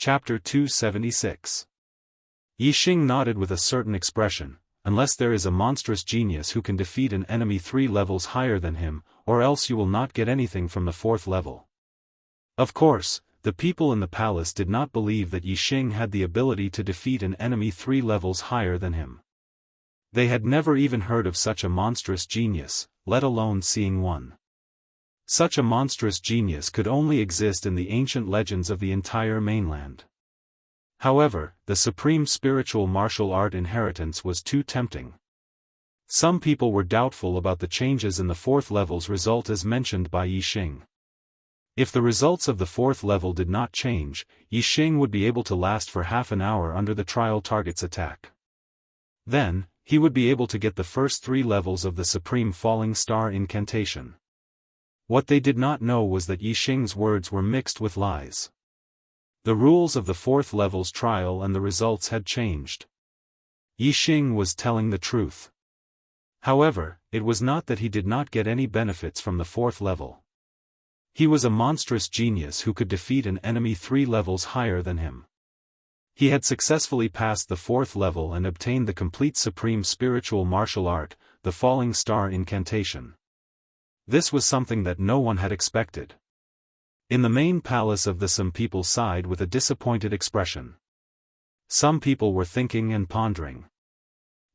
Chapter 276. Yixing nodded with a certain expression. Unless there is a monstrous genius who can defeat an enemy 3 levels higher than him, or else you will not get anything from the 4th level. Of course, the people in the palace did not believe that Yixing had the ability to defeat an enemy 3 levels higher than him. They had never even heard of such a monstrous genius, let alone seeing one. Such a monstrous genius could only exist in the ancient legends of the entire mainland. However, the supreme spiritual martial art inheritance was too tempting. Some people were doubtful about the changes in the 4th level's result as mentioned by Yixing. If the results of the 4th level did not change, Yixing would be able to last for half an hour under the trial target's attack. Then, he would be able to get the first 3 levels of the supreme falling star incantation. What they did not know was that Yixing's words were mixed with lies. The rules of the 4th level's trial and the results had changed. Yixing was telling the truth. However, it was not that he did not get any benefits from the 4th level. He was a monstrous genius who could defeat an enemy 3 levels higher than him. He had successfully passed the 4th level and obtained the complete supreme spiritual martial art, the falling star incantation. This was something that no one had expected. In the main palace of some people sighed with a disappointed expression. Some people were thinking and pondering.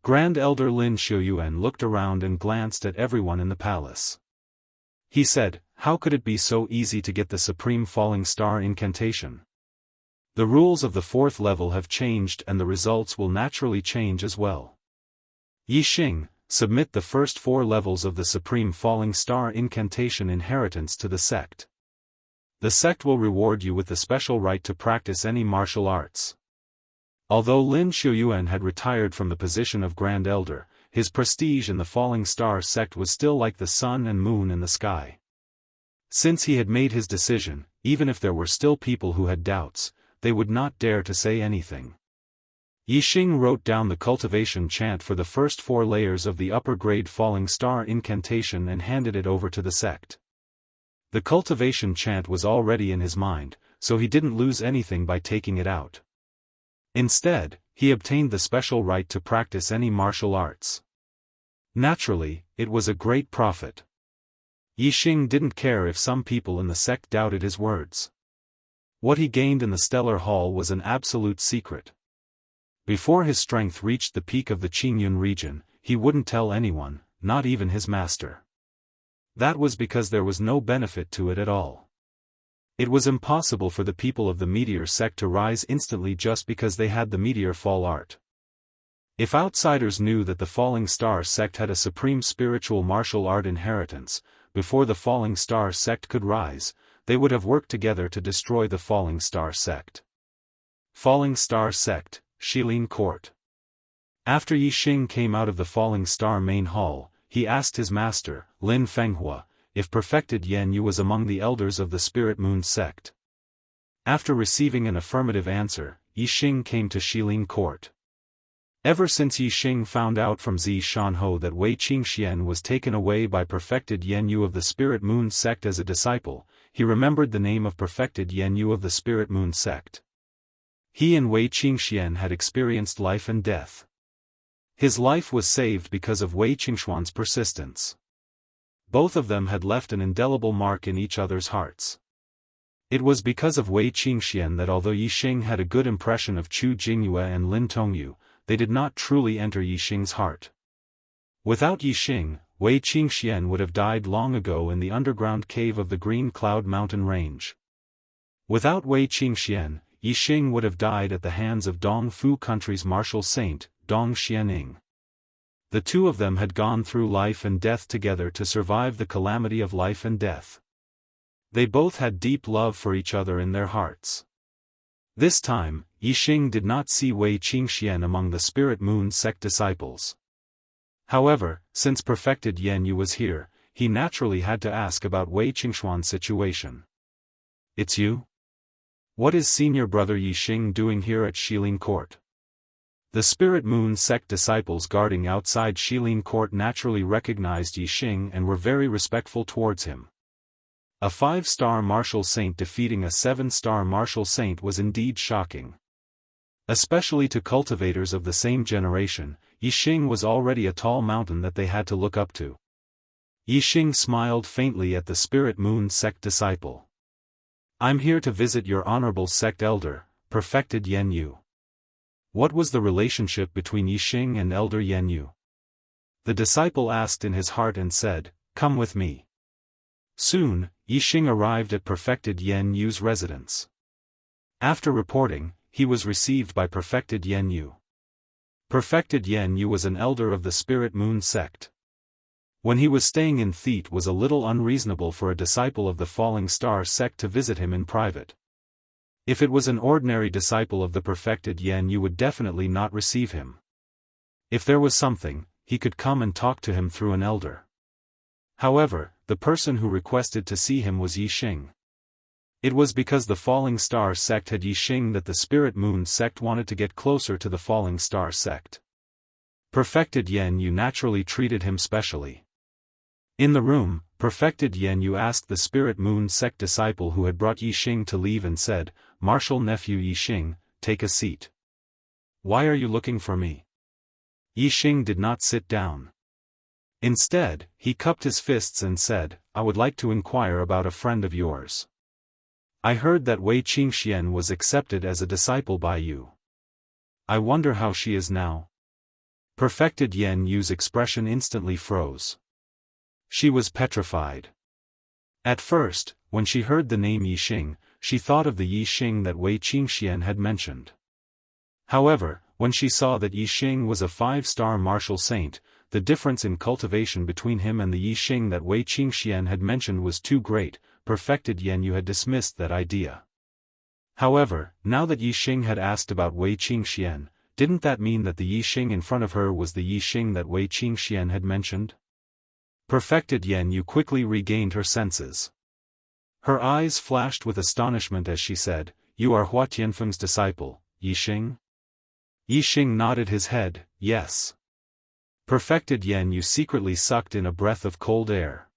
Grand Elder Lin Xiaofan looked around and glanced at everyone in the palace. He said, "How could it be so easy to get the supreme falling star incantation? The rules of the 4th level have changed and the results will naturally change as well. Yixing, submit the first 4 levels of the supreme falling star incantation inheritance to the sect. The sect will reward you with the special right to practice any martial arts." Although Lin Xiaofan had retired from the position of Grand Elder, his prestige in the Falling Star sect was still like the sun and moon in the sky. Since he had made his decision, even if there were still people who had doubts, they would not dare to say anything. Yixing wrote down the cultivation chant for the first 4 layers of the upper-grade Falling Star incantation and handed it over to the sect. The cultivation chant was already in his mind, so he didn't lose anything by taking it out. Instead, he obtained the special right to practice any martial arts. Naturally, it was a great profit. Yixing didn't care if some people in the sect doubted his words. What he gained in the Stellar Hall was an absolute secret. Before his strength reached the peak of the Qingyun region, he wouldn't tell anyone, not even his master. That was because there was no benefit to it at all. It was impossible for the people of the Meteor sect to rise instantly just because they had the Meteor Fall art. If outsiders knew that the Falling Star sect had a supreme spiritual martial art inheritance, before the Falling Star sect could rise, they would have worked together to destroy the Falling Star sect. Falling Star sect, Shilin Court. After Yixing came out of the Falling Star main hall, he asked his master, Lin Fenghua, if perfected Yan Yu was among the elders of the Spirit Moon sect. After receiving an affirmative answer, Yixing came to Shilin Court. Ever since Yixing found out from Zi Shanho that Wei Qingxian was taken away by perfected Yan Yu of the Spirit Moon sect as a disciple, he remembered the name of perfected Yan Yu of the Spirit Moon sect. He and Wei Qingxian had experienced life and death. His life was saved because of Wei Qingshuan's persistence. Both of them had left an indelible mark in each other's hearts. It was because of Wei Qingxian that although Yixing had a good impression of Chu Jingyue and Lin Tongyu, they did not truly enter Yixing's heart. Without Yixing, Wei Qingxian would have died long ago in the underground cave of the Green Cloud Mountain Range. Without Wei Qingxian, Yixing would have died at the hands of Dongfu country's martial saint, Dong Xianing. The two of them had gone through life and death together to survive the calamity of life and death. They both had deep love for each other in their hearts. This time, Yixing did not see Wei Qingxian among the Spirit Moon sect disciples. However, since perfected Yan Yu was here, he naturally had to ask about Wei Qingshuan's situation. "It's you? What is senior brother Yixing doing here at Shilin Court?" The Spirit Moon sect disciples guarding outside Shilin Court naturally recognized Yixing and were very respectful towards him. A 5-star martial saint defeating a 7-star martial saint was indeed shocking. Especially to cultivators of the same generation, Yixing was already a tall mountain that they had to look up to. Yixing smiled faintly at the Spirit Moon sect disciple. "I'm here to visit your honorable sect elder, perfected Yan Yu." What was the relationship between Yixing and elder Yan Yu? The disciple asked in his heart and said, "Come with me." Soon, Yixing arrived at perfected Yan Yu's residence. After reporting, he was received by perfected Yan Yu. Perfected Yan Yu was an elder of the Spirit Moon sect. When he was staying in Theet was a little unreasonable for a disciple of the Falling Star sect to visit him in private. If it was an ordinary disciple of the perfected Yan Yu would definitely not receive him. If there was something, he could come and talk to him through an elder. However, the person who requested to see him was Yixing. It was because the Falling Star sect had Yixing that the Spirit Moon sect wanted to get closer to the Falling Star sect. Perfected Yan Yu naturally treated him specially. In the room, perfected Yan Yu asked the Spirit Moon sect disciple who had brought Yixing to leave and said, "Martial nephew Yixing, take a seat." "Why are you looking for me?" Yixing did not sit down. Instead, he cupped his fists and said, "I would like to inquire about a friend of yours. I heard that Wei Qingxian was accepted as a disciple by you. I wonder how she is now." Perfected Yan Yu's expression instantly froze. She was petrified. At first, when she heard the name Yixing, she thought of the Yixing that Wei Qingxian had mentioned. However, when she saw that Yixing was a 5-star martial saint, the difference in cultivation between him and the Yixing that Wei Qingxian had mentioned was too great. Perfected Yan Yu had dismissed that idea. However, now that Yixing had asked about Wei Qingxian, didn't that mean that the Yixing in front of her was the Yixing that Wei Qingxian had mentioned? Perfected Yan Yu quickly regained her senses. Her eyes flashed with astonishment as she said, "You are Hua Tianfeng's disciple, Yixing?" Yixing nodded his head, "Yes." Perfected Yan Yu secretly sucked in a breath of cold air.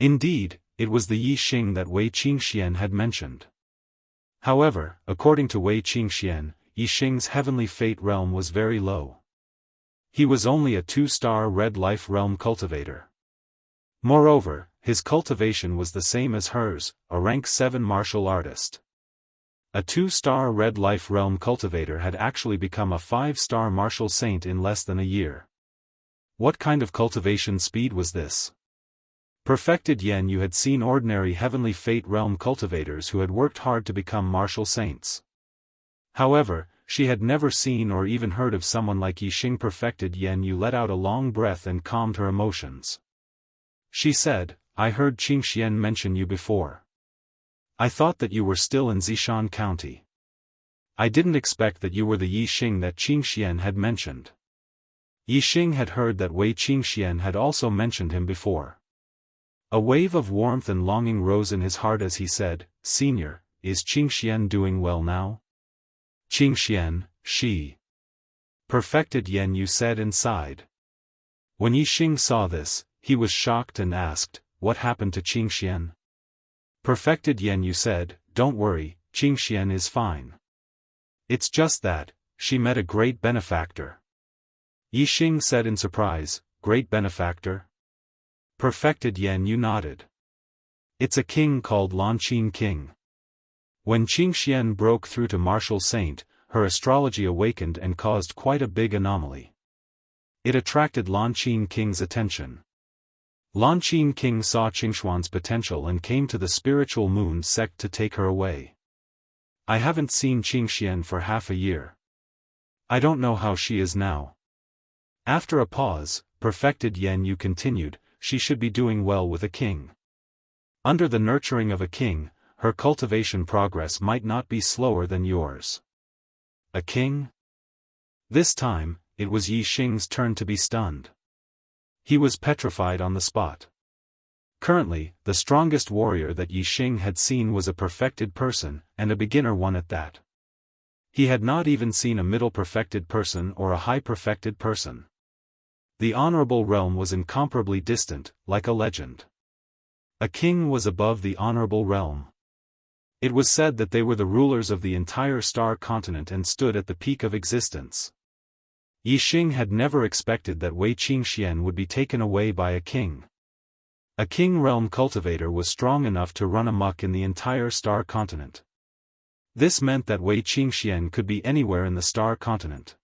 Indeed, it was the Yixing that Wei Qingxian had mentioned. However, according to Wei Qingxian, Yixing's heavenly fate realm was very low. He was only a 2-star red life realm cultivator. Moreover, his cultivation was the same as hers, a rank 7 martial artist. A 2-star red life realm cultivator had actually become a 5-star martial saint in less than a year. What kind of cultivation speed was this? Perfected Yan Yu had seen ordinary heavenly fate realm cultivators who had worked hard to become martial saints. However, she had never seen or even heard of someone like Yixing. Perfected Yan Yu let out a long breath and calmed her emotions. She said, "I heard Qingxian mention you before. I thought that you were still in Zishan County. I didn't expect that you were the Yixing that Qingxian had mentioned." Yixing had heard that Wei Qingxian had also mentioned him before. A wave of warmth and longing rose in his heart as he said, "Senior, is Qingxian doing well now?" "Qingxian, she." Perfected Yan Yu said and sighed. When Yixing saw this, he was shocked and asked, "What happened to Qingxian?" Perfected Yan Yu said, "Don't worry, Qingxian is fine. It's just that, she met a great benefactor." Yixing said in surprise, "Great benefactor?" Perfected Yan Yu nodded. "It's a king called Lanqin King. When Qingxian broke through to martial saint, her astrology awakened and caused quite a big anomaly. It attracted Lanqin King's attention. Lanqin King saw Qingxuan's potential and came to the Spiritual Moon sect to take her away. I haven't seen Qingxian for half a year. I don't know how she is now." After a pause, Perfected Yan Yu continued, "She should be doing well with a king. Under the nurturing of a king, her cultivation progress might not be slower than yours." A king? This time, it was Yixing's turn to be stunned. He was petrified on the spot. Currently, the strongest warrior that Yixing had seen was a perfected person, and a beginner one at that. He had not even seen a middle perfected person or a high perfected person. The honorable realm was incomparably distant, like a legend. A king was above the honorable realm. It was said that they were the rulers of the entire star continent and stood at the peak of existence. Yixing had never expected that Wei Qingxian would be taken away by a king. A king realm cultivator was strong enough to run amok in the entire star continent. This meant that Wei Qingxian could be anywhere in the star continent.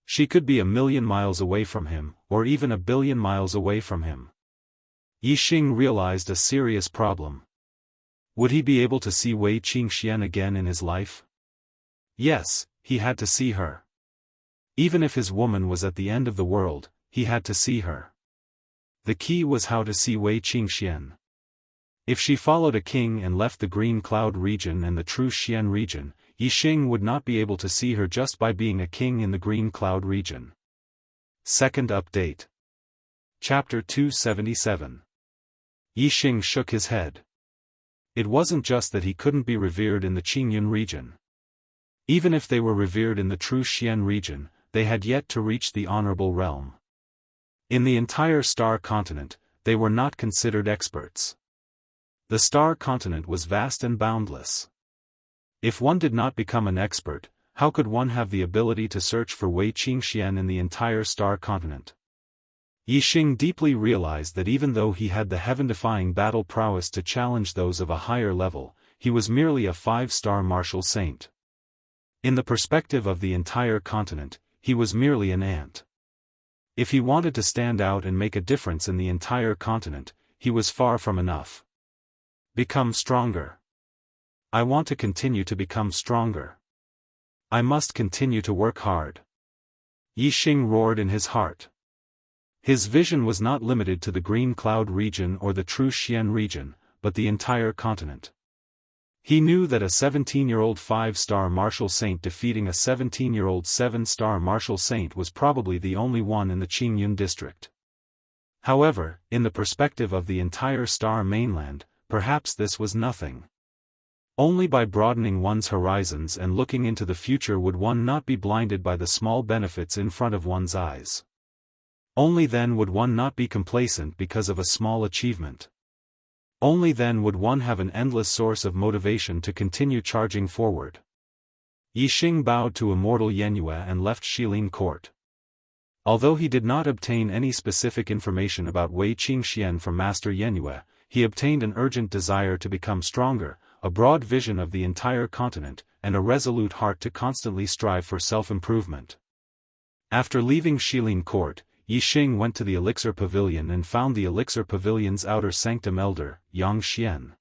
She could be 1,000,000 miles away from him, or even 1,000,000,000 miles away from him. Yixing realized a serious problem. Would he be able to see Wei Qingxian again in his life? Yes, he had to see her. Even if his woman was at the end of the world, he had to see her. The key was how to see Wei Qingxian. If she followed a king and left the Green Cloud region and the True Xian region, Yixing would not be able to see her just by being a king in the Green Cloud region. Second update. Chapter 277. Yixing shook his head. It wasn't just that he couldn't be revered in the Qingyun region. Even if they were revered in the True Xian region, they had yet to reach the honorable realm. In the entire star continent, they were not considered experts. The star continent was vast and boundless. If one did not become an expert, how could one have the ability to search for Wei Qingxian in the entire star continent? Yixing deeply realized that even though he had the heaven-defying battle prowess to challenge those of a higher level, he was merely a 5-star martial saint. In the perspective of the entire continent, he was merely an ant. If he wanted to stand out and make a difference in the entire continent, he was far from enough. Become stronger. I want to continue to become stronger. I must continue to work hard. Yixing roared in his heart. His vision was not limited to the Green Cloud region or the True Xian region, but the entire continent. He knew that a 17-year-old 5-star martial saint defeating a 17-year-old 7-star martial saint was probably the only one in the Qingyun district. However, in the perspective of the entire star mainland, perhaps this was nothing. Only by broadening one's horizons and looking into the future would one not be blinded by the small benefits in front of one's eyes. Only then would one not be complacent because of a small achievement. Only then would one have an endless source of motivation to continue charging forward. Yixing bowed to Immortal Yenyue and left Shilin Court. Although he did not obtain any specific information about Wei Qingxian from Master Yenyue, he obtained an urgent desire to become stronger, a broad vision of the entire continent, and a resolute heart to constantly strive for self-improvement. After leaving Shilin Court, Yixing went to the Elixir Pavilion and found the Elixir Pavilion's outer sanctum elder, Yang Xian.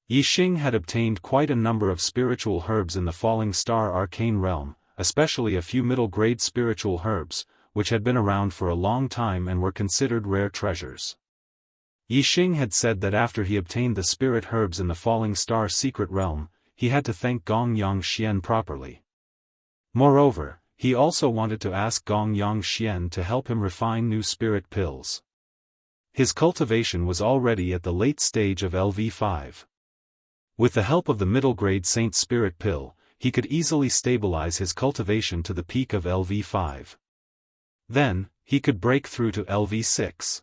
Yixing had obtained quite a number of spiritual herbs in the Falling Star arcane realm, especially a few middle-grade spiritual herbs, which had been around for a long time and were considered rare treasures. Yixing had said that after he obtained the spirit herbs in the Falling Star secret realm, he had to thank Gong Yang Xian properly. Moreover, he also wanted to ask Gong Yang Xian to help him refine new spirit pills. His cultivation was already at the late stage of LV5. With the help of the middle-grade Saint Spirit Pill, he could easily stabilize his cultivation to the peak of LV5. Then, he could break through to LV6.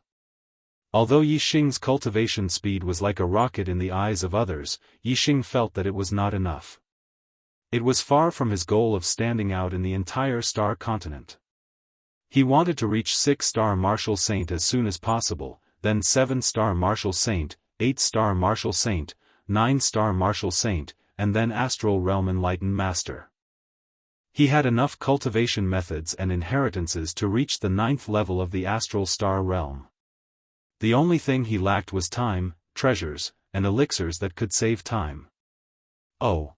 Although Yixing's cultivation speed was like a rocket in the eyes of others, Yixing felt that it was not enough. It was far from his goal of standing out in the entire star continent. He wanted to reach 6-star Martial Saint as soon as possible, then 7-star Martial Saint, 8-star Martial Saint, 9-star Martial Saint, and then Astral Realm Enlightened Master. He had enough cultivation methods and inheritances to reach the 9th level of the Astral Star Realm. The only thing he lacked was time, treasures, and elixirs that could save time. Oh.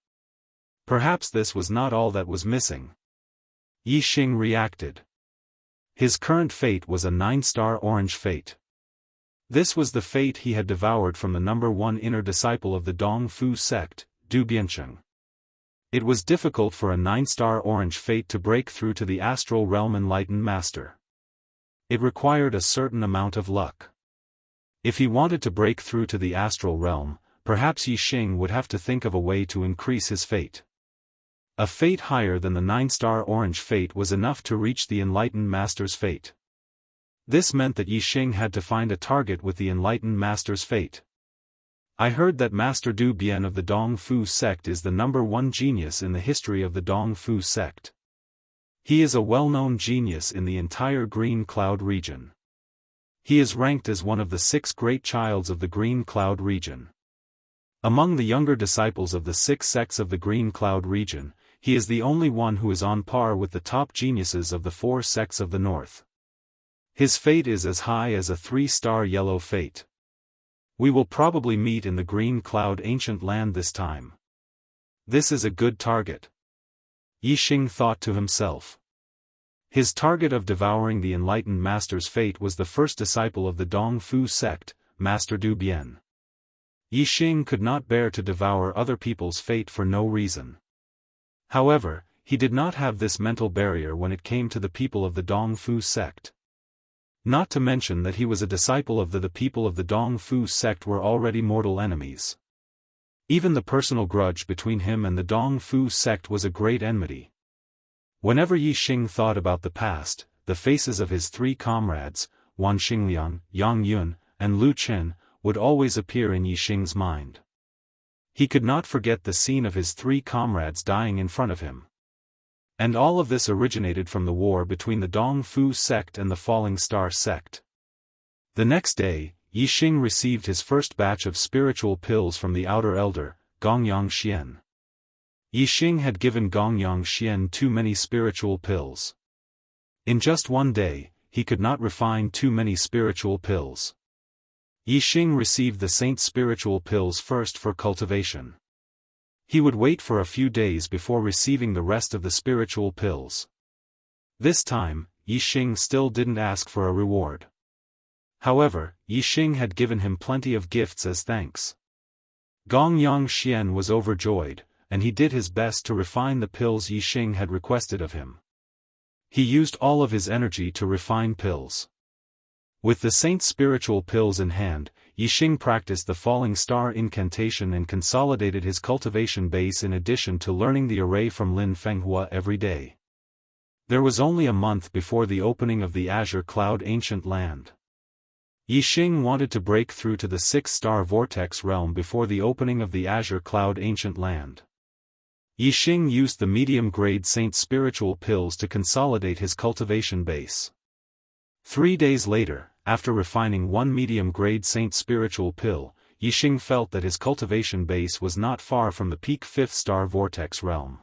Perhaps this was not all that was missing. Yixing reacted. His current fate was a 9-star orange fate. This was the fate he had devoured from the number 1 inner disciple of the Dong Fu sect, Du Biancheng. It was difficult for a 9-star orange fate to break through to the Astral Realm Enlightened Master. It required a certain amount of luck. If he wanted to break through to the Astral Realm, perhaps Yixing would have to think of a way to increase his fate. A fate higher than the 9-star orange fate was enough to reach the Enlightened Master's fate. This meant that Yi Xing had to find a target with the enlightened master's fate. I heard that Master Du Bian of the Dong Fu sect is the #1 genius in the history of the Dong Fu sect. He is a well-known genius in the entire Green Cloud region. He is ranked as one of the 6 great childs of the Green Cloud region. Among the younger disciples of the 6 sects of the Green Cloud region, he is the only one who is on par with the top geniuses of the 4 sects of the north. His fate is as high as a 3-star yellow fate. We will probably meet in the Green Cloud ancient land this time. This is a good target. Yi Xing thought to himself. His target of devouring the enlightened master's fate was the first disciple of the Dong Fu sect, Master Du Bian. Yi Xing could not bear to devour other people's fate for no reason. However, he did not have this mental barrier when it came to the people of the Dong Fu sect. Not to mention that he was a disciple of the people of the Dong Fu sect were already mortal enemies. Even the personal grudge between him and the Dong Fu sect was a great enmity. Whenever Yi Xing thought about the past, the faces of his 3 comrades, Wan Xingliang, Yang Yun, and Lu Chen, would always appear in Yi Xing's mind. He could not forget the scene of his 3 comrades dying in front of him. And all of this originated from the war between the Dong Fu sect and the Falling Star sect. The next day, Yi Xing received his first batch of spiritual pills from the outer elder, Gongyang Xian. Yi Xing had given Gongyang Xian too many spiritual pills. In just one day, he could not refine too many spiritual pills. Yi Xing received the saint's spiritual pills first for cultivation. He would wait for a few days before receiving the rest of the spiritual pills. This time, Yi Xing still didn't ask for a reward. However, Yi Xing had given him plenty of gifts as thanks. Gongyang Xian was overjoyed, and he did his best to refine the pills Yi Xing had requested of him. He used all of his energy to refine pills. With the saint's spiritual pills in hand, Yi Xing practiced the Falling Star incantation and consolidated his cultivation base in addition to learning the array from Lin Fenghua every day. There was only a month before the opening of the Azure Cloud ancient land. Yi Xing wanted to break through to the 6-star vortex realm before the opening of the Azure Cloud ancient land. Yi Xing used the medium-grade saint spiritual pills to consolidate his cultivation base. 3 days later, after refining 1 medium-grade saint spiritual pill, Yi Xing felt that his cultivation base was not far from the peak 5th-star vortex realm.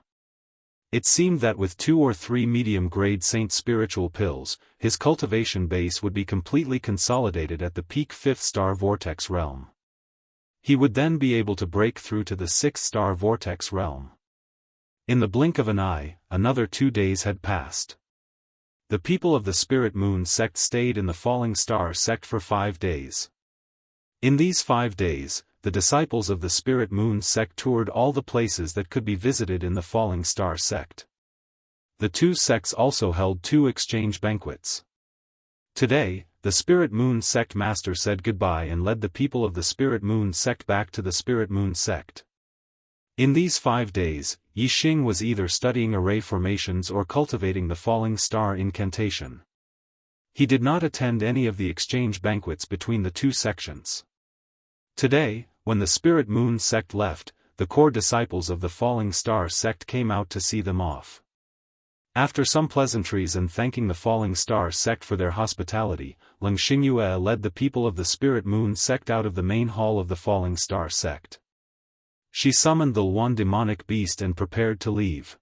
It seemed that with 2 or 3 medium-grade saint spiritual pills, his cultivation base would be completely consolidated at the peak 5th-star vortex realm. He would then be able to break through to the 6th-star vortex realm. In the blink of an eye, another 2 days had passed. The people of the Spirit Moon sect stayed in the Falling Star sect for 5 days. In these 5 days, the disciples of the Spirit Moon sect toured all the places that could be visited in the Falling Star sect. The 2 sects also held 2 exchange banquets. Today, the Spirit Moon sect master said goodbye and led the people of the Spirit Moon sect back to the Spirit Moon sect. In these 5 days, Yi Xing was either studying array formations or cultivating the Falling Star incantation. He did not attend any of the exchange banquets between the 2 sections. Today, when the Spirit Moon sect left, the core disciples of the Falling Star sect came out to see them off. After some pleasantries and thanking the Falling Star sect for their hospitality, Leng Xingyue led the people of the Spirit Moon sect out of the main hall of the Falling Star sect. She summoned the one demonic beast and prepared to leave.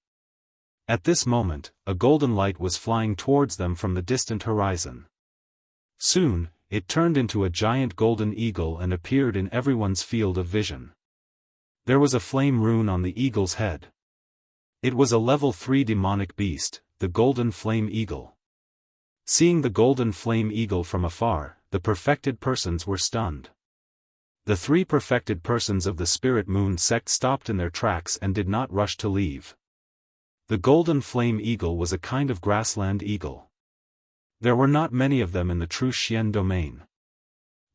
At this moment, a golden light was flying towards them from the distant horizon. Soon, it turned into a giant golden eagle and appeared in everyone's field of vision. There was a flame rune on the eagle's head. It was a level 3 demonic beast, the golden flame eagle. Seeing the golden flame eagle from afar, the perfected persons were stunned. The 3 perfected persons of the Spirit Moon sect stopped in their tracks and did not rush to leave. The golden flame eagle was a kind of grassland eagle. There were not many of them in the true Xian domain.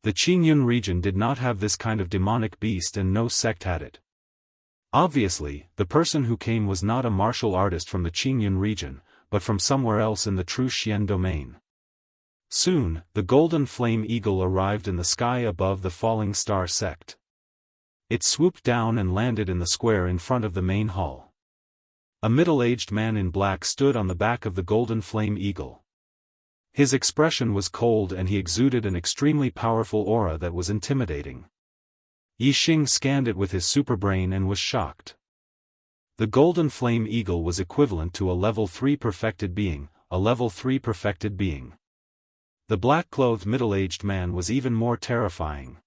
The Qingyun region did not have this kind of demonic beast and no sect had it. Obviously, the person who came was not a martial artist from the Qingyun region, but from somewhere else in the true Xian domain. Soon, the golden flame eagle arrived in the sky above the falling star sect. It swooped down and landed in the square in front of the main hall. A middle-aged man in black stood on the back of the golden flame eagle. His expression was cold and he exuded an extremely powerful aura that was intimidating. Yixing scanned it with his superbrain and was shocked. The golden flame eagle was equivalent to a level 3 perfected being, a level 3 perfected being. The black-clothed middle-aged man was even more terrifying.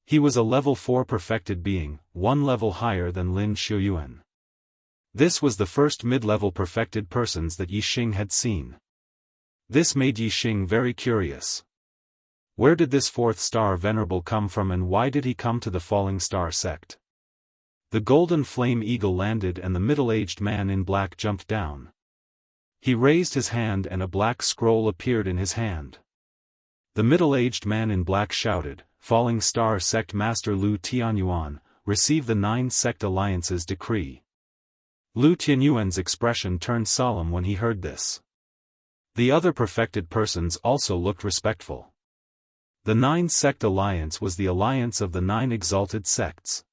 He was a level 4 perfected being, one level higher than Lin Xiuyuan. This was the first mid-level perfected persons that Yixing had seen. This made Yixing very curious. Where did this fourth star venerable come from and why did he come to the falling star sect? The golden flame eagle landed and the middle-aged man in black jumped down. He raised his hand and a black scroll appeared in his hand. The middle-aged man in black shouted, "Falling Star Sect Master Lu Tianyuan, receive the 9 Sect Alliance's decree." Lu Tianyuan's expression turned solemn when he heard this. The other perfected persons also looked respectful. The 9 Sect Alliance was the alliance of the 9 exalted sects.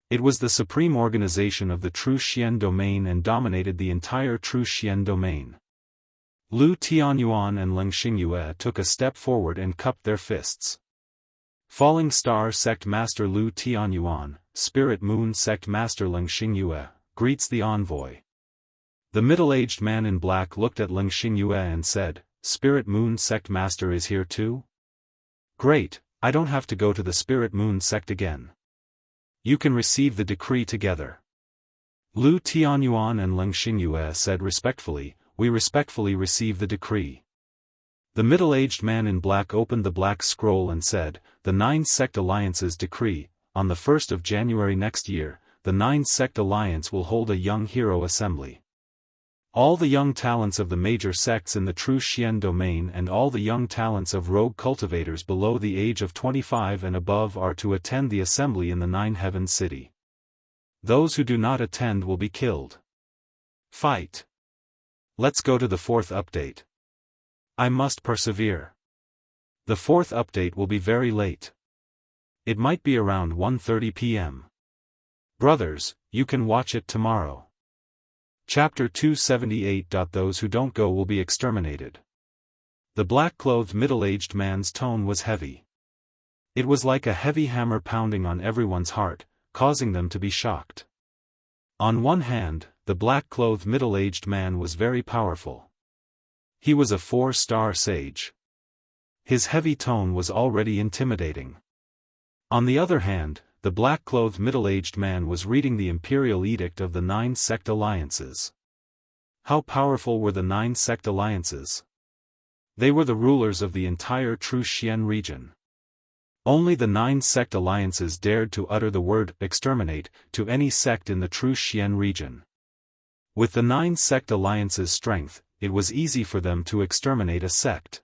It was the supreme organization of the True Xian domain and dominated the entire True Xian domain. Lu Tianyuan and Leng Xingyue took a step forward and cupped their fists. Falling Star Sect Master Lu Tianyuan, Spirit Moon Sect Master Leng Xingyue, greets the envoy. The middle-aged man in black looked at Leng Xingyue and said, "Spirit Moon Sect Master is here too? Great, I don't have to go to the Spirit Moon Sect again. You can receive the decree together." Lu Tianyuan and Leng Xingyue said respectfully, "We respectfully receive the decree." The middle-aged man in black opened the black scroll and said, "The 9 Sect Alliance's decree, on the 1st of January next year, the 9 Sect Alliance will hold a young hero assembly. All the young talents of the major sects in the True Xian domain and all the young talents of rogue cultivators below the age of 25 and above are to attend the assembly in the 9 Heaven City. Those who do not attend will be killed. Fight. Let's go to the 4th update. I must persevere. The 4th update will be very late. It might be around 1:30 p.m. Brothers, you can watch it tomorrow. Chapter 278. Those who don't go will be exterminated. The black-clothed middle-aged man's tone was heavy. It was like a heavy hammer pounding on everyone's heart, causing them to be shocked. On one hand, the black-clothed middle-aged man was very powerful. He was a 4-star sage. His heavy tone was already intimidating. On the other hand, the black-clothed middle-aged man was reading the imperial edict of the 9 Sect Alliances. How powerful were the 9 Sect Alliances? They were the rulers of the entire True Xian region. Only the 9 Sect Alliances dared to utter the word "exterminate" to any sect in the True Xian region. With the 9 Sect Alliances' strength, it was easy for them to exterminate a sect.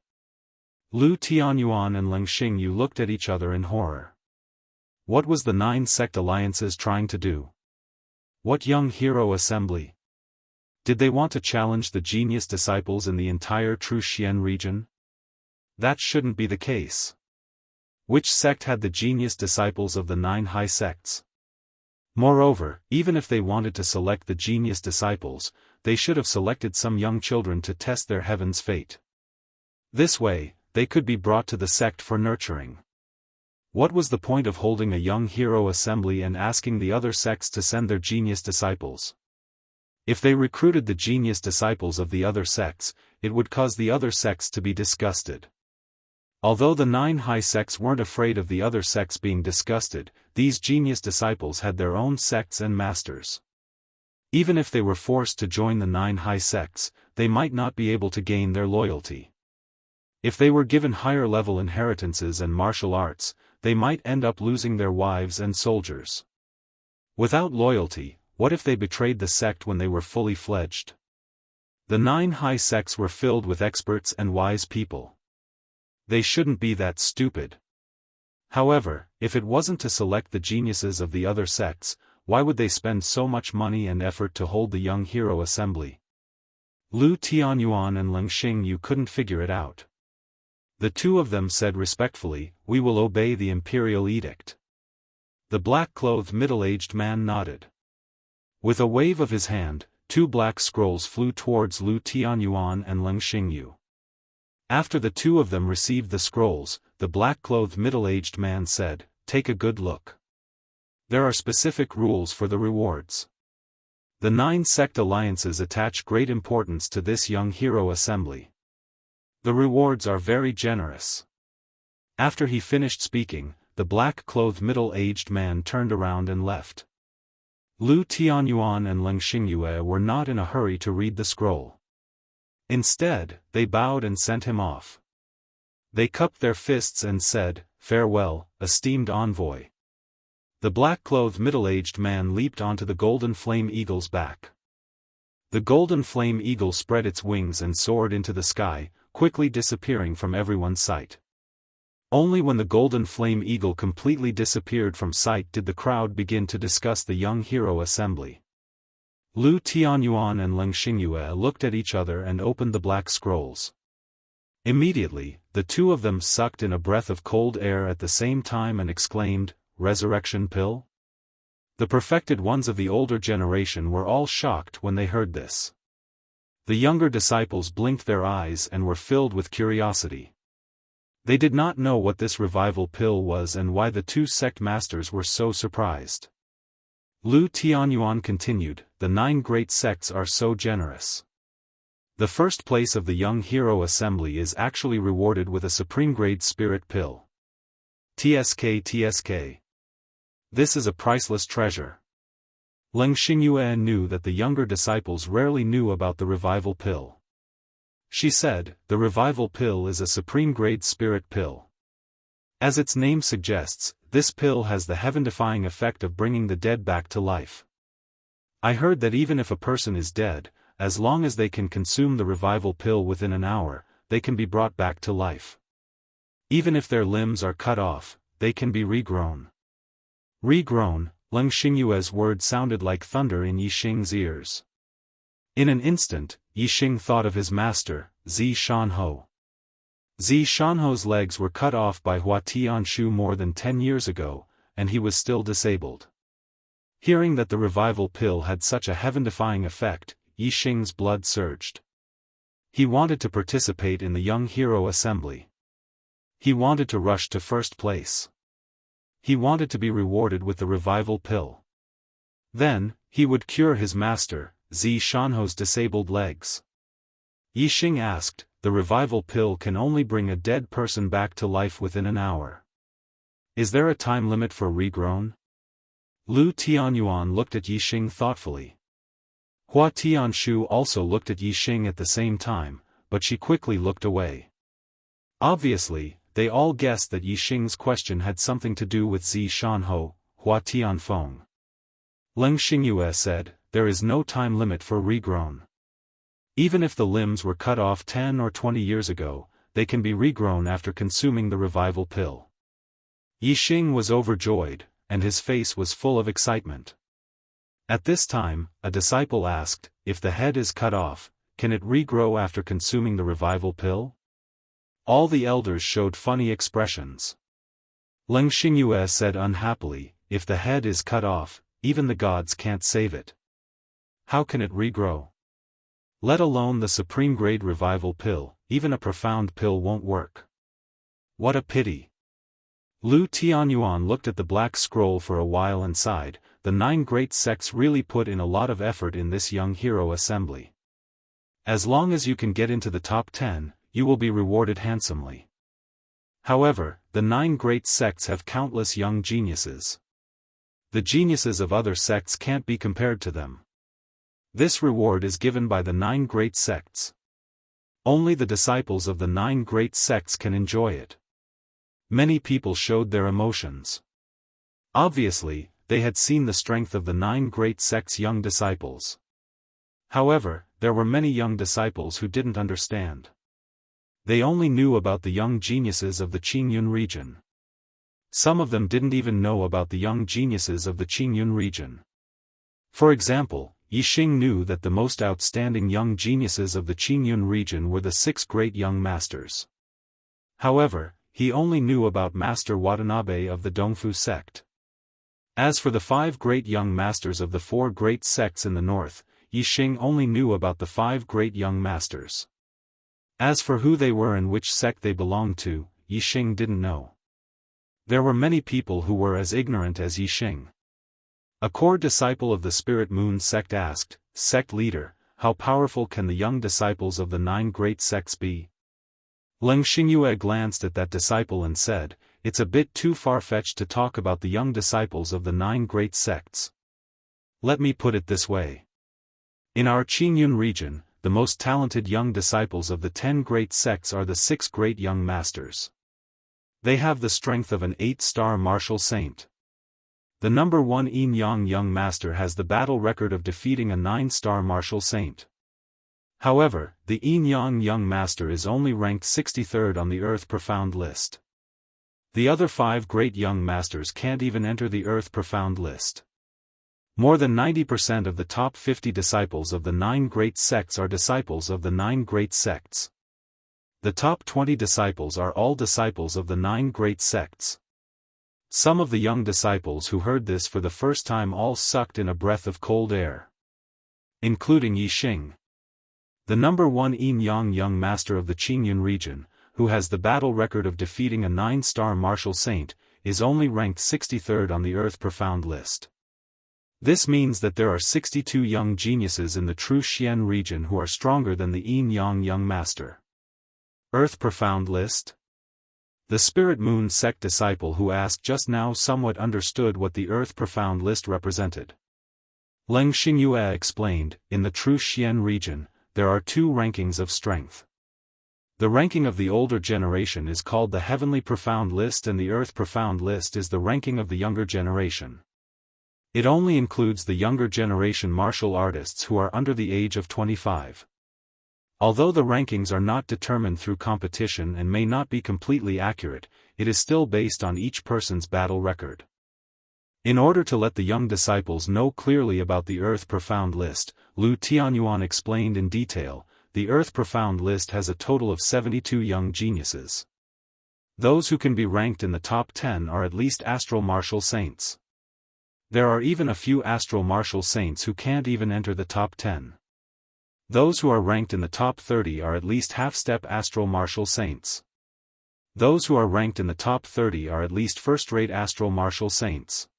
Lu Tianyuan and Leng Xingyu looked at each other in horror. What was the 9 Sect Alliances trying to do? What young hero assembly? Did they want to challenge the genius disciples in the entire True Xian region? That shouldn't be the case. Which sect had the genius disciples of the 9 high sects? Moreover, even if they wanted to select the genius disciples, they should have selected some young children to test their heaven's fate. This way, they could be brought to the sect for nurturing. What was the point of holding a young hero assembly and asking the other sects to send their genius disciples? If they recruited the genius disciples of the other sects, it would cause the other sects to be disgusted. Although the 9 high sects weren't afraid of the other sects being disgusted, these genius disciples had their own sects and masters. Even if they were forced to join the 9 high sects, they might not be able to gain their loyalty. If they were given higher-level inheritances and martial arts, they might end up losing their wives and soldiers. Without loyalty, what if they betrayed the sect when they were fully fledged? The 9 high sects were filled with experts and wise people. They shouldn't be that stupid. However, if it wasn't to select the geniuses of the other sects, why would they spend so much money and effort to hold the young hero assembly? Lu Tianyuan and Leng Xingyu couldn't figure it out. The two of them said respectfully, "We will obey the imperial edict." The black-clothed middle-aged man nodded. With a wave of his hand, 2 black scrolls flew towards Lu Tianyuan and Leng Xingyu. After the two of them received the scrolls, the black-clothed middle-aged man said, "Take a good look. There are specific rules for the rewards. The 9 sect alliances attach great importance to this young hero assembly. The rewards are very generous." After he finished speaking, the black-clothed middle-aged man turned around and left. Lu Tianyuan and Leng Xingyu were not in a hurry to read the scroll. Instead, they bowed and sent him off. They cupped their fists and said, "Farewell, esteemed envoy." The black-clothed middle-aged man leaped onto the golden flame eagle's back. The golden flame eagle spread its wings and soared into the sky, quickly disappearing from everyone's sight. Only when the golden flame eagle completely disappeared from sight did the crowd begin to discuss the young hero assembly. Lu Tianyuan and Leng Xingyu looked at each other and opened the black scrolls. Immediately, the two of them sucked in a breath of cold air at the same time and exclaimed, "Resurrection pill?" The perfected ones of the older generation were all shocked when they heard this. The younger disciples blinked their eyes and were filled with curiosity. They did not know what this revival pill was and why the 2 sect masters were so surprised. Lu Tianyuan continued, "The 9 great sects are so generous. The first place of the young hero assembly is actually rewarded with a supreme-grade spirit pill. TSK. This is a priceless treasure." Leng Xingyu knew that the younger disciples rarely knew about the revival pill. She said, "The revival pill is a supreme-grade spirit pill. As its name suggests, this pill has the heaven-defying effect of bringing the dead back to life. I heard that even if a person is dead, as long as they can consume the revival pill within an hour, they can be brought back to life. Even if their limbs are cut off, they can be regrown." Regrown, Leng Xingyu's words sounded like thunder in Yixing's ears. In an instant, Yixing thought of his master, Zi Shanho. Zi Shanho's legs were cut off by Hua Tianshu more than 10 years ago, and he was still disabled. Hearing that the revival pill had such a heaven-defying effect, Yixing's blood surged. He wanted to participate in the young hero assembly. He wanted to rush to first place. He wanted to be rewarded with the revival pill. Then, he would cure his master, Zi Shanho's disabled legs. Yixing asked, "The revival pill can only bring a dead person back to life within an hour. Is there a time limit for regrown?" Lu Tianyuan looked at Yixing thoughtfully. Hua Tianshu also looked at Yixing at the same time, but she quickly looked away. Obviously, they all guessed that Yixing's question had something to do with Zi Shanho, Hua Tianfeng. Leng Xingyu said, "There is no time limit for regrown. Even if the limbs were cut off 10 or 20 years ago, they can be regrown after consuming the revival pill." Yixing was overjoyed, and his face was full of excitement. At this time, a disciple asked, "If the head is cut off, can it regrow after consuming the revival pill?" All the elders showed funny expressions. Leng Xingyu said unhappily, "If the head is cut off, even the gods can't save it. How can it regrow? Let alone the supreme-grade revival pill, even a profound pill won't work. What a pity." Lu Tianyuan looked at the black scroll for a while and sighed, "The 9 great sects really put in a lot of effort in this young hero assembly. As long as you can get into the top 10, you will be rewarded handsomely. However, the 9 great sects have countless young geniuses. The geniuses of other sects can't be compared to them. This reward is given by the 9 great sects. Only the disciples of the 9 great sects can enjoy it." Many people showed their emotions. Obviously, they had seen the strength of the 9 great sects' young disciples. However, there were many young disciples who didn't understand. They only knew about the young geniuses of the Qingyun region. Some of them didn't even know about the young geniuses of the Qingyun region. For example, Yixing knew that the most outstanding young geniuses of the Qingyun region were the 6 great young masters. However, he only knew about Master Watanabe of the Dongfu sect. As for the 5 great young masters of the 4 great sects in the north, Yixing only knew about the 5 great young masters. As for who they were and which sect they belonged to, Yixing didn't know. There were many people who were as ignorant as Yixing. A core disciple of the Spirit Moon sect asked, "Sect leader, how powerful can the young disciples of the 9 great sects be?" Leng Xingyue glanced at that disciple and said, "It's a bit too far-fetched to talk about the young disciples of the 9 great sects. Let me put it this way. In our Qingyun region, the most talented young disciples of the 10 great sects are the 6 great young masters. They have the strength of an 8-star martial saint. The number 1 Yin Yang young master has the battle record of defeating a 9-star martial saint. However, the Yin Yang young master is only ranked 63rd on the Earth Profound list. The other 5 great young masters can't even enter the Earth Profound list. More than 90% of the top 50 disciples of the 9 great sects are disciples of the 9 great sects. The top 20 disciples are all disciples of the 9 great sects." Some of the young disciples who heard this for the first time all sucked in a breath of cold air. Including Yixing. The number 1 Yin Yang young master of the Qingyun region, who has the battle record of defeating a 9-star martial saint, is only ranked 63rd on the Earth Profound list. This means that there are 62 young geniuses in the true Xian region who are stronger than the Yin Yang young master. Earth Profound list? The Spirit Moon sect disciple who asked just now somewhat understood what the Earth Profound list represented. Leng Xingyue explained, in the true Xian region, there are 2 rankings of strength. The ranking of the older generation is called the Heavenly Profound list and the Earth Profound list is the ranking of the younger generation. It only includes the younger generation martial artists who are under the age of 25. Although the rankings are not determined through competition and may not be completely accurate, it is still based on each person's battle record. In order to let the young disciples know clearly about the Earth Profound list, Lu Tianyuan explained in detail, the Earth Profound list has a total of 72 young geniuses. Those who can be ranked in the top 10 are at least astral martial saints. There are even a few astral martial saints who can't even enter the top 10. Those who are ranked in the top 30 are at least half-step astral martial saints. Those who are ranked in the top 30 are at least first-rate astral martial saints.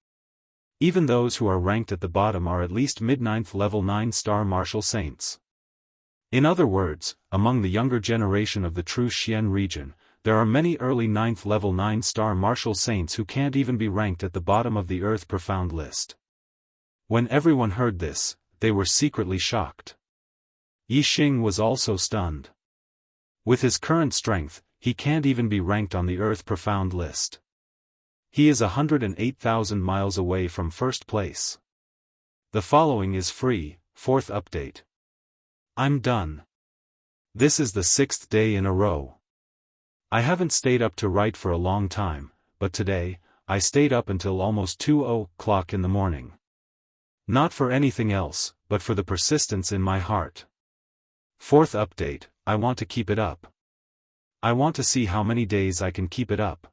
Even those who are ranked at the bottom are at least mid-9th level 9-star martial saints. In other words, among the younger generation of the true Xian region, there are many early 9th level 9-star martial saints who can't even be ranked at the bottom of the Earth Profound list. When everyone heard this, they were secretly shocked. Yixing was also stunned. With his current strength, he can't even be ranked on the Earth Profound list. He is 108,000 miles away from first place. The following is free, 4th update. I'm done. This is the 6th day in a row. I haven't stayed up to write for a long time, but today, I stayed up until almost 2:00 in the morning. Not for anything else, but for the persistence in my heart. 4th update, I want to keep it up. I want to see how many days I can keep it up.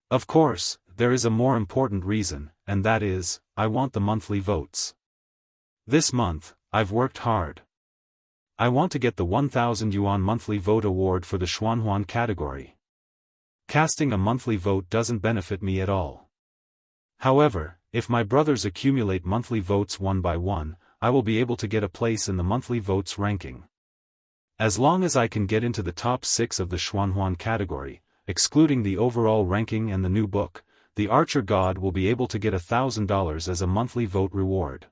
Of course, there is a more important reason, and that is, I want the monthly votes. This month, I've worked hard. I want to get the 1,000 yuan monthly vote award for the Xuanhuan category. Casting a monthly vote doesn't benefit me at all. However, if my brothers accumulate monthly votes one by one, I will be able to get a place in the monthly votes ranking. As long as I can get into the top 6 of the Xuanhuan category, excluding the overall ranking and the new book, the Archer God will be able to get $1,000 as a monthly vote reward.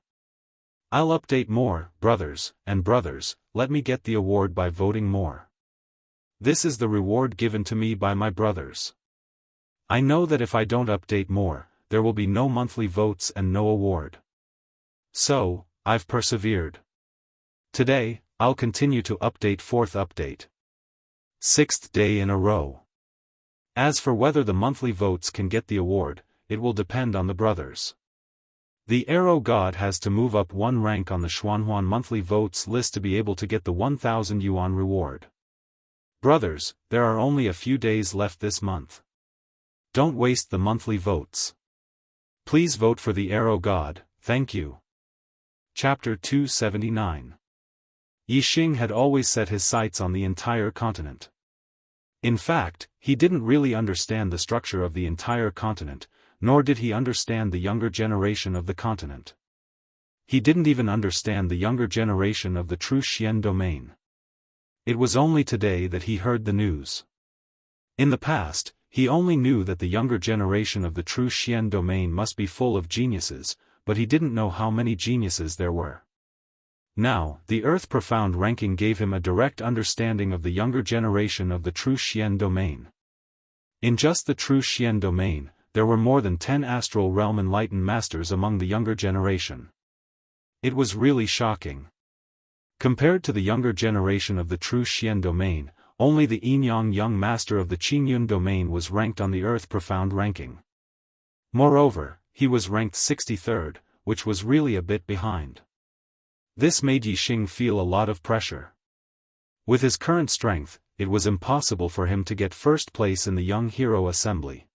I'll update more, brothers, let me get the award by voting more. This is the reward given to me by my brothers. I know that if I don't update more, there will be no monthly votes and no award. So, I've persevered. Today, I'll continue to update 4th update. 6th day in a row. As for whether the monthly votes can get the award, it will depend on the brothers. The Arrow God has to move up 1 rank on the Xuanhuan monthly votes list to be able to get the 1,000 yuan reward. Brothers, there are only a few days left this month. Don't waste the monthly votes. Please vote for the arrow god, thank you. Chapter 279. Yixing had always set his sights on the entire continent. In fact, he didn't really understand the structure of the entire continent, nor did he understand the younger generation of the continent. He didn't even understand the younger generation of the true Xian domain. It was only today that he heard the news. In the past, he only knew that the younger generation of the true Xian domain must be full of geniuses, but he didn't know how many geniuses there were. Now, the Earth Profound ranking gave him a direct understanding of the younger generation of the true Xian domain. In just the true Xian domain, there were more than 10 astral realm enlightened masters among the younger generation. It was really shocking. Compared to the younger generation of the true Xian domain, only the Yin-Yang young master of the Qingyun domain was ranked on the Earth Profound ranking. Moreover, he was ranked 63rd, which was really a bit behind. This made Yixing feel a lot of pressure. With his current strength, it was impossible for him to get first place in the Young Hero Assembly.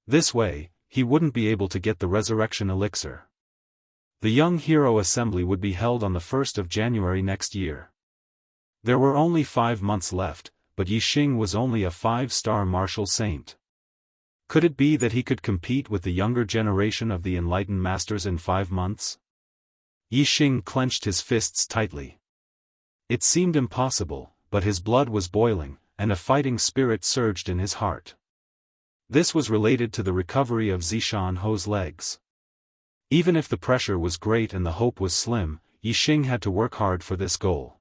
This way, he wouldn't be able to get the Resurrection Elixir. The Young Hero Assembly would be held on the 1st of January next year. There were only 5 months left, but Yixing was only a 5-star martial saint. Could it be that he could compete with the younger generation of the enlightened masters in 5 months? Yixing clenched his fists tightly. It seemed impossible, but his blood was boiling, and a fighting spirit surged in his heart. This was related to the recovery of Zishan Ho's legs. Even if the pressure was great and the hope was slim, Yixing had to work hard for this goal.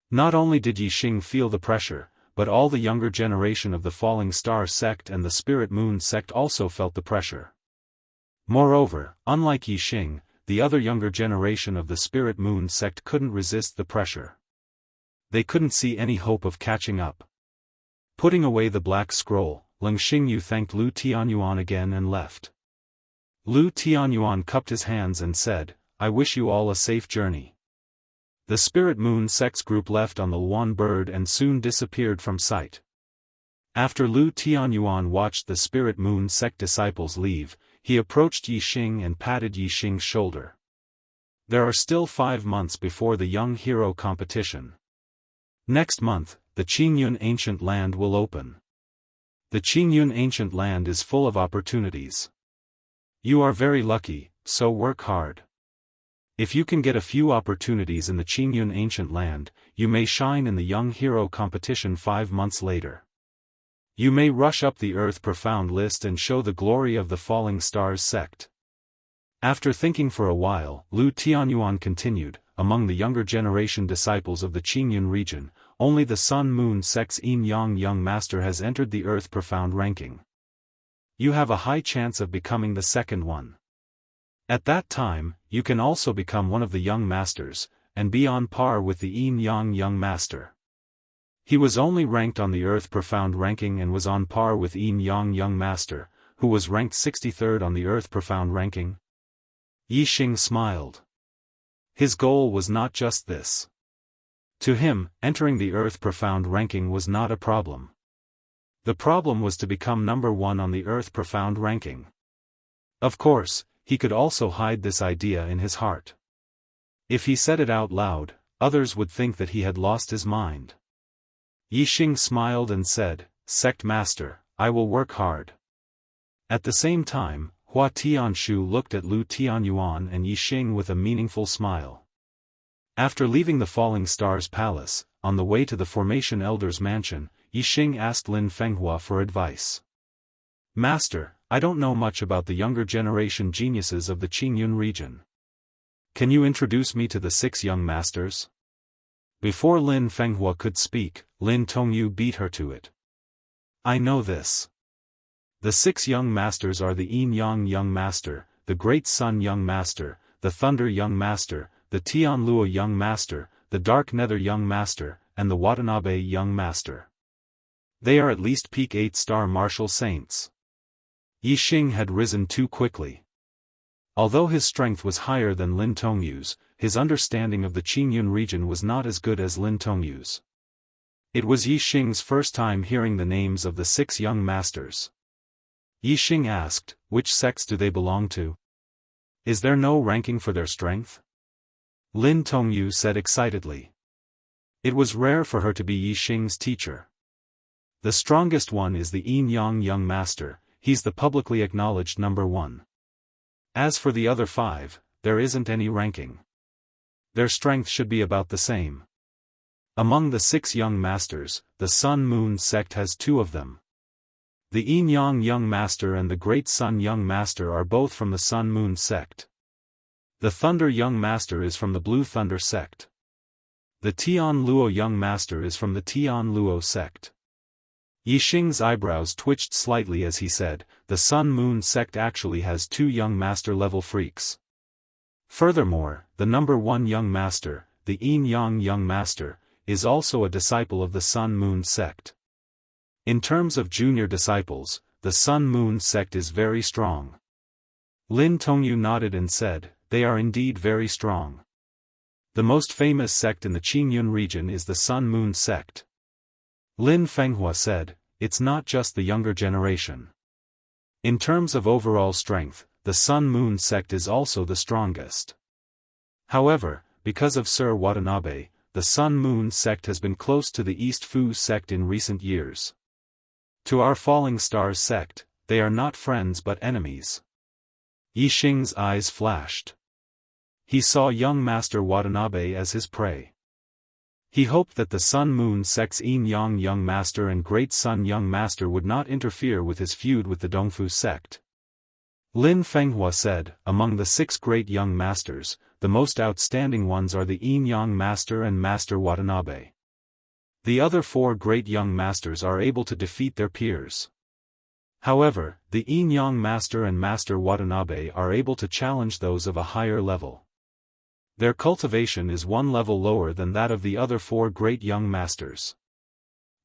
Not only did Yixing feel the pressure, but all the younger generation of the Falling Star sect and the Spirit Moon sect also felt the pressure. Moreover, unlike Yixing, the other younger generation of the Spirit Moon sect couldn't resist the pressure. They couldn't see any hope of catching up. Putting away the black scroll, Leng Xingyu thanked Lu Tianyuan again and left. Lu Tianyuan cupped his hands and said, "I wish you all a safe journey." The Spirit Moon sect's group left on the Luan bird and soon disappeared from sight. After Lu Tianyuan watched the Spirit Moon sect disciples leave, he approached Yixing and patted Yixing's shoulder. There are still 5 months before the Young Hero competition. Next month, the Qingyun Ancient Land will open. The Qingyun Ancient Land is full of opportunities. You are very lucky, so work hard. If you can get a few opportunities in the Qingyun Ancient Land, you may shine in the Young Hero competition 5 months later. You may rush up the Earth Profound list and show the glory of the Falling Stars sect. After thinking for a while, Lu Tianyuan continued, among the younger generation disciples of the Qingyun region, only the Sun Moon sect's Yin-Yang young master has entered the Earth Profound ranking. You have a high chance of becoming the second one. At that time, you can also become one of the young masters, and be on par with the Yin-Yang young master. He was only ranked on the Earth Profound ranking and was on par with Yin-Yang young master, who was ranked 63rd on the Earth Profound ranking. Yixing smiled. His goal was not just this. To him, entering the Earth Profound ranking was not a problem. The problem was to become number 1 on the Earth Profound ranking. Of course, he could also hide this idea in his heart. If he said it out loud, others would think that he had lost his mind. Yixing smiled and said, "Sect Master, I will work hard." At the same time, Hua Tianshu looked at Lu Tianyuan and Yixing with a meaningful smile. After leaving the Falling Stars Palace, on the way to the Formation Elder's mansion, Yixing asked Lin Fenghua for advice. "Master, I don't know much about the younger generation geniuses of the Qingyun region. Can you introduce me to the 6 young masters?" Before Lin Fenghua could speak, Lin Tongyu beat her to it. "I know this. The 6 young masters are the Yin-Yang young master, the Great Sun young master, the Thunder young master, the Tianlua young master, the Dark Nether young master, and the Watanabe young master. They are at least peak 8-star martial saints." Yixing had risen too quickly. Although his strength was higher than Lin Tongyu's, his understanding of the Qingyun region was not as good as Lin Tongyu's. It was Yi Xing's first time hearing the names of the 6 young masters. Yi Xing asked, which sects do they belong to? Is there no ranking for their strength? Lin Tongyu said excitedly. It was rare for her to be Yi Xing's teacher. The strongest one is the Yin Yang young master, he's the publicly acknowledged number 1. As for the other 5, there isn't any ranking. Their strength should be about the same. Among the 6 young masters, the Sun Moon sect has 2 of them. The Yin Yang young master and the Great Sun young master are both from the Sun Moon sect. The Thunder young master is from the Blue Thunder sect. The Tian Luo young master is from the Tian Luo sect. Yi Xing's eyebrows twitched slightly as he said, the Sun Moon sect actually has 2 young master level freaks. Furthermore, the number 1 young master, the Yin Yang young master, is also a disciple of the Sun Moon sect. In terms of junior disciples, the Sun Moon sect is very strong. Lin Tongyu nodded and said, they are indeed very strong. The most famous sect in the Qingyun region is the Sun Moon sect. Lin Fenghua said, it's not just the younger generation. In terms of overall strength, the Sun Moon sect is also the strongest. However, because of Sir Watanabe, the Sun Moon sect has been close to the East Fu sect in recent years. To our Falling Stars sect, they are not friends but enemies. Yi Xing's eyes flashed. He saw young Master Watanabe as his prey. He hoped that the Sun Moon sect's Yin Yang young master and Great Sun young master would not interfere with his feud with the Dongfu sect. Lin Fenghua said, among the 6 great young masters, the most outstanding ones are the Yin Yang master and Master Watanabe. The other 4 great young masters are able to defeat their peers. However, the Yin Yang master and Master Watanabe are able to challenge those of a higher level. Their cultivation is 1 level lower than that of the other 4 great young masters.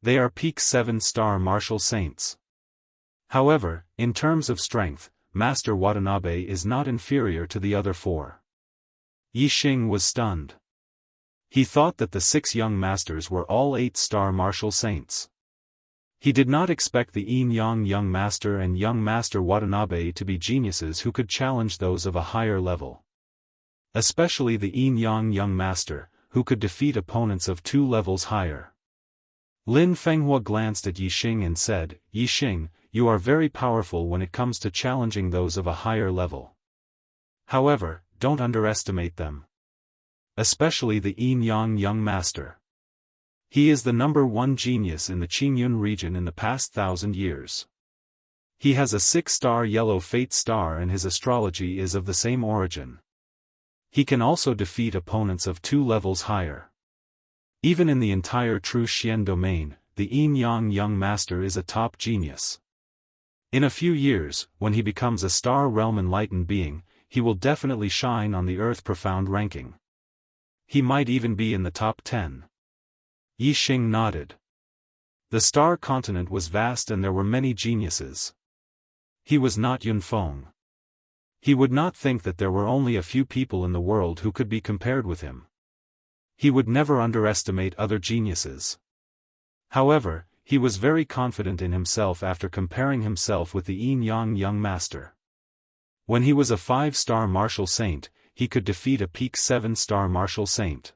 They are peak 7-star martial saints. However, in terms of strength, Master Watanabe is not inferior to the other 4. Yi Xing was stunned. He thought that the 6 young masters were all 8-star martial saints. He did not expect the Yin Yang young master and young Master Watanabe to be geniuses who could challenge those of a higher level. Especially the Yin Yang young master, who could defeat opponents of 2 levels higher. Lin Fenghua glanced at Yi Xing and said, Yi Xing, you are very powerful when it comes to challenging those of a higher level. However, don't underestimate them. Especially the Yin Yang young master. He is the number 1 genius in the Qingyun region in the past 1,000 years. He has a 6-star yellow fate star and his astrology is of the same origin. He can also defeat opponents of 2 levels higher. Even in the entire True Xian domain, the Yin Yang young master is a top genius. In a few years, when he becomes a star realm enlightened being, he will definitely shine on the Earth profound ranking. He might even be in the top 10. Yi Xing nodded. The star continent was vast and there were many geniuses. He was not Yunfeng. He would not think that there were only a few people in the world who could be compared with him. He would never underestimate other geniuses. However, he was very confident in himself after comparing himself with the Yin Yang young master. When he was a 5-star martial saint, he could defeat a peak 7-star martial saint.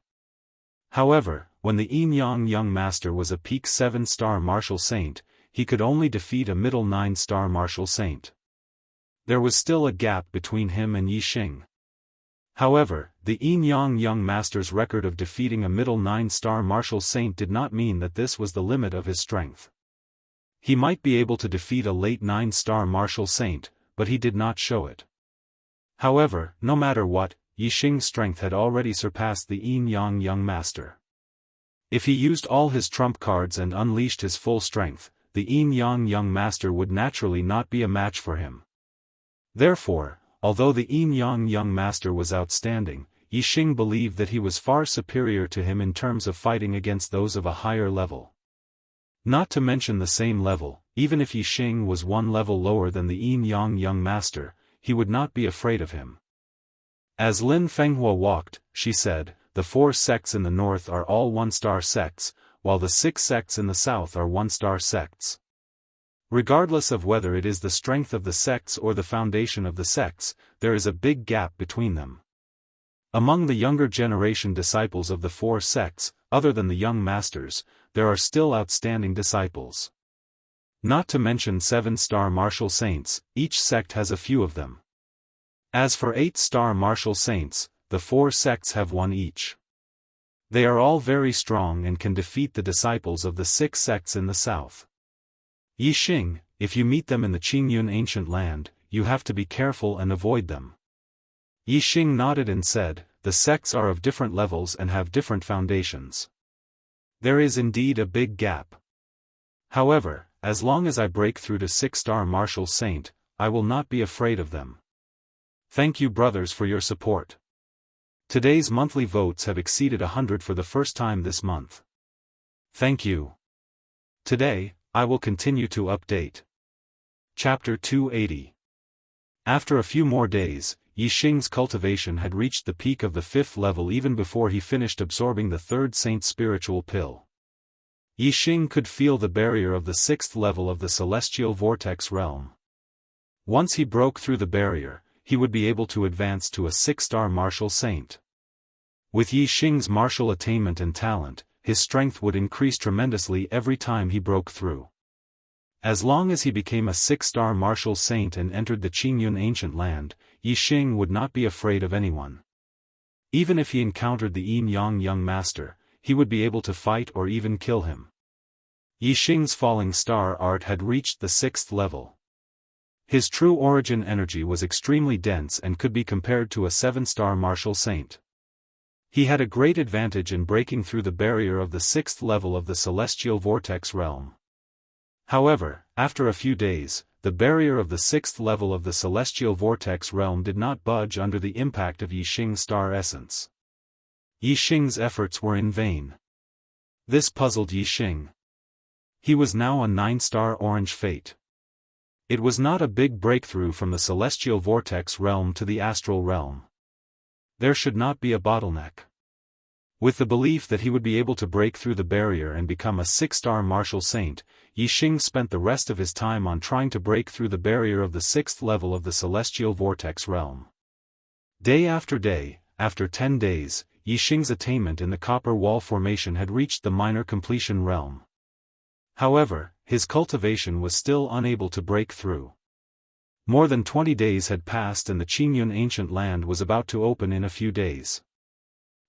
However, when the Yin Yang young master was a peak 7-star martial saint, he could only defeat a middle 9-star martial saint. There was still a gap between him and Yi Xing. However, the Yin Yang young master's record of defeating a middle 9-star martial saint did not mean that this was the limit of his strength. He might be able to defeat a late 9-star martial saint, but he did not show it. However, no matter what, Yi Xing's strength had already surpassed the Yin Yang young master. If he used all his trump cards and unleashed his full strength, the Yin Yang young master would naturally not be a match for him. Therefore, although the Yin Yang young master was outstanding, Yi Xing believed that he was far superior to him in terms of fighting against those of a higher level. Not to mention the same level, even if Yi Xing was 1 level lower than the Yin Yang young master, he would not be afraid of him. As Lin Fenghua walked, she said, the 4 sects in the north are all 1-star sects, while the 6 sects in the south are 1-star sects. Regardless of whether it is the strength of the sects or the foundation of the sects, there is a big gap between them. Among the younger generation disciples of the 4 sects, other than the young masters, there are still outstanding disciples. Not to mention 7-star martial saints, each sect has a few of them. As for 8-star martial saints, the 4 sects have 1 each. They are all very strong and can defeat the disciples of the 6 sects in the south. Yixing, if you meet them in the Qingyun ancient land, you have to be careful and avoid them. Yixing nodded and said, the sects are of different levels and have different foundations. There is indeed a big gap. However, as long as I break through to 6-star martial saint, I will not be afraid of them. Thank you brothers for your support. Today's monthly votes have exceeded 100 for the first time this month. Thank you. Today, I will continue to update. Chapter 280. After a few more days, Yixing's cultivation had reached the peak of the 5th level even before he finished absorbing the 3rd saint's spiritual pill. Yixing could feel the barrier of the 6th level of the celestial vortex realm. Once he broke through the barrier, he would be able to advance to a 6-star martial saint. With Yixing's martial attainment and talent, his strength would increase tremendously every time he broke through. As long as he became a 6-star martial saint and entered the Qingyun ancient land, Yixing would not be afraid of anyone. Even if he encountered the Yin-Yang young master, he would be able to fight or even kill him. Yixing's falling star art had reached the 6th level. His true origin energy was extremely dense and could be compared to a 7-star martial saint. He had a great advantage in breaking through the barrier of the 6th level of the celestial vortex realm. However, after a few days, the barrier of the 6th level of the celestial vortex realm did not budge under the impact of Yixing's star essence. Yixing's efforts were in vain. This puzzled Yixing. He was now a 9-star orange fate. It was not a big breakthrough from the celestial vortex realm to the astral realm. There should not be a bottleneck. With the belief that he would be able to break through the barrier and become a 6-star martial saint, Yixing spent the rest of his time on trying to break through the barrier of the 6th level of the celestial vortex realm. Day after day, after 10 days, Yixing's attainment in the copper wall formation had reached the minor completion realm. However, his cultivation was still unable to break through. More than 20 days had passed and the Qingyun ancient land was about to open in a few days.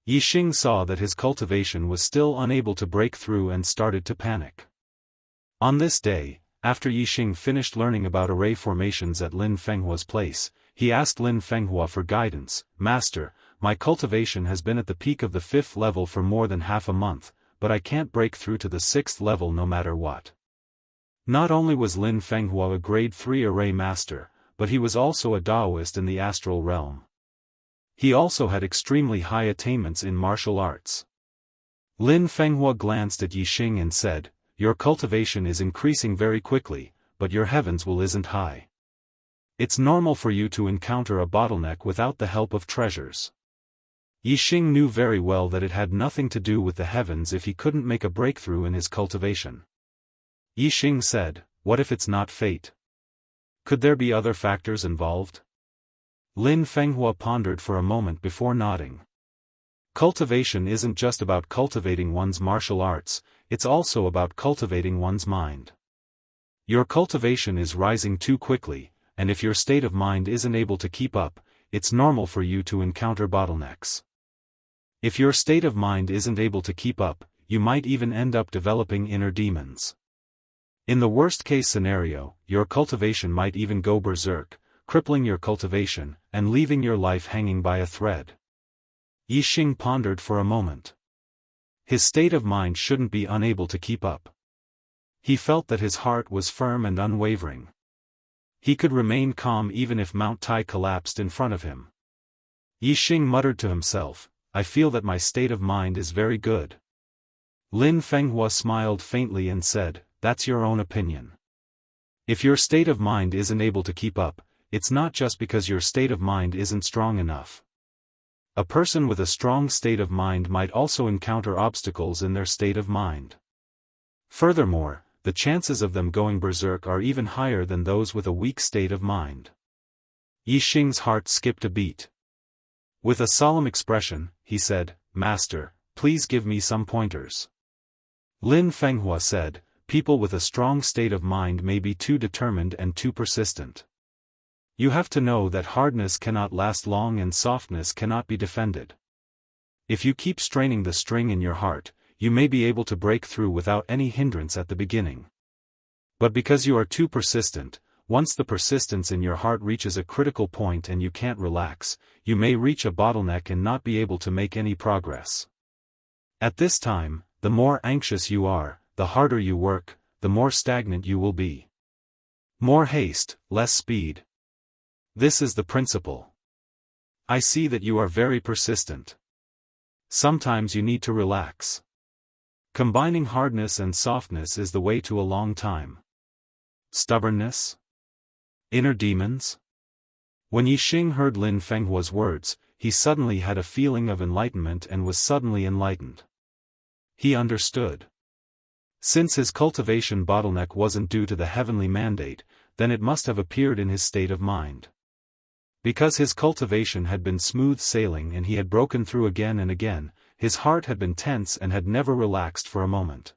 Yixing saw that his cultivation was still unable to break through and started to panic. On this day, after Yixing finished learning about array formations at Lin Fenghua's place, he asked Lin Fenghua for guidance. Master, my cultivation has been at the peak of the 5th level for more than half a month, but I can't break through to the 6th level no matter what. Not only was Lin Fenghua a grade 3 array master, but he was also a Taoist in the astral realm. He also had extremely high attainments in martial arts. Lin Fenghua glanced at Yixing and said, your cultivation is increasing very quickly, but your heavens will isn't high. It's normal for you to encounter a bottleneck without the help of treasures. Yixing knew very well that it had nothing to do with the heavens if he couldn't make a breakthrough in his cultivation. Yixing said, what if it's not fate? Could there be other factors involved? Lin Fenghua pondered for a moment before nodding. Cultivation isn't just about cultivating one's martial arts, it's also about cultivating one's mind. Your cultivation is rising too quickly, and if your state of mind isn't able to keep up, it's normal for you to encounter bottlenecks. If your state of mind isn't able to keep up, you might even end up developing inner demons. In the worst-case scenario, your cultivation might even go berserk, crippling your cultivation, and leaving your life hanging by a thread. Yixing pondered for a moment. His state of mind shouldn't be unable to keep up. He felt that his heart was firm and unwavering. He could remain calm even if Mount Tai collapsed in front of him. Yixing muttered to himself, I feel that my state of mind is very good. Lin Fenghua smiled faintly and said, that's your own opinion. If your state of mind isn't able to keep up, it's not just because your state of mind isn't strong enough. A person with a strong state of mind might also encounter obstacles in their state of mind. Furthermore, the chances of them going berserk are even higher than those with a weak state of mind. Yixing's heart skipped a beat. With a solemn expression, he said, "Master, please give me some pointers." Lin Fenghua said, "People with a strong state of mind may be too determined and too persistent. You have to know that hardness cannot last long and softness cannot be defended. If you keep straining the string in your heart, you may be able to break through without any hindrance at the beginning. But because you are too persistent, once the persistence in your heart reaches a critical point and you can't relax, you may reach a bottleneck and not be able to make any progress. At this time, the more anxious you are, the harder you work, the more stagnant you will be. More haste, less speed. This is the principle. I see that you are very persistent. Sometimes you need to relax. Combining hardness and softness is the way to a long time. Stubbornness? Inner demons? When Yixing heard Lin Fenghua's words, he suddenly had a feeling of enlightenment and was suddenly enlightened. He understood. Since his cultivation bottleneck wasn't due to the heavenly mandate, then it must have appeared in his state of mind. Because his cultivation had been smooth sailing and he had broken through again and again, his heart had been tense and had never relaxed for a moment.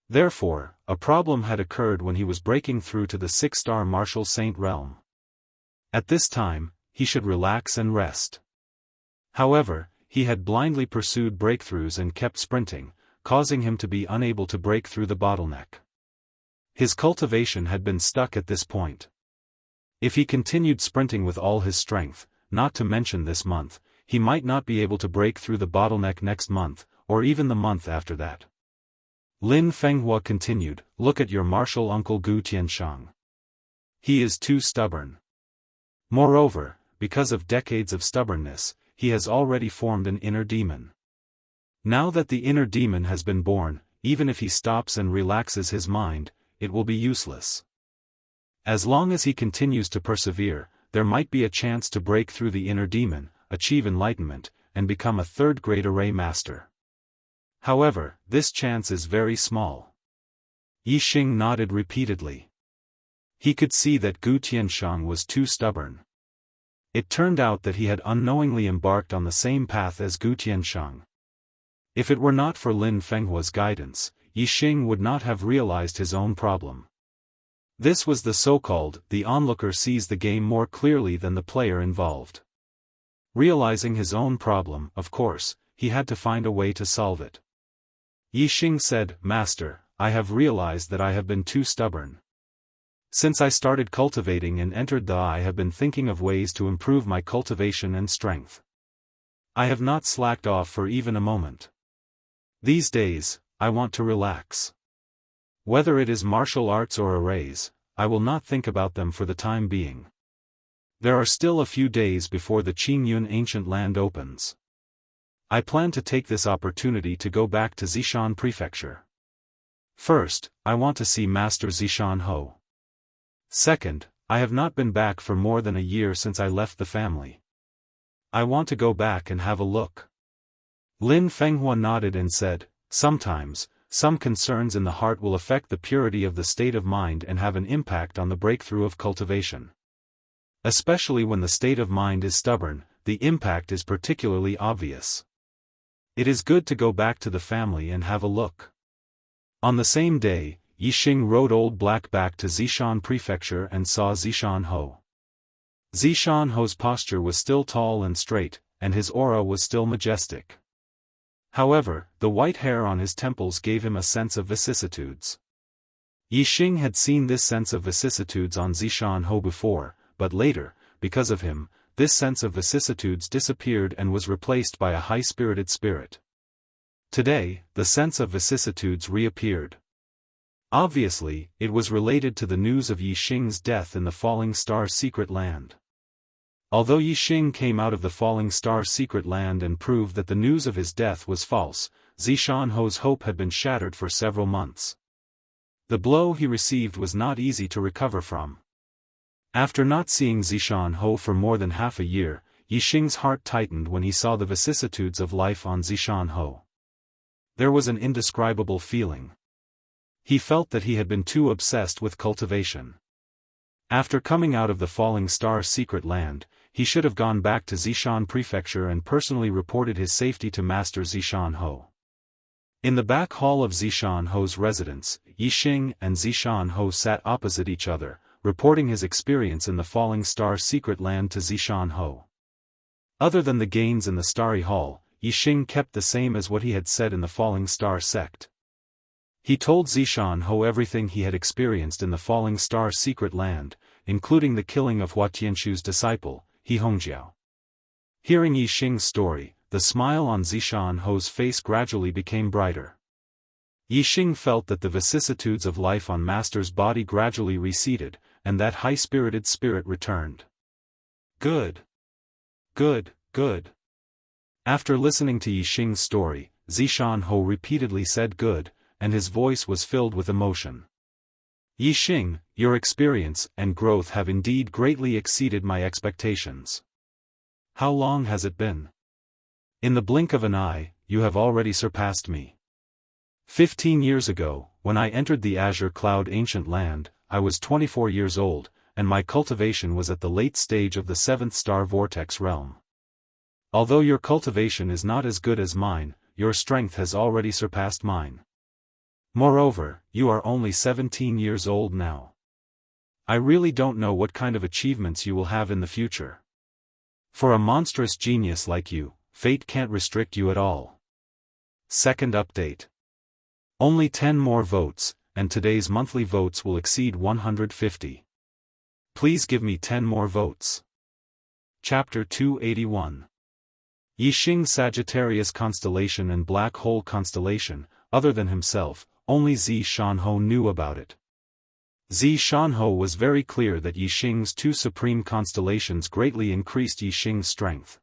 Therefore, a problem had occurred when he was breaking through to the 6-star martial saint realm. At this time, he should relax and rest. However, he had blindly pursued breakthroughs and kept sprinting, causing him to be unable to break through the bottleneck. His cultivation had been stuck at this point. If he continued sprinting with all his strength, not to mention this month, he might not be able to break through the bottleneck next month, or even the month after that. Lin Fenghua continued, "Look at your martial uncle Gu Tianshang. He is too stubborn. Moreover, because of decades of stubbornness, he has already formed an inner demon. Now that the inner demon has been born, even if he stops and relaxes his mind, it will be useless. As long as he continues to persevere, there might be a chance to break through the inner demon, achieve enlightenment, and become a third-grade array master. However, this chance is very small." Yixing nodded repeatedly. He could see that Gu Tianshang was too stubborn. It turned out that he had unknowingly embarked on the same path as Gu Tianshang. If it were not for Lin Fenghua's guidance, Yixing would not have realized his own problem. This was the so-called, the onlooker sees the game more clearly than the player involved. Realizing his own problem, of course, he had to find a way to solve it. Yixing said, "Master, I have realized that I have been too stubborn. Since I started cultivating and entered the I have been thinking of ways to improve my cultivation and strength. I have not slacked off for even a moment. These days, I want to relax. Whether it is martial arts or arrays, I will not think about them for the time being. There are still a few days before the Qingyun ancient land opens. I plan to take this opportunity to go back to Zishan Prefecture. First, I want to see Master Zishan Ho. Second, I have not been back for more than a year since I left the family. I want to go back and have a look." Lin Fenghua nodded and said, "Sometimes, some concerns in the heart will affect the purity of the state of mind and have an impact on the breakthrough of cultivation. Especially when the state of mind is stubborn, the impact is particularly obvious. It is good to go back to the family and have a look." On the same day, Yixing rode Old Black back to Zishan Prefecture and saw Zishan Ho. Zishan Ho's posture was still tall and straight, and his aura was still majestic. However, the white hair on his temples gave him a sense of vicissitudes. Yixing had seen this sense of vicissitudes on Zishan Ho before, but later, because of him, this sense of vicissitudes disappeared and was replaced by a high-spirited spirit. Today, the sense of vicissitudes reappeared. Obviously, it was related to the news of Yixing's death in the Falling Star Secret Land. Although Yixing came out of the Falling Star Secret Land and proved that the news of his death was false, Zishan Ho's hope had been shattered for several months. The blow he received was not easy to recover from. After not seeing Zishan Ho for more than half a year, Yixing's heart tightened when he saw the vicissitudes of life on Zishan Ho. There was an indescribable feeling. He felt that he had been too obsessed with cultivation. After coming out of the Falling Star secret land, he should have gone back to Zishan Prefecture and personally reported his safety to Master Zishan Ho. In the back hall of Zishan Ho's residence, Yixing and Zishan Ho sat opposite each other, reporting his experience in the Falling Star secret land to Zishan Ho. Other than the gains in the Starry Hall, Yixing kept the same as what he had said in the Falling Star sect. He told Zishan Ho everything he had experienced in the Falling Star secret land, including the killing of Hua Tianshu's disciple, He Hongjiao. Hearing Yixing's story, the smile on Zishan Ho's face gradually became brighter. Yixing felt that the vicissitudes of life on Master's body gradually receded, and that high-spirited spirit returned. Good. Good, good. After listening to Yixing's story, Zishan Ho repeatedly said good, and his voice was filled with emotion. Yixing, your experience and growth have indeed greatly exceeded my expectations. How long has it been? In the blink of an eye, you have already surpassed me. 15 years ago, when I entered the Azure Cloud Ancient Land, I was 24 years old, and my cultivation was at the late stage of the 7th Star Vortex realm. Although your cultivation is not as good as mine, your strength has already surpassed mine. Moreover, you are only 17 years old now. I really don't know what kind of achievements you will have in the future. For a monstrous genius like you, fate can't restrict you at all. Second update. Only 10 more votes, and today's monthly votes will exceed 150. Please give me 10 more votes. Chapter 281. Yixing Sagittarius Constellation and Black Hole Constellation, other than himself, only Zishan Ho knew about it. Zishan Ho was very clear that Yixing's two supreme constellations greatly increased Yixing's strength.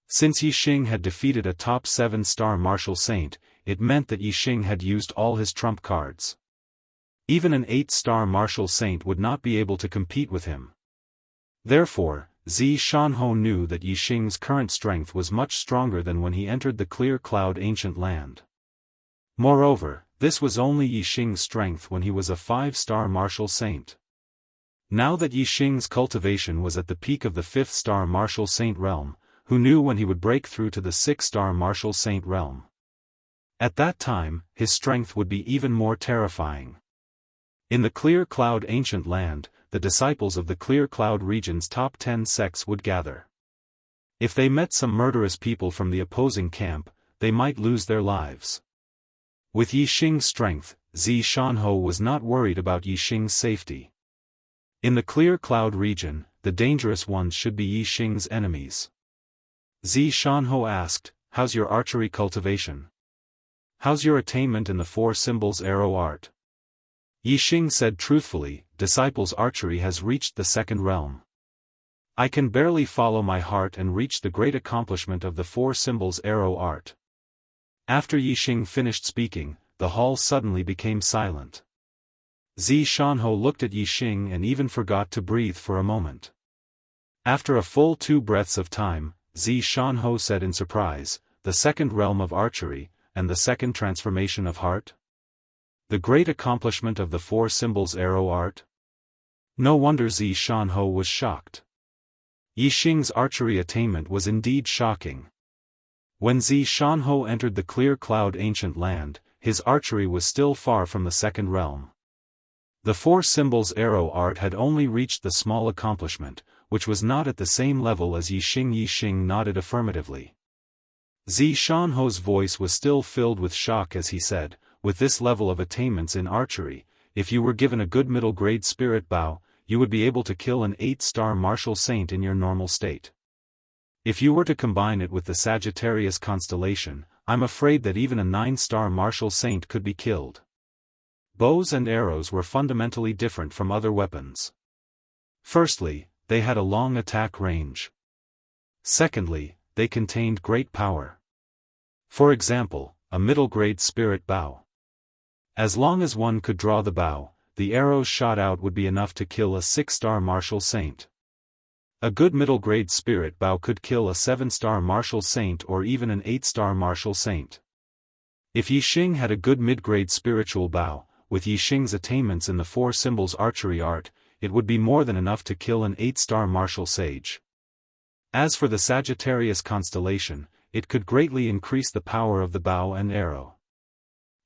Since Yixing had defeated a top 7-star martial saint, it meant that Yixing had used all his trump cards. Even an 8-star martial saint would not be able to compete with him. Therefore, Zishan Ho knew that Yixing's current strength was much stronger than when he entered the Clear Cloud Ancient Land. Moreover, this was only Yixing's strength when he was a 5-star martial saint. Now that Yixing's cultivation was at the peak of the 5th-star martial saint realm, who knew when he would break through to the 6-star martial saint realm? At that time, his strength would be even more terrifying. In the Clear Cloud Ancient Land, the disciples of the Clear Cloud region's top 10 sects would gather. If they met some murderous people from the opposing camp, they might lose their lives. With Yixing's strength, Zishan Ho was not worried about Yixing's safety. In the Clear Cloud region, the dangerous ones should be Yixing's enemies. Zishan Ho asked, "How's your archery cultivation? How's your attainment in the 4 symbols arrow art?" Yixing said truthfully, "Disciples' archery has reached the 2nd realm. I can barely follow my heart and reach the great accomplishment of the 4 symbols arrow art." After Yixing finished speaking, the hall suddenly became silent. Zishan Ho looked at Yixing and even forgot to breathe for a moment. After a full 2 breaths of time, Zishan Ho said in surprise, "The 2nd realm of archery, and the 2nd transformation of heart? The great accomplishment of the 4 symbols arrow art?" No wonder Zishan Ho was shocked. Yixing's archery attainment was indeed shocking. When Zishan Ho entered the Clear Cloud Ancient Land, his archery was still far from the 2nd realm. The 4 symbols arrow art had only reached the small accomplishment, which was not at the same level as Yixing. Yixing nodded affirmatively. Zishan Ho's voice was still filled with shock as he said, "With this level of attainments in archery, if you were given a good middle-grade spirit bow, you would be able to kill an 8-star martial saint in your normal state. If you were to combine it with the Sagittarius constellation, I'm afraid that even a 9-star martial saint could be killed." Bows and arrows were fundamentally different from other weapons. Firstly, they had a long attack range. Secondly, they contained great power. For example, a middle-grade spirit bow. As long as one could draw the bow, the arrows shot out would be enough to kill a 6-star martial saint. A good middle-grade spirit bow could kill a 7-star martial saint or even an 8-star martial saint. If Yixing had a good mid-grade spiritual bow, with Yixing's attainments in the four symbols archery art, it would be more than enough to kill an 8-star martial sage. As for the Sagittarius constellation, it could greatly increase the power of the bow and arrow.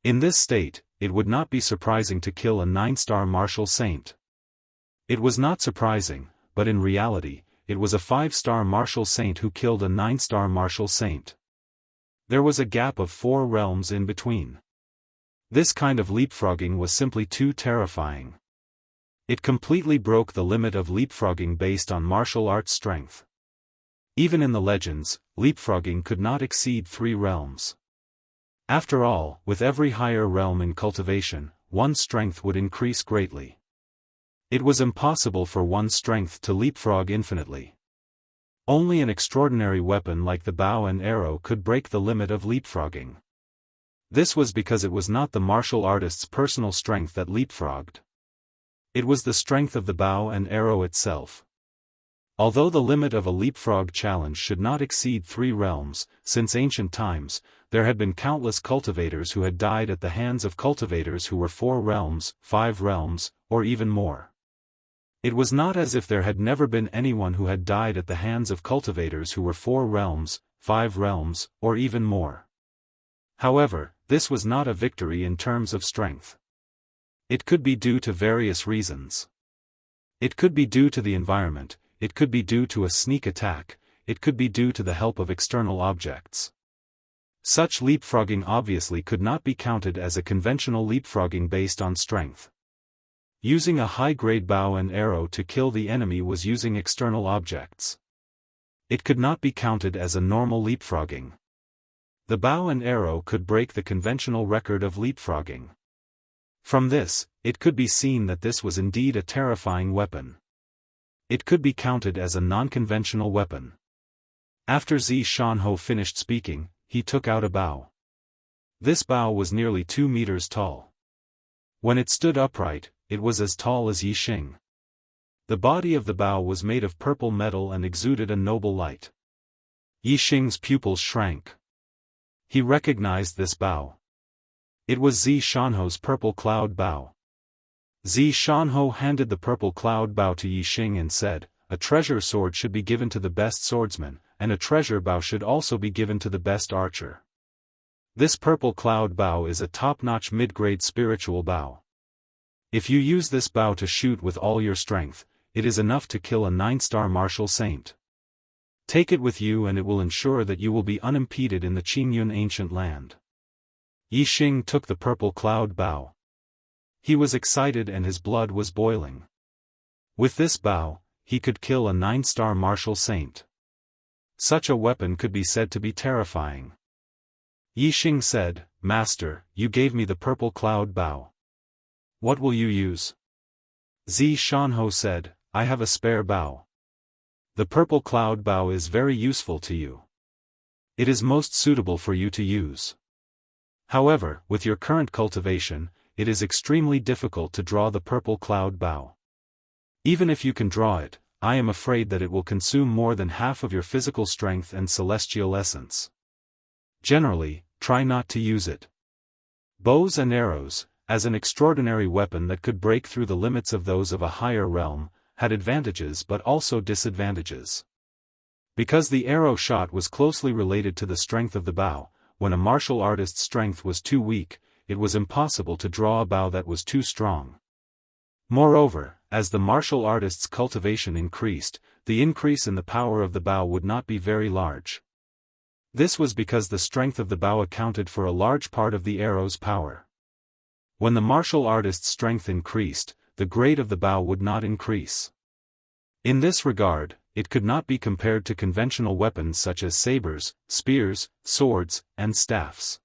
In this state, it would not be surprising to kill a 9-star martial saint. It was not surprising, but in reality, it was a 5-star martial saint who killed a 9-star martial saint. There was a gap of 4 realms in between. This kind of leapfrogging was simply too terrifying. It completely broke the limit of leapfrogging based on martial arts strength. Even in the legends, leapfrogging could not exceed 3 realms. After all, with every higher realm in cultivation, one's strength would increase greatly. It was impossible for one's strength to leapfrog infinitely. Only an extraordinary weapon like the bow and arrow could break the limit of leapfrogging. This was because it was not the martial artist's personal strength that leapfrogged. It was the strength of the bow and arrow itself. Although the limit of a leapfrog challenge should not exceed 3 realms, since ancient times, there had been countless cultivators who had died at the hands of cultivators who were 4 realms, 5 realms, or even more. It was not as if there had never been anyone who had died at the hands of cultivators who were 4 realms, 5 realms, or even more. However, this was not a victory in terms of strength. It could be due to various reasons. It could be due to the environment, it could be due to a sneak attack, it could be due to the help of external objects. Such leapfrogging obviously could not be counted as a conventional leapfrogging based on strength. Using a high-grade bow and arrow to kill the enemy was using external objects. It could not be counted as a normal leapfrogging. The bow and arrow could break the conventional record of leapfrogging. From this, it could be seen that this was indeed a terrifying weapon. It could be counted as a non-conventional weapon. After Xiaofan finished speaking, he took out a bow. This bow was nearly 2 meters tall. When it stood upright, it was as tall as Yixing. The body of the bow was made of purple metal and exuded a noble light. Yixing's pupils shrank. He recognized this bow. It was Xiaofan's purple cloud bow. Xiaofan handed the purple cloud bow to Yixing and said, "A treasure sword should be given to the best swordsman, and a treasure bow should also be given to the best archer. This purple cloud bow is a top-notch mid-grade spiritual bow. If you use this bow to shoot with all your strength, it is enough to kill a 9-star martial saint. Take it with you and it will ensure that you will be unimpeded in the Qingyun ancient land." Yixing took the purple cloud bow. He was excited and his blood was boiling. With this bow, he could kill a 9-star martial saint. Such a weapon could be said to be terrifying. Yixing said, "Master, you gave me the purple cloud bow. What will you use?" Xiaofan said, "I have a spare bow. The purple cloud bow is very useful to you. It is most suitable for you to use. However, with your current cultivation, it is extremely difficult to draw the purple cloud bow. Even if you can draw it, I am afraid that it will consume more than half of your physical strength and celestial essence. Generally, try not to use it." Bows and arrows, as an extraordinary weapon that could break through the limits of those of a higher realm, had advantages but also disadvantages. Because the arrow shot was closely related to the strength of the bow, when a martial artist's strength was too weak, it was impossible to draw a bow that was too strong. Moreover, as the martial artist's cultivation increased, the increase in the power of the bow would not be very large. This was because the strength of the bow accounted for a large part of the arrow's power. When the martial artist's strength increased, the grade of the bow would not increase. In this regard, it could not be compared to conventional weapons such as sabers, spears, swords, and staffs.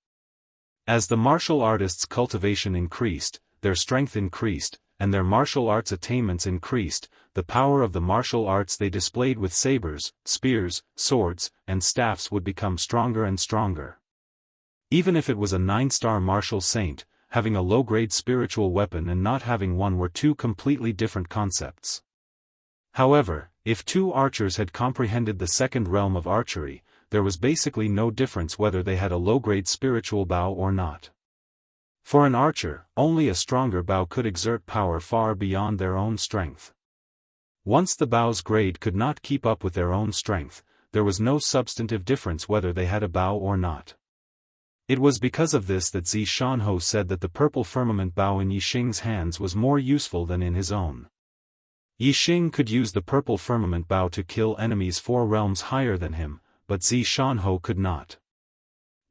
As the martial artists' cultivation increased, their strength increased, and their martial arts attainments increased, the power of the martial arts they displayed with sabers, spears, swords, and staffs would become stronger and stronger. Even if it was a 9-star martial saint, having a low-grade spiritual weapon and not having one were 2 completely different concepts. However, if 2 archers had comprehended the second realm of archery, there was basically no difference whether they had a low-grade spiritual bow or not. For an archer, only a stronger bow could exert power far beyond their own strength. Once the bow's grade could not keep up with their own strength, there was no substantive difference whether they had a bow or not. It was because of this that Zi Shanho said that the purple firmament bow in Yixing's hands was more useful than in his own. Yixing could use the purple firmament bow to kill enemies 4 realms higher than him, but Zi Shanho could not.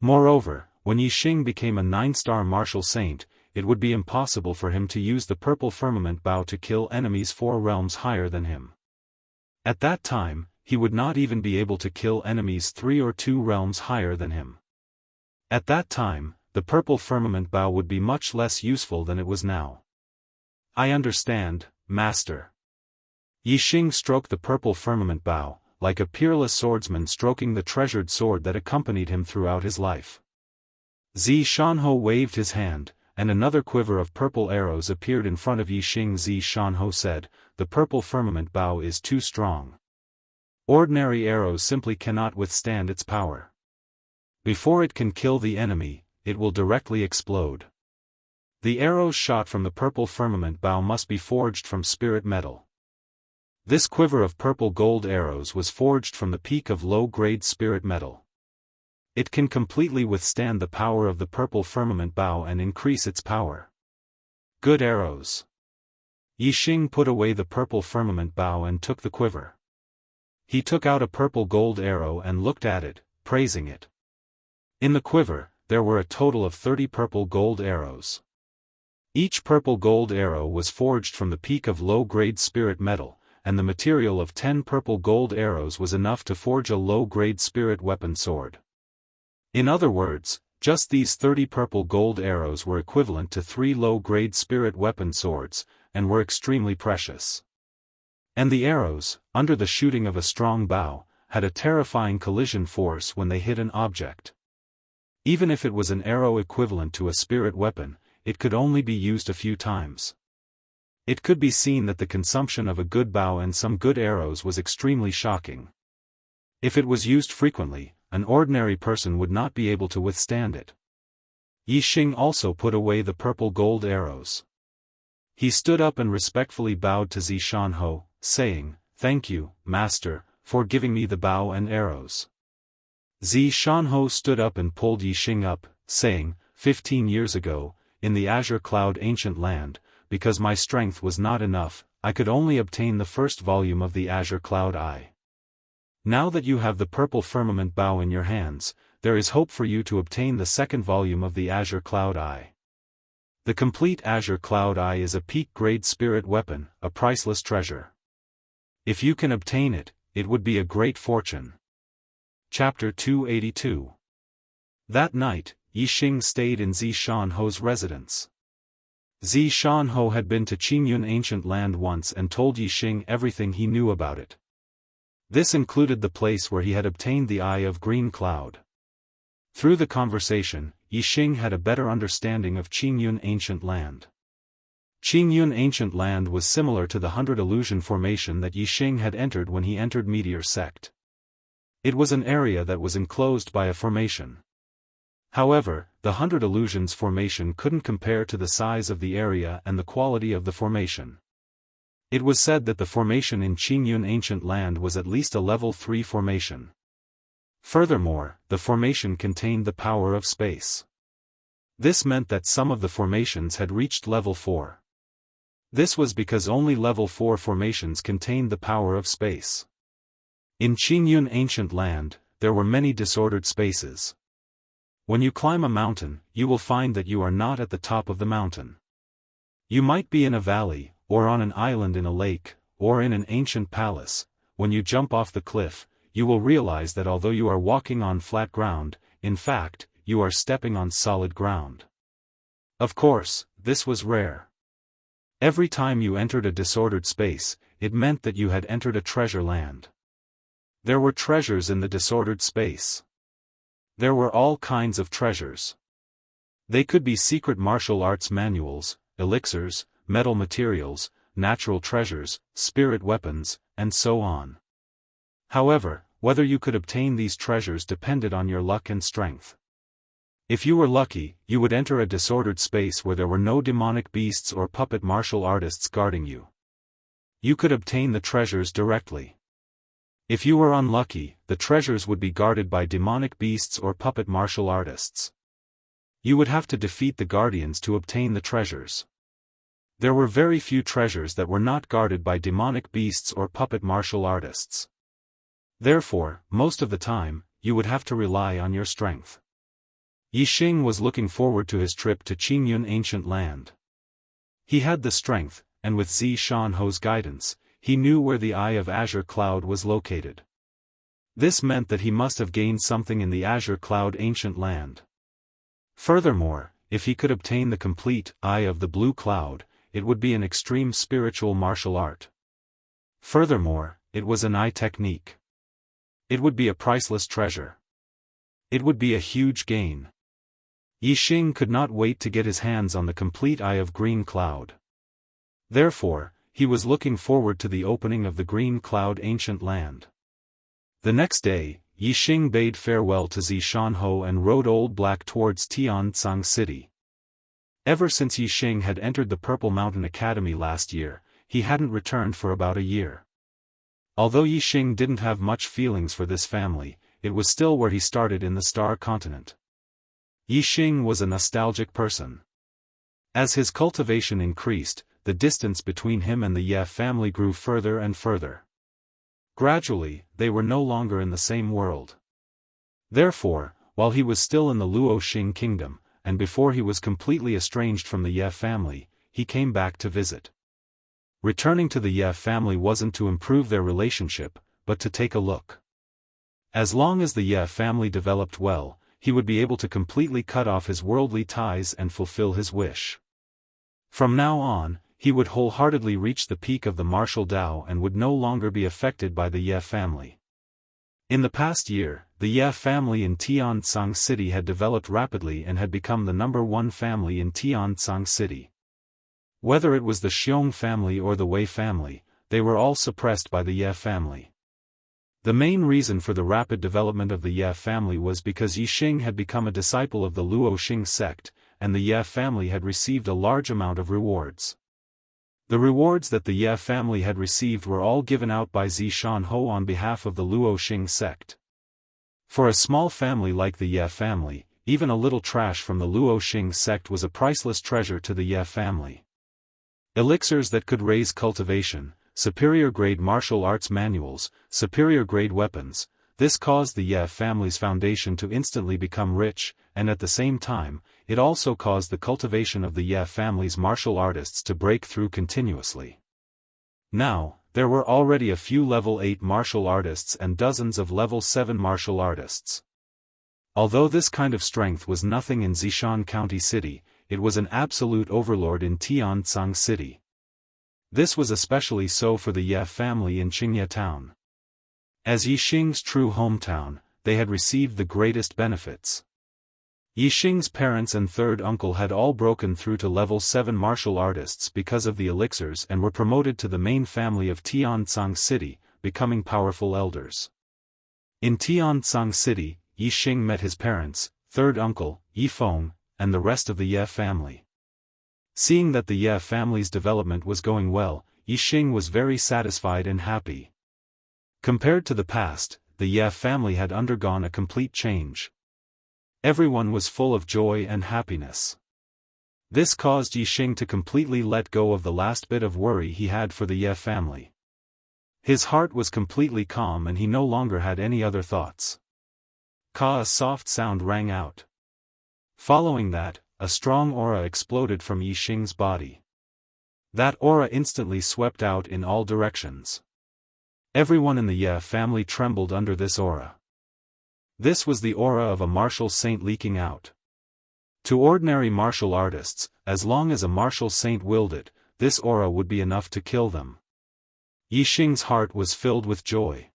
Moreover, when Yixing became a 9-star martial saint, it would be impossible for him to use the purple firmament bow to kill enemies 4 realms higher than him. At that time, he would not even be able to kill enemies 3 or 2 realms higher than him. At that time, the purple firmament bow would be much less useful than it was now. I understand, Master. Yixing stroked the purple firmament bow, like a peerless swordsman stroking the treasured sword that accompanied him throughout his life. Zi Shanho waved his hand, and another quiver of purple arrows appeared in front of Yixing. Zi Shanho said, "The purple firmament bow is too strong. Ordinary arrows simply cannot withstand its power. Before it can kill the enemy, it will directly explode. The arrows shot from the purple firmament bow must be forged from spirit metal. This quiver of purple gold arrows was forged from the peak of low-grade spirit metal. It can completely withstand the power of the purple firmament bow and increase its power. Good arrows." Yixing put away the purple firmament bow and took the quiver. He took out a purple gold arrow and looked at it, praising it. In the quiver, there were a total of 30 purple gold arrows. Each purple gold arrow was forged from the peak of low-grade spirit metal, and the material of 10 purple gold arrows was enough to forge a low-grade spirit weapon sword. In other words, just these 30 purple gold arrows were equivalent to 3 low-grade spirit weapon swords, and were extremely precious. And the arrows, under the shooting of a strong bow, had a terrifying collision force when they hit an object. Even if it was an arrow equivalent to a spirit weapon, it could only be used a few times. It could be seen that the consumption of a good bow and some good arrows was extremely shocking. If it was used frequently, an ordinary person would not be able to withstand it. Yixing also put away the purple gold arrows. He stood up and respectfully bowed to Zi Shanho, saying, "Thank you, Master, for giving me the bow and arrows." Zi Shanho stood up and pulled Yixing up, saying, 15 years ago, in the Azure Cloud ancient land, because my strength was not enough, I could only obtain the first volume of the Azure Cloud Eye. Now that you have the purple firmament bow in your hands, there is hope for you to obtain the second volume of the Azure Cloud Eye. The complete Azure Cloud Eye is a peak-grade spirit weapon, a priceless treasure. If you can obtain it, it would be a great fortune. Chapter 282. That night, Yixing stayed in Zi Shanho's residence. Zi Shanho had been to Qingyun ancient land once and told Yixing everything he knew about it. This included the place where he had obtained the Eye of Green Cloud. Through the conversation, Yixing had a better understanding of Qingyun ancient land. Qingyun ancient land was similar to the 100 illusion formation that Yixing had entered when he entered Meteor Sect. It was an area that was enclosed by a formation. However, the 100 illusions formation couldn't compare to the size of the area and the quality of the formation. It was said that the formation in Qingyun ancient land was at least a level 3 formation. Furthermore, the formation contained the power of space. This meant that some of the formations had reached level 4. This was because only level 4 formations contained the power of space. In Qingyun ancient land, there were many disordered spaces. When you climb a mountain, you will find that you are not at the top of the mountain. You might be in a valley, or on an island in a lake, or in an ancient palace. When you jump off the cliff, you will realize that although you are walking on flat ground, in fact, you are stepping on solid ground. Of course, this was rare. Every time you entered a disordered space, it meant that you had entered a treasure land. There were treasures in the disordered space. There were all kinds of treasures. They could be secret martial arts manuals, elixirs, metal materials, natural treasures, spirit weapons, and so on. However, whether you could obtain these treasures depended on your luck and strength. If you were lucky, you would enter a disordered space where there were no demonic beasts or puppet martial artists guarding you. You could obtain the treasures directly. If you were unlucky, the treasures would be guarded by demonic beasts or puppet martial artists. You would have to defeat the guardians to obtain the treasures. There were very few treasures that were not guarded by demonic beasts or puppet martial artists. Therefore, most of the time, you would have to rely on your strength. Yixing was looking forward to his trip to Qingyun ancient land. He had the strength, and with Xiaofan's guidance, he knew where the Eye of Azure Cloud was located. This meant that he must have gained something in the Azure Cloud ancient land. Furthermore, if he could obtain the complete Eye of the Blue Cloud, it would be an extreme spiritual martial art. Furthermore, it was an eye technique. It would be a priceless treasure. It would be a huge gain. Yixing could not wait to get his hands on the complete Eye of Green Cloud. Therefore, he was looking forward to the opening of the Green Cloud ancient land. The next day, Yixing bade farewell to Xiaofan and rode Old Black towards Tianzang City. Ever since Yixing had entered the Purple Mountain Academy last year, he hadn't returned for about a year. Although Yixing didn't have much feelings for this family, it was still where he started in the Star Continent. Yixing was a nostalgic person. As his cultivation increased, the distance between him and the Ye family grew further and further. Gradually, they were no longer in the same world. Therefore, while he was still in the Luoxing kingdom, and before he was completely estranged from the Ye family, he came back to visit. Returning to the Ye family wasn't to improve their relationship, but to take a look. As long as the Ye family developed well, he would be able to completely cut off his worldly ties and fulfill his wish. From now on, he would wholeheartedly reach the peak of the martial Tao and would no longer be affected by the Ye family. In the past year, the Ye family in Tianzang City had developed rapidly and had become the #1 family in Tianzang City. Whether it was the Xiong family or the Wei family, they were all suppressed by the Ye family. The main reason for the rapid development of the Ye family was because Yixing had become a disciple of the Luoxing sect, and the Ye family had received a large amount of rewards. The rewards that the Ye family had received were all given out by Xiaofan on behalf of the Luoxing sect. For a small family like the Ye family, even a little trash from the Luoxing sect was a priceless treasure to the Ye family. Elixirs that could raise cultivation, superior-grade martial arts manuals, superior-grade weapons, this caused the Ye family's foundation to instantly become rich, and at the same time, it also caused the cultivation of the Ye family's martial artists to break through continuously. Now, there were already a few level 8 martial artists and dozens of level 7 martial artists. Although this kind of strength was nothing in Zishan County City, it was an absolute overlord in Tianzang City. This was especially so for the Ye family in Qingye Town. As Yixing's true hometown, they had received the greatest benefits. Yixing's parents and third uncle had all broken through to level 7 martial artists because of the elixirs and were promoted to the main family of Tianzang City, becoming powerful elders. In Tianzang City, Yixing met his parents, third uncle, Yifeng, and the rest of the Ye family. Seeing that the Ye family's development was going well, Yixing was very satisfied and happy. Compared to the past, the Ye family had undergone a complete change. Everyone was full of joy and happiness. This caused Yixing to completely let go of the last bit of worry he had for the Ye family. His heart was completely calm and he no longer had any other thoughts. A soft sound rang out. Following that, a strong aura exploded from Yixing's body. That aura instantly swept out in all directions. Everyone in the Ye family trembled under this aura. This was the aura of a martial saint leaking out. To ordinary martial artists, as long as a martial saint willed it, this aura would be enough to kill them. Yixing's heart was filled with joy.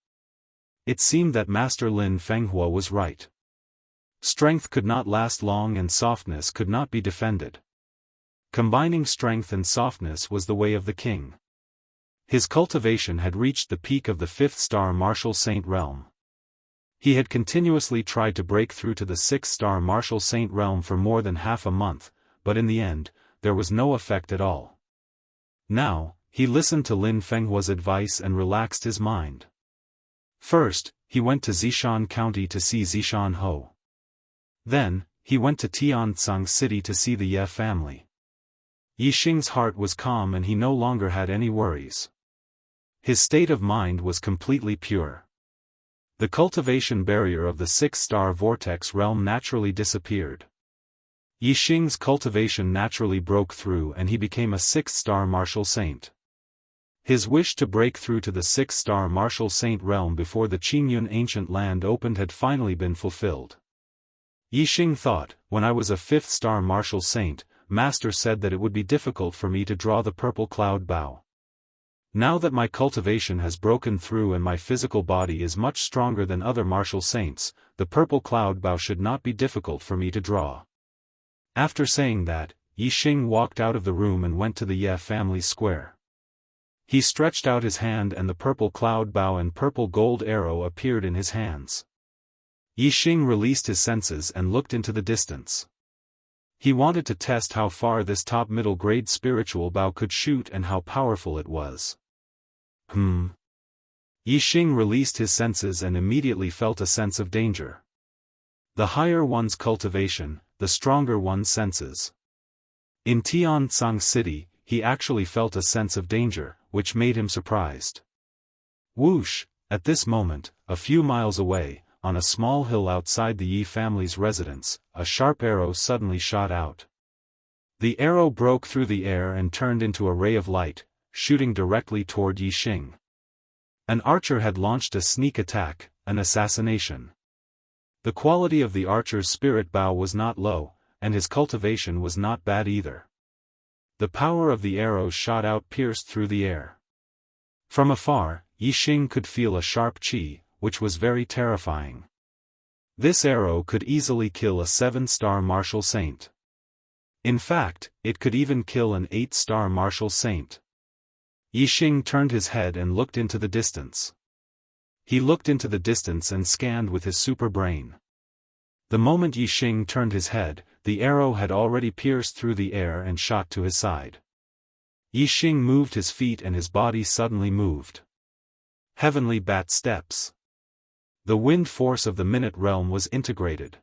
It seemed that Master Lin Fenghua was right. Strength could not last long and softness could not be defended. Combining strength and softness was the way of the king. His cultivation had reached the peak of the 5th star martial saint realm. He had continuously tried to break through to the 6-star martial saint realm for more than half a month, but in the end, there was no effect at all. Now, he listened to Lin Fenghua's advice and relaxed his mind. First, he went to Zishan County to see Zishan Ho. Then, he went to Tianzang City to see the Ye family. Yixing's heart was calm and he no longer had any worries. His state of mind was completely pure. The cultivation barrier of the 6-star vortex realm naturally disappeared. Yixing's cultivation naturally broke through and he became a 6-star martial saint. His wish to break through to the 6-star martial saint realm before the Qingyun ancient land opened had finally been fulfilled. Yixing thought, when I was a 5th-star martial saint, Master said that it would be difficult for me to draw the purple cloud bow. Now that my cultivation has broken through and my physical body is much stronger than other martial saints, the purple cloud bow should not be difficult for me to draw. After saying that, Yixing walked out of the room and went to the Ye family square. He stretched out his hand and the purple cloud bow and purple gold arrow appeared in his hands. Yixing released his senses and looked into the distance. He wanted to test how far this top middle grade spiritual bow could shoot and how powerful it was. Yixing released his senses and immediately felt a sense of danger. The higher one's cultivation, the stronger one's senses. In Tianzang City, he actually felt a sense of danger, which made him surprised. Whoosh! At this moment, a few miles away, on a small hill outside the Yi family's residence, a sharp arrow suddenly shot out. The arrow broke through the air and turned into a ray of light, shooting directly toward Yixing. An archer had launched a sneak attack, an assassination. The quality of the archer's spirit bow was not low, and his cultivation was not bad either. The power of the arrow shot out pierced through the air. From afar, Yixing could feel a sharp qi, which was very terrifying. This arrow could easily kill a 7-star martial saint. In fact, it could even kill an 8-star martial saint. Yixing turned his head and looked into the distance. He looked into the distance and scanned with his super brain. The moment Yixing turned his head, the arrow had already pierced through the air and shot to his side. Yixing moved his feet and his body suddenly moved. Heavenly bat steps. The wind force of the minute realm was integrated.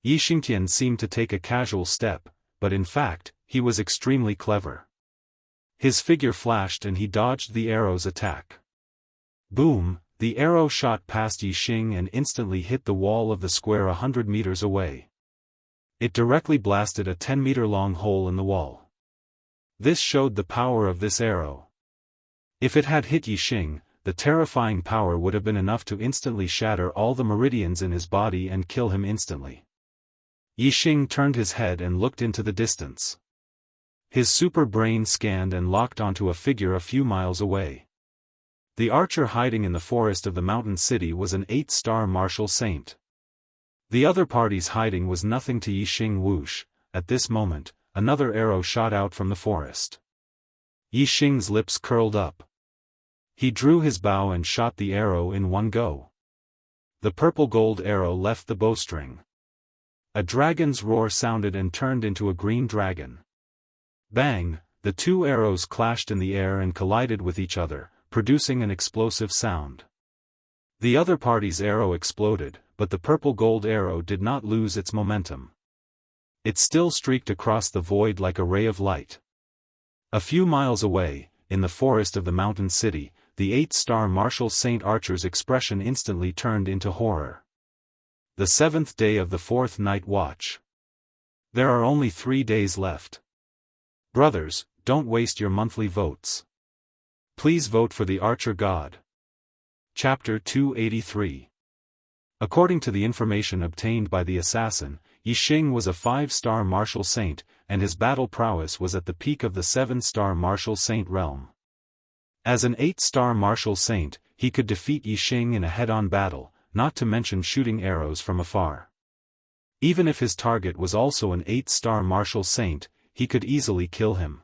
Yixingtian seemed to take a casual step, but in fact, he was extremely clever. His figure flashed and he dodged the arrow's attack. Boom! The arrow shot past Yixing and instantly hit the wall of the square 100 meters away. It directly blasted a 10-meter-long hole in the wall. This showed the power of this arrow. If it had hit Yixing, the terrifying power would have been enough to instantly shatter all the meridians in his body and kill him instantly. Yixing turned his head and looked into the distance. His super brain scanned and locked onto a figure a few miles away. The archer hiding in the forest of the mountain city was an 8-star martial saint. The other party's hiding was nothing to Yixing. Whoosh! At this moment, another arrow shot out from the forest. Yixing's lips curled up. He drew his bow and shot the arrow in one go. The purple gold arrow left the bowstring. A dragon's roar sounded and turned into a green dragon. Bang! The two arrows clashed in the air and collided with each other, producing an explosive sound. The other party's arrow exploded, but the purple gold arrow did not lose its momentum. It still streaked across the void like a ray of light. A few miles away, in the forest of the mountain city, the 8-star martial saint archer's expression instantly turned into horror. The 7th day of the 4th night watch. There are only 3 days left. Brothers, don't waste your monthly votes. Please vote for the archer god. Chapter 283. According to the information obtained by the assassin, Yixing was a 5-star martial saint, and his battle prowess was at the peak of the 7-star martial saint realm. As an 8-star martial saint, he could defeat Yixing in a head-on battle, not to mention shooting arrows from afar. Even if his target was also an 8-star martial saint, he could easily kill him.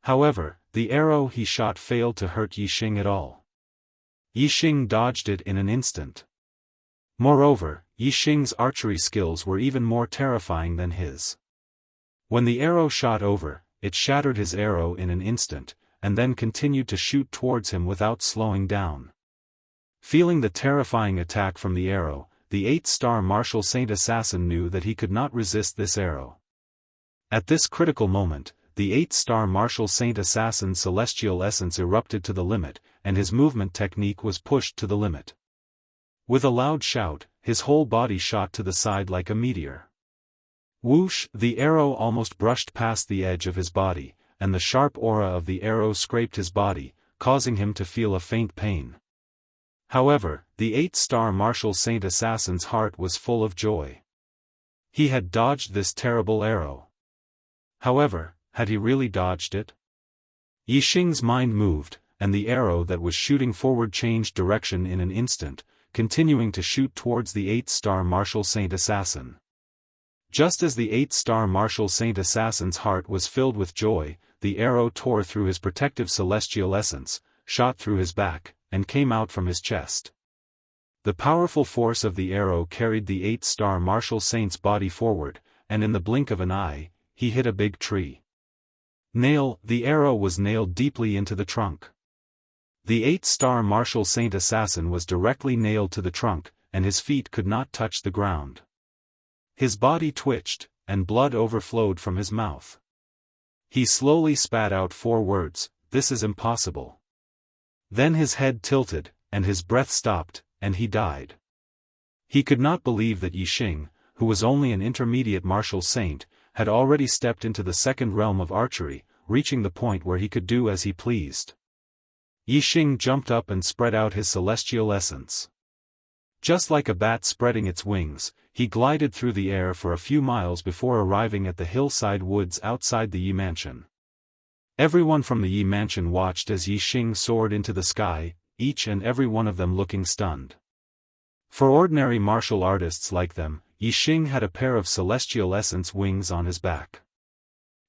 However, the arrow he shot failed to hurt Yixing at all. Yixing dodged it in an instant. Moreover, Yi Xing's archery skills were even more terrifying than his. When the arrow shot over, it shattered his arrow in an instant, and then continued to shoot towards him without slowing down. Feeling the terrifying attack from the arrow, the 8-star martial saint assassin knew that he could not resist this arrow. At this critical moment, the 8-star martial saint assassin's celestial essence erupted to the limit, and his movement technique was pushed to the limit. With a loud shout, his whole body shot to the side like a meteor. Whoosh! The arrow almost brushed past the edge of his body, and the sharp aura of the arrow scraped his body, causing him to feel a faint pain. However, the 8-star martial saint assassin's heart was full of joy. He had dodged this terrible arrow. However, had he really dodged it? Yi Xing's mind moved, and the arrow that was shooting forward changed direction in an instant, continuing to shoot towards the 8-star martial saint assassin. Just as the 8-star martial saint assassin's heart was filled with joy, the arrow tore through his protective celestial essence, shot through his back, and came out from his chest. The powerful force of the arrow carried the 8-star martial saint's body forward, and in the blink of an eye, he hit a big tree. The arrow was nailed deeply into the trunk. The 8-star martial saint assassin was directly nailed to the trunk, and his feet could not touch the ground. His body twitched, and blood overflowed from his mouth. He slowly spat out 4 words, "This is impossible." Then his head tilted, and his breath stopped, and he died. He could not believe that Yi Xing, who was only an intermediate martial saint, had already stepped into the second realm of archery, reaching the point where he could do as he pleased. Yi Xing jumped up and spread out his celestial essence. Just like a bat spreading its wings, he glided through the air for a few miles before arriving at the hillside woods outside the Yi mansion. Everyone from the Yi mansion watched as Yi Xing soared into the sky, each and every one of them looking stunned. For ordinary martial artists like them, Yi Xing had a pair of celestial essence wings on his back.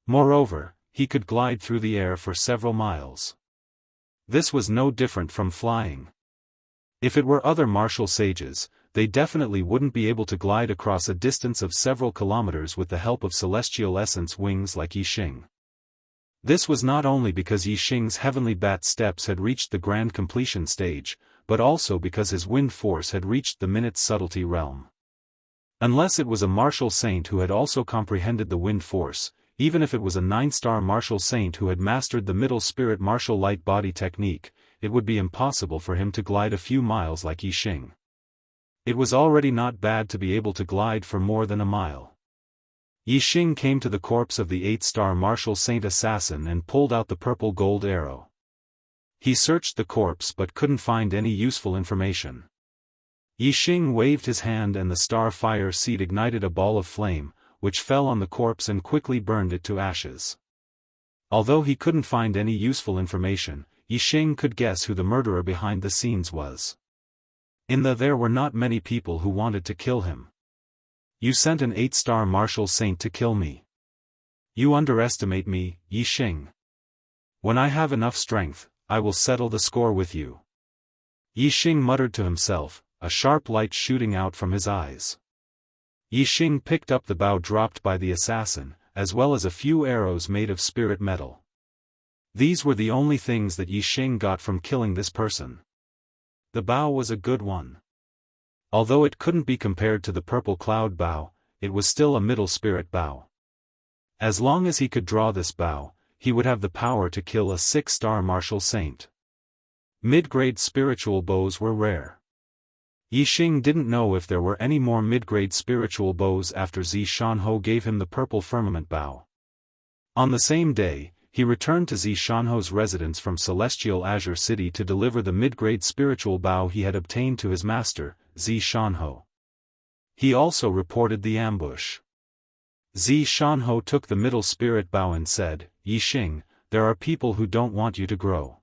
Moreover, he could glide through the air for several miles. This was no different from flying. If it were other martial sages, they definitely wouldn't be able to glide across a distance of several kilometers with the help of celestial essence wings like Yi Xing. This was not only because Yi Xing's heavenly bat steps had reached the grand completion stage, but also because his wind force had reached the minute's subtlety realm. Unless it was a martial saint who had also comprehended the wind force, even if it was a 9-star martial saint who had mastered the middle spirit martial light body technique, it would be impossible for him to glide a few miles like Yi Xing. It was already not bad to be able to glide for more than a mile. Yi Xing came to the corpse of the 8-star martial saint assassin and pulled out the purple gold arrow. He searched the corpse but couldn't find any useful information. Yi Xing waved his hand and the star fire seed ignited a ball of flame, which fell on the corpse and quickly burned it to ashes. Although he couldn't find any useful information, Yi Xing could guess who the murderer behind the scenes was. There were not many people who wanted to kill him. "You sent an 8-star martial saint to kill me. You underestimate me, Yi Xing. When I have enough strength, I will settle the score with you." Yi Xing muttered to himself, a sharp light shooting out from his eyes. Yi Xing picked up the bow dropped by the assassin, as well as a few arrows made of spirit metal. These were the only things that Yi Xing got from killing this person. The bow was a good one. Although it couldn't be compared to the purple cloud bow, it was still a middle spirit bow. As long as he could draw this bow, he would have the power to kill a 6-star martial saint. Mid-grade spiritual bows were rare. Yi Xing didn't know if there were any more mid-grade spiritual bows after Zi Shanho gave him the purple firmament bow. On the same day, he returned to Zi Shanho's residence from Celestial Azure City to deliver the mid-grade spiritual bow he had obtained to his master, Zi Shanho. He also reported the ambush. Zi Shanho took the middle spirit bow and said, "Yi Xing, there are people who don't want you to grow.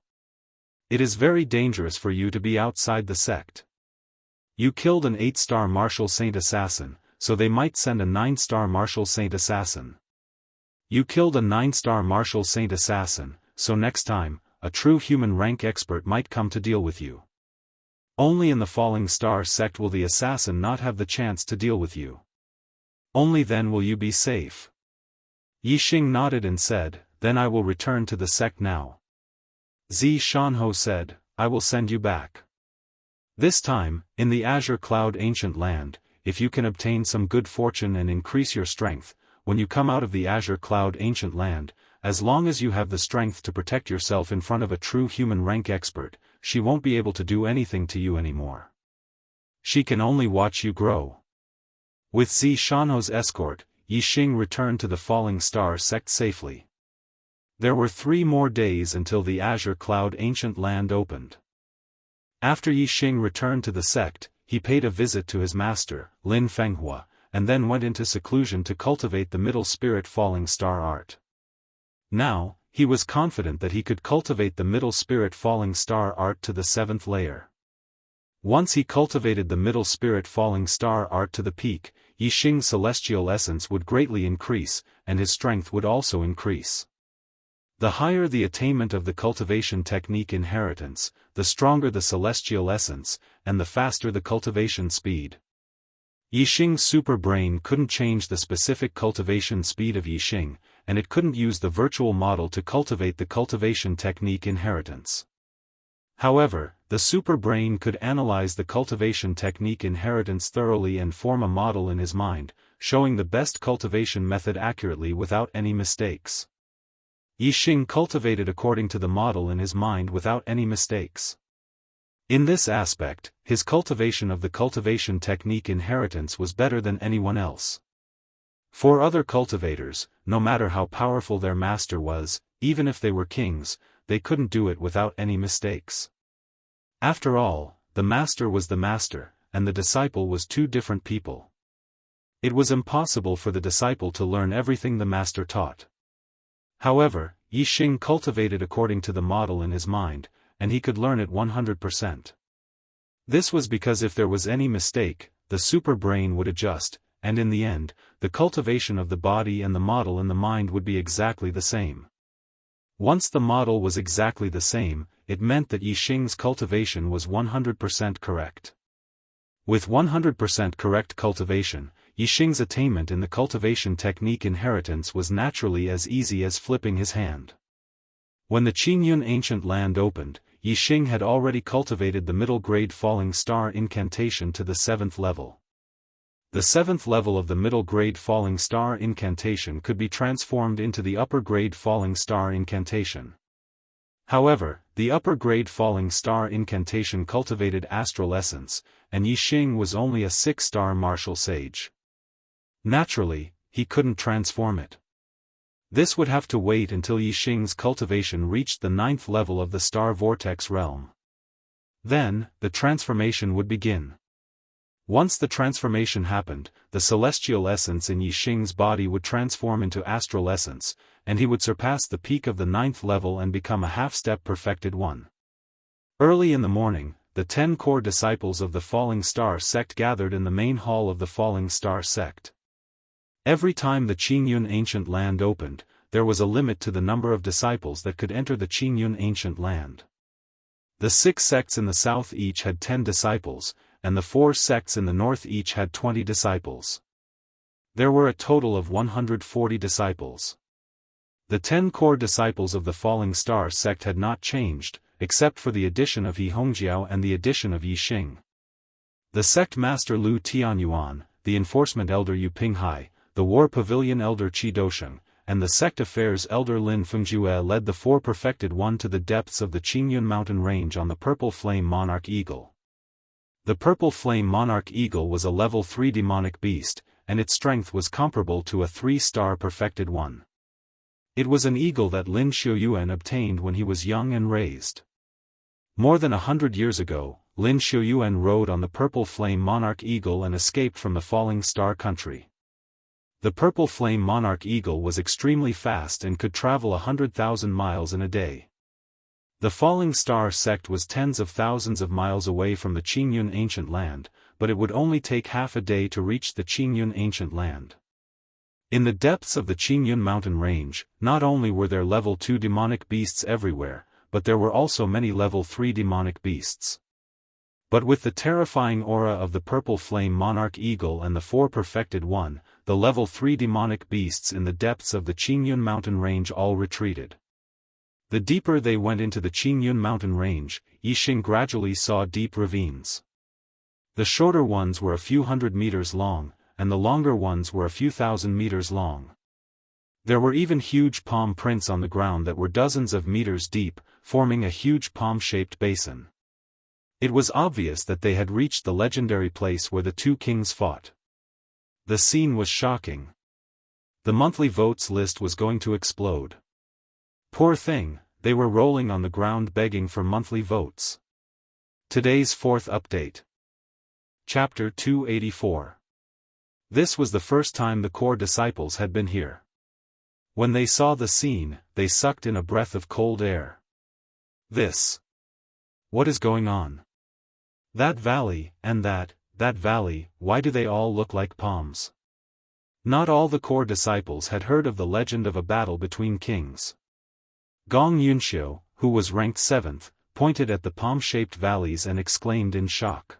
It is very dangerous for you to be outside the sect. You killed an 8-star martial saint assassin, so they might send a 9-star martial saint assassin. You killed a 9-star martial saint assassin, so next time, a true human rank expert might come to deal with you. Only in the Falling Star sect will the assassin not have the chance to deal with you. Only then will you be safe. Yixing nodded and said, then I will return to the sect now. Zi Shanho said, I will send you back. This time, in the Azure Cloud Ancient Land, if you can obtain some good fortune and increase your strength, when you come out of the Azure Cloud Ancient Land, as long as you have the strength to protect yourself in front of a true human rank expert, she won't be able to do anything to you anymore. She can only watch you grow. With Zi Shanho's escort, Yixing returned to the Falling Star sect safely. There were 3 more days until the Azure Cloud Ancient Land opened. After Yixing returned to the sect, he paid a visit to his master, Lin Fenghua, and then went into seclusion to cultivate the Middle Spirit Falling Star art. Now, he was confident that he could cultivate the Middle Spirit Falling Star art to the 7th layer. Once he cultivated the Middle Spirit Falling Star art to the peak, Yixing's celestial essence would greatly increase, and his strength would also increase. The higher the attainment of the cultivation technique inheritance, the stronger the celestial essence, and the faster the cultivation speed. Yixing's super brain couldn't change the specific cultivation speed of Yixing, and it couldn't use the virtual model to cultivate the cultivation technique inheritance. However, the super brain could analyze the cultivation technique inheritance thoroughly and form a model in his mind, showing the best cultivation method accurately without any mistakes. Yixing cultivated according to the model in his mind without any mistakes. In this aspect, his cultivation of the cultivation technique inheritance was better than anyone else. For other cultivators, no matter how powerful their master was, even if they were kings, they couldn't do it without any mistakes. After all, the master was the master, and the disciple was 2 different people. It was impossible for the disciple to learn everything the master taught. However, Yixing cultivated according to the model in his mind, and he could learn it 100%. This was because if there was any mistake, the super brain would adjust, and in the end, the cultivation of the body and the model in the mind would be exactly the same. Once the model was exactly the same, it meant that Yixing's cultivation was 100% correct. With 100% correct cultivation, Yixing's attainment in the cultivation technique inheritance was naturally as easy as flipping his hand. When the Qingyun Ancient Land opened, Yixing had already cultivated the middle grade Falling Star incantation to the 7th level. The 7th level of the middle grade Falling Star incantation could be transformed into the upper grade Falling Star incantation. However, the upper grade Falling Star incantation cultivated astral essence, and Yixing was only a 6-star martial sage. Naturally, he couldn't transform it. This would have to wait until Yixing's cultivation reached the 9th level of the Star Vortex realm. Then, the transformation would begin. Once the transformation happened, the celestial essence in Yixing's body would transform into astral essence, and he would surpass the peak of the 9th level and become a half-step perfected one. Early in the morning, the 10 core disciples of the Falling Star sect gathered in the main hall of the Falling Star sect. Every time the Qingyun Ancient Land opened, there was a limit to the number of disciples that could enter the Qingyun Ancient Land. The 6 sects in the south each had 10 disciples, and the 4 sects in the north each had 20 disciples. There were a total of 140 disciples. The 10 core disciples of the Falling Star sect had not changed, except for the addition of He Hongjiao and the addition of Yixing. The sect master Lu Tianyuan, the enforcement elder Yu Pinghai, the war pavilion elder Qi Dosheng, and the sect affairs elder Lin Fengjue led the 4 perfected one to the depths of the Qingyun mountain range on the purple flame monarch eagle. The purple flame monarch eagle was a level 3 demonic beast, and its strength was comparable to a 3-star perfected one. It was an eagle that Lin Xiaoyuan obtained when he was young and raised. More than 100 years ago, Lin Xiaoyuan rode on the purple flame monarch eagle and escaped from the Falling Star country. The purple flame monarch eagle was extremely fast and could travel 100,000 miles in a day. The Falling Star sect was tens of thousands of miles away from the Qingyun Ancient Land, but it would only take half a day to reach the Qingyun Ancient Land. In the depths of the Qingyun mountain range, not only were there level 2 demonic beasts everywhere, but there were also many level 3 demonic beasts. But with the terrifying aura of the purple flame monarch eagle and the 4 perfected one, the level 3 demonic beasts in the depths of the Qingyun mountain range all retreated. The deeper they went into the Qingyun mountain range, Yixing gradually saw deep ravines. The shorter ones were a few hundred meters long, and the longer ones were a few thousand meters long. There were even huge palm prints on the ground that were dozens of meters deep, forming a huge palm-shaped basin. It was obvious that they had reached the legendary place where the 2 kings fought. The scene was shocking. The monthly votes list was going to explode. Poor thing, they were rolling on the ground begging for monthly votes. Today's 4th update. Chapter 284. This was the first time the core disciples had been here. When they saw the scene, they sucked in a breath of cold air. What is going on? That valley, and that valley, why do they all look like palms? Not all the core disciples had heard of the legend of a battle between kings. Gong Yunxiu, who was ranked 7th, pointed at the palm-shaped valleys and exclaimed in shock.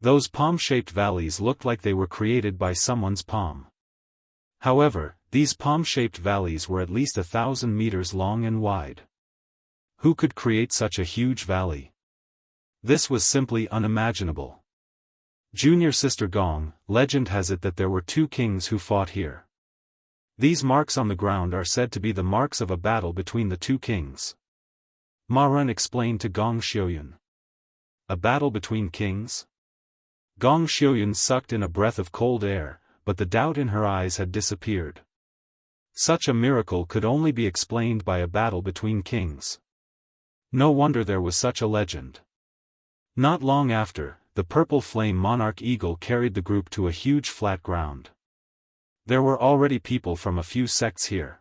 Those palm-shaped valleys looked like they were created by someone's palm. However, these palm-shaped valleys were at least 1,000 meters long and wide. Who could create such a huge valley? This was simply unimaginable. Junior sister Gong, legend has it that there were 2 kings who fought here. These marks on the ground are said to be the marks of a battle between the 2 kings. Ma Ren explained to Gong Xiuyun. A battle between kings? Gong Xiuyun sucked in a breath of cold air, but the doubt in her eyes had disappeared. Such a miracle could only be explained by a battle between kings. No wonder there was such a legend. Not long after, the purple flame monarch eagle carried the group to a huge flat ground. There were already people from a few sects here.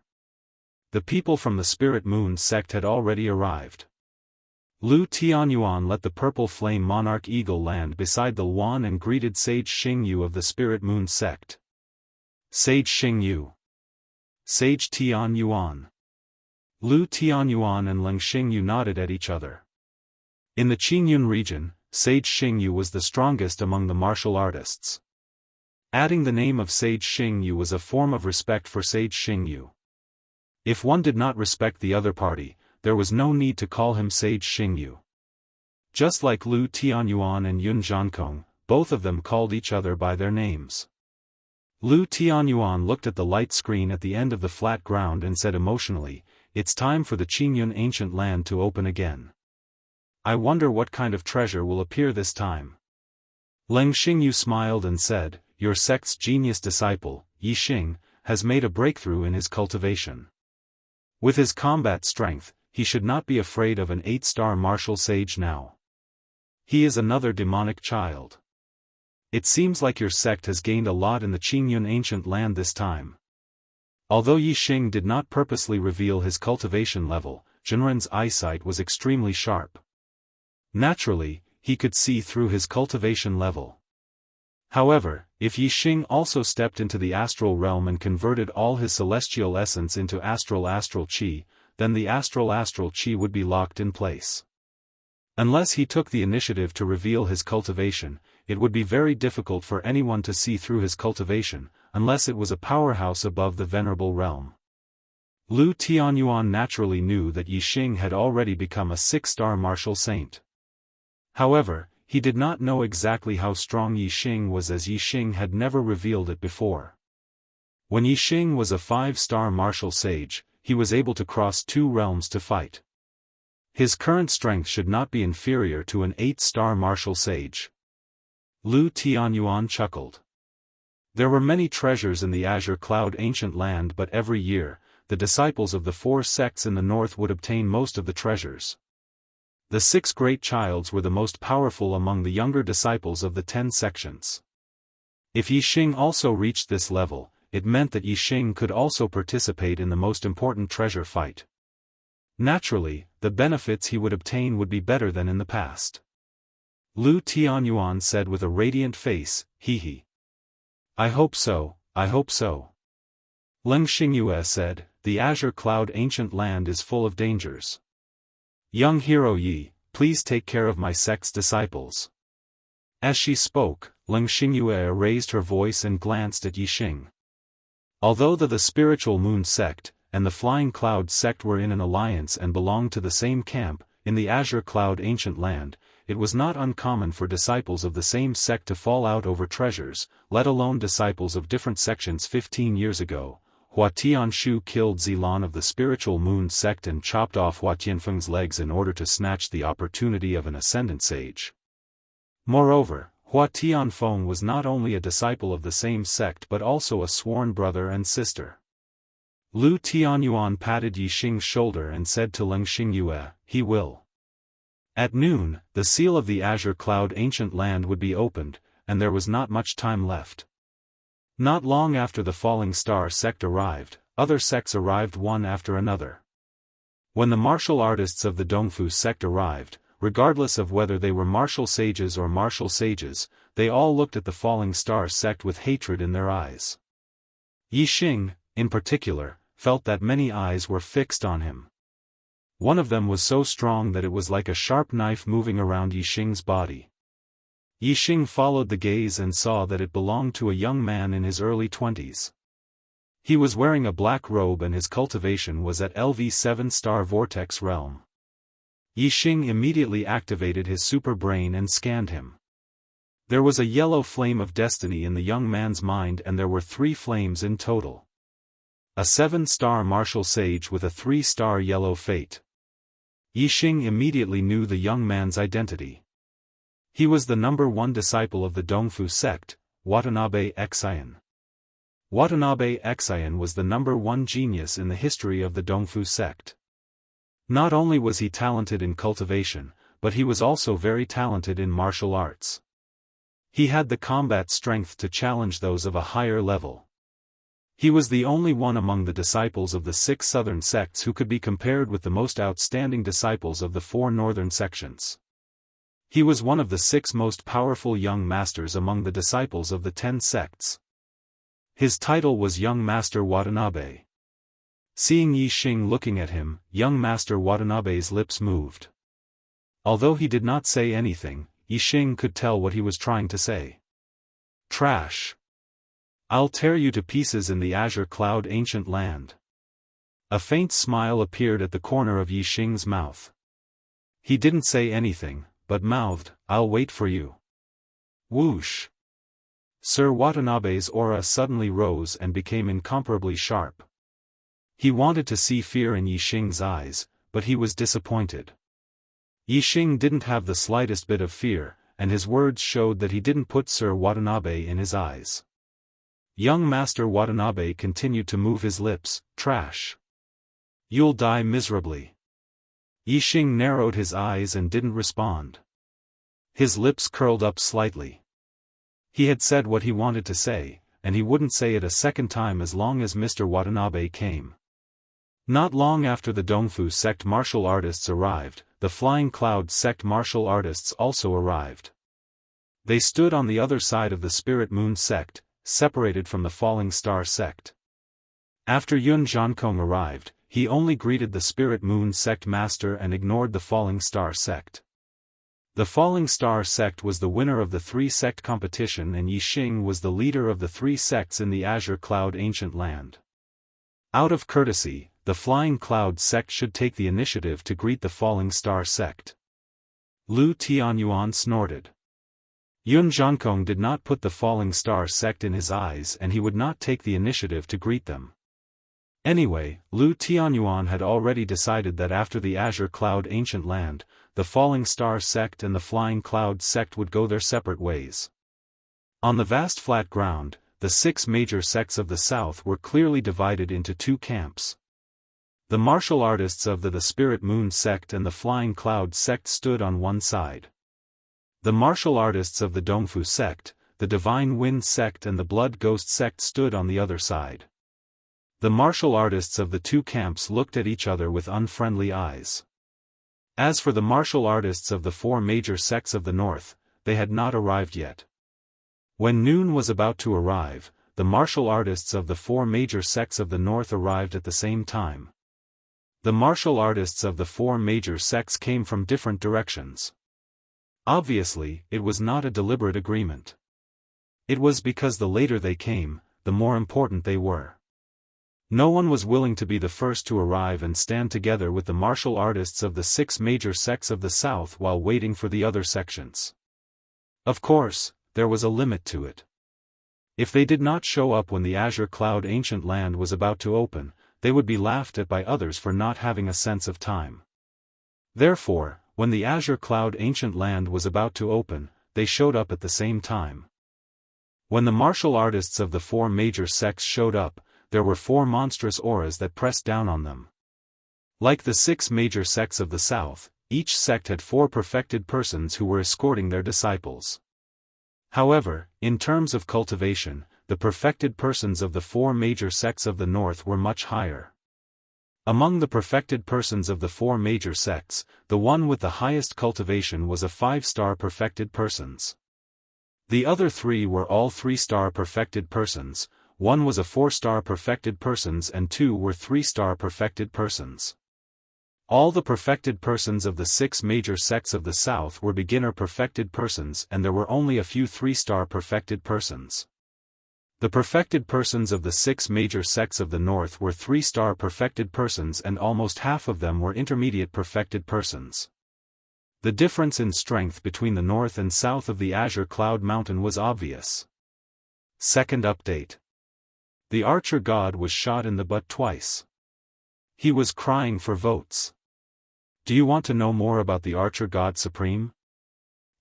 The people from the Spirit Moon sect had already arrived. Lu Tianyuan let the purple flame monarch eagle land beside the Luan and greeted Sage Xingyu of the Spirit Moon sect. Sage Xingyu. Sage Tianyuan. Lu Tianyuan and Leng Xingyu nodded at each other. In the Qingyun region, Sage Xingyu was the strongest among the martial artists. Adding the name of Sage Xingyu was a form of respect for Sage Xingyu. If one did not respect the other party, there was no need to call him Sage Xingyu. Just like Lu Tianyuan and Yun Zhankong, both of them called each other by their names. Lu Tianyuan looked at the light screen at the end of the flat ground and said emotionally, "It's time for the Qingyun ancient land to open again. I wonder what kind of treasure will appear this time." Leng Xingyu smiled and said, "Your sect's genius disciple, Yixing, has made a breakthrough in his cultivation. With his combat strength, he should not be afraid of an 8-star martial sage now. He is another demonic child. It seems like your sect has gained a lot in the Qingyun ancient land this time." Although Yixing did not purposely reveal his cultivation level, Jinren's eyesight was extremely sharp. Naturally, he could see through his cultivation level. However, if Yixing also stepped into the astral realm and converted all his celestial essence into astral qi, then the astral qi would be locked in place. Unless he took the initiative to reveal his cultivation, it would be very difficult for anyone to see through his cultivation, unless it was a powerhouse above the venerable realm. Lu Tianyuan naturally knew that Yixing had already become a 6-star martial saint. However, he did not know exactly how strong Yixing was, as Yixing had never revealed it before. When Yixing was a 5-star martial sage, he was able to cross 2 realms to fight. His current strength should not be inferior to an 8-star martial sage. Lu Tianyuan chuckled. There were many treasures in the Azure Cloud ancient land, but every year, the disciples of the 4 sects in the north would obtain most of the treasures. The 6 great childs were the most powerful among the younger disciples of the 10 sections. If Yixing also reached this level, it meant that Yixing could also participate in the most important treasure fight. Naturally, the benefits he would obtain would be better than in the past. Lu Tianyuan said with a radiant face, "Hee. I hope so, I hope so." Leng Xingyu said, "The Azure Cloud ancient land is full of dangers. Young hero Yi, please take care of my sect's disciples." As she spoke, Leng Xingyue raised her voice and glanced at Yixing. Although the spiritual moon sect and the flying cloud sect were in an alliance and belonged to the same camp, in the azure cloud ancient land, it was not uncommon for disciples of the same sect to fall out over treasures, let alone disciples of different sections. 15 years ago, Hua Tianshu killed Zilan of the spiritual moon sect and chopped off Hua Tianfeng's legs in order to snatch the opportunity of an ascendant sage. Moreover, Hua Tianfeng was not only a disciple of the same sect but also a sworn brother and sister. Lu Tianyuan patted Yixing's shoulder and said to Leng Xingyue, "He will." At noon, the seal of the azure cloud ancient land would be opened, and there was not much time left. Not long after the falling star sect arrived, other sects arrived one after another. When the martial artists of the Dongfu sect arrived, regardless of whether they were martial sages or martial sages, they all looked at the falling star sect with hatred in their eyes. Yixing, in particular, felt that many eyes were fixed on him. One of them was so strong that it was like a sharp knife moving around Yixing's body. Yixing followed the gaze and saw that it belonged to a young man in his early 20s. He was wearing a black robe and his cultivation was at LV7 star vortex realm. Yixing immediately activated his super brain and scanned him. There was a yellow flame of destiny in the young man's mind and there were 3 flames in total. A 7-star martial sage with a 3-star yellow fate. Yixing immediately knew the young man's identity. He was the number 1 disciple of the Dongfu sect, Watanabe Xian. Watanabe Xian was the number 1 genius in the history of the Dongfu sect. Not only was he talented in cultivation, but he was also very talented in martial arts. He had the combat strength to challenge those of a higher level. He was the only one among the disciples of the 6 southern sects who could be compared with the most outstanding disciples of the 4 northern sections. He was one of the 6 most powerful young masters among the disciples of the 10 sects. His title was Young Master Watanabe. Seeing Yixing looking at him, young Master Watanabe's lips moved. Although he did not say anything, Yixing could tell what he was trying to say. "Trash. I'll tear you to pieces in the azure cloud ancient land." A faint smile appeared at the corner of Yixing's mouth. He didn't say anything, but mouthed, "I'll wait for you." Whoosh! Sir Watanabe's aura suddenly rose and became incomparably sharp. He wanted to see fear in Yixing's eyes, but he was disappointed. Yixing didn't have the slightest bit of fear, and his words showed that he didn't put Sir Watanabe in his eyes. Young Master Watanabe continued to move his lips, "Trash. You'll die miserably." Yixing narrowed his eyes and didn't respond. His lips curled up slightly. He had said what he wanted to say, and he wouldn't say it a second time as long as Mr. Watanabe came. Not long after the Dongfu sect martial artists arrived, the Flying Cloud sect martial artists also arrived. They stood on the other side of the Spirit Moon sect, separated from the Falling Star sect. After Yun Zhankong arrived, he only greeted the Spirit Moon sect master and ignored the Falling Star sect. The Falling Star sect was the winner of the 3-sect competition and Yixing was the leader of the 3 sects in the Azure Cloud ancient land. Out of courtesy, the Flying Cloud sect should take the initiative to greet the Falling Star sect. Lu Tianyuan snorted. Yun Zhankong did not put the Falling Star sect in his eyes and he would not take the initiative to greet them. Anyway, Lu Tianyuan had already decided that after the Azure Cloud ancient land, the Falling Star sect and the Flying Cloud sect would go their separate ways. On the vast flat ground, the 6 major sects of the south were clearly divided into 2 camps. The martial artists of the Spirit Moon sect and the Flying Cloud sect stood on one side. The martial artists of the Dongfu sect, the Divine Wind sect and the Blood Ghost sect stood on the other side. The martial artists of the 2 camps looked at each other with unfriendly eyes. As for the martial artists of the 4 major sects of the north, they had not arrived yet. When noon was about to arrive, the martial artists of the 4 major sects of the north arrived at the same time. The martial artists of the four major sects came from different directions. Obviously, it was not a deliberate agreement. It was because the later they came, the more important they were. No one was willing to be the first to arrive and stand together with the martial artists of the six major sects of the south while waiting for the other sections. Of course, there was a limit to it. If they did not show up when the Azure Cloud Ancient Land was about to open, they would be laughed at by others for not having a sense of time. Therefore, when the Azure Cloud Ancient Land was about to open, they showed up at the same time. When the martial artists of the four major sects showed up, there were four monstrous auras that pressed down on them. Like the six major sects of the south, each sect had four perfected persons who were escorting their disciples. However, in terms of cultivation, the perfected persons of the four major sects of the north were much higher. Among the perfected persons of the four major sects, the one with the highest cultivation was a 5-star perfected persons. The other three were all 3-star perfected persons, one was a 4-star perfected persons and two were 3-star perfected persons. All the perfected persons of the six major sects of the south were beginner perfected persons and there were only a few 3-star perfected persons. The perfected persons of the six major sects of the north were 3-star perfected persons and almost half of them were intermediate perfected persons. The difference in strength between the north and south of the Azure Cloud Mountain was obvious. Second update. The archer god was shot in the butt twice. He was crying for votes. Do you want to know more about the archer god supreme?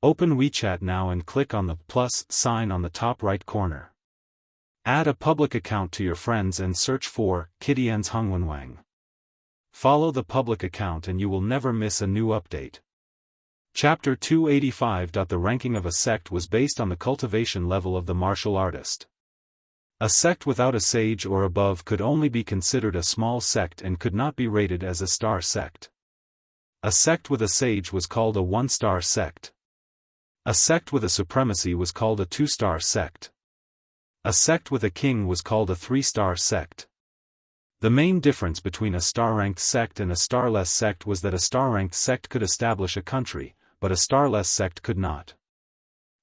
Open WeChat now and click on the plus sign on the top right corner. Add a public account to your friends and search for Kidian's Hongwenwang. Follow the public account and you will never miss a new update. Chapter 285. The ranking of a sect was based on the cultivation level of the martial artist. A sect without a sage or above could only be considered a small sect and could not be rated as a star sect. A sect with a sage was called a 1-star sect. A sect with a supremacy was called a 2-star sect. A sect with a king was called a 3-star sect. The main difference between a star-ranked sect and a starless sect was that a star-ranked sect could establish a country, but a starless sect could not.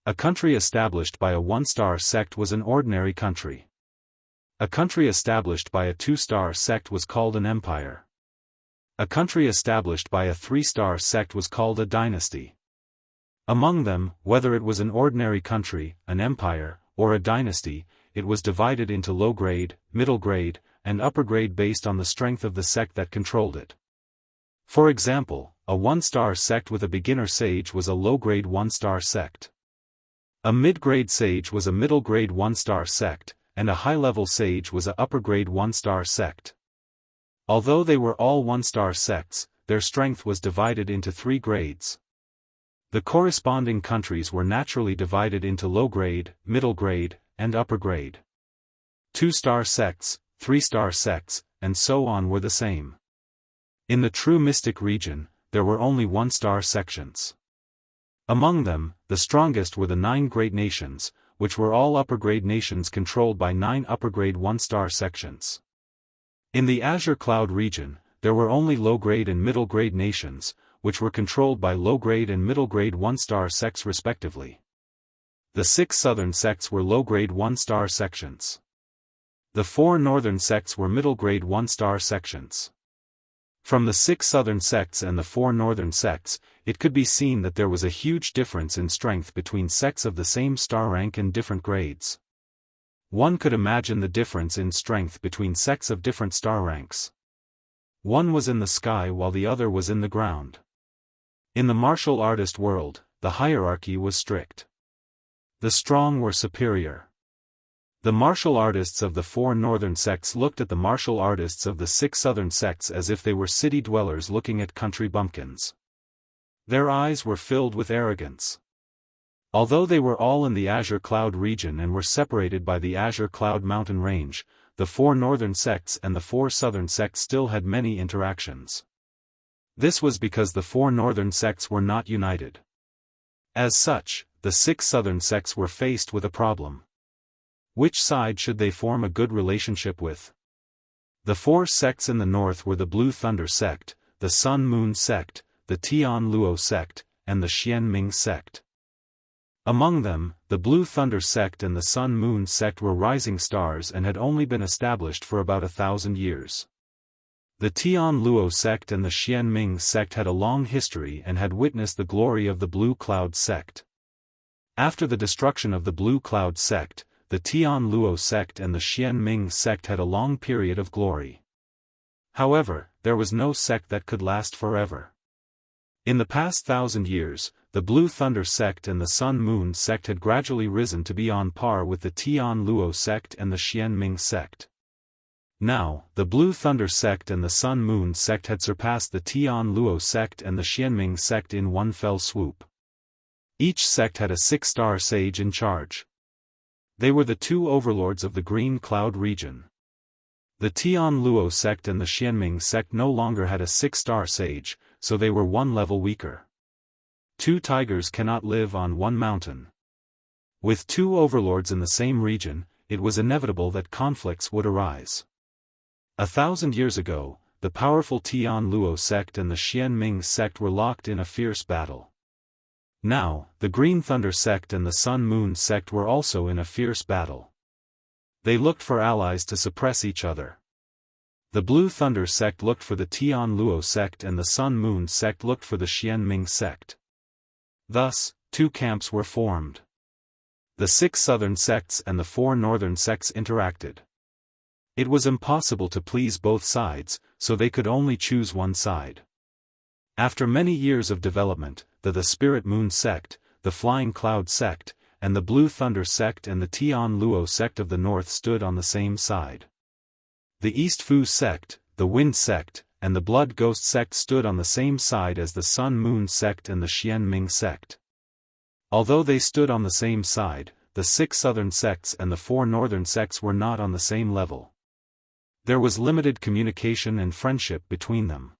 A country established by a 1-star sect was an ordinary country. A country established by a 2-star sect was called an empire. A country established by a 3-star sect was called a dynasty. Among them, whether it was an ordinary country, an empire, or a dynasty, it was divided into low grade, middle grade, and upper grade based on the strength of the sect that controlled it. For example, a 1-star sect with a beginner sage was a low-grade 1-star sect. A mid-grade sage was a middle-grade 1-star sect, and a high-level sage was a upper-grade 1-star sect. Although they were all 1-star sects, their strength was divided into 3 grades. The corresponding countries were naturally divided into low-grade, middle-grade, and upper-grade. 2-star sects, 3-star sects, and so on were the same. In the true mystic region, there were only 1-star sections. Among them, the strongest were the 9 great nations, which were all upper-grade nations controlled by 9 upper-grade 1-star sections. In the Azure Cloud region, there were only low-grade and middle-grade nations, which were controlled by low-grade and middle-grade 1-star sects respectively. The 6 southern sects were low-grade 1-star sections. The 4 northern sects were middle-grade 1-star sections. From the 6 southern sects and the 4 northern sects, it could be seen that there was a huge difference in strength between sects of the same star rank and different grades. One could imagine the difference in strength between sects of different star ranks. One was in the sky while the other was in the ground. In the martial artist world, the hierarchy was strict. The strong were superior. The martial artists of the 4 northern sects looked at the martial artists of the 6 southern sects as if they were city dwellers looking at country bumpkins. Their eyes were filled with arrogance. Although they were all in the Azure Cloud region and were separated by the Azure Cloud mountain range, the 4 northern sects and the 4 southern sects still had many interactions. This was because the 4 northern sects were not united. As such, the 6 southern sects were faced with a problem. Which side should they form a good relationship with? The four sects in the north were the Blue Thunder sect, the Sun Moon sect, the Tian Luo sect, and the Xian Ming sect. Among them, the Blue Thunder sect and the Sun Moon sect were rising stars and had only been established for about 1,000 years. The Tian Luo sect and the Xian Ming sect had a long history and had witnessed the glory of the Blue Cloud sect. After the destruction of the Blue Cloud sect, the Tian Luo sect and the Xian Ming sect had a long period of glory. However, there was no sect that could last forever. In the past 1,000 years, the Blue Thunder sect and the Sun Moon sect had gradually risen to be on par with the Tian Luo sect and the Xian Ming sect. Now, the Blue Thunder sect and the Sun Moon sect had surpassed the Tian Luo sect and the Xian Ming sect in one fell swoop. Each sect had a 6-star sage in charge. They were the two overlords of the Green Cloud region. The Tian Luo sect and the Xian Ming sect no longer had a 6-star sage, so they were one level weaker. Two tigers cannot live on one mountain. With two overlords in the same region, it was inevitable that conflicts would arise. 1,000 years ago, the powerful Tian Luo sect and the Xian Ming sect were locked in a fierce battle. Now, the Green Thunder sect and the Sun Moon sect were also in a fierce battle. They looked for allies to suppress each other. The Blue Thunder sect looked for the Tian Luo sect and the Sun Moon sect looked for the Xian Ming sect. Thus, two camps were formed. The 6 southern sects and the 4 northern sects interacted. It was impossible to please both sides, so they could only choose one side. After many years of development, the Spirit Moon sect, the Flying Cloud sect, and the Blue Thunder sect and the Tian Luo sect of the north stood on the same side. The East Fu sect, the Wind sect, and the Blood Ghost sect stood on the same side as the Sun Moon sect and the Xian Ming sect. Although they stood on the same side, the 6 southern sects and the 4 northern sects were not on the same level. There was limited communication and friendship between them.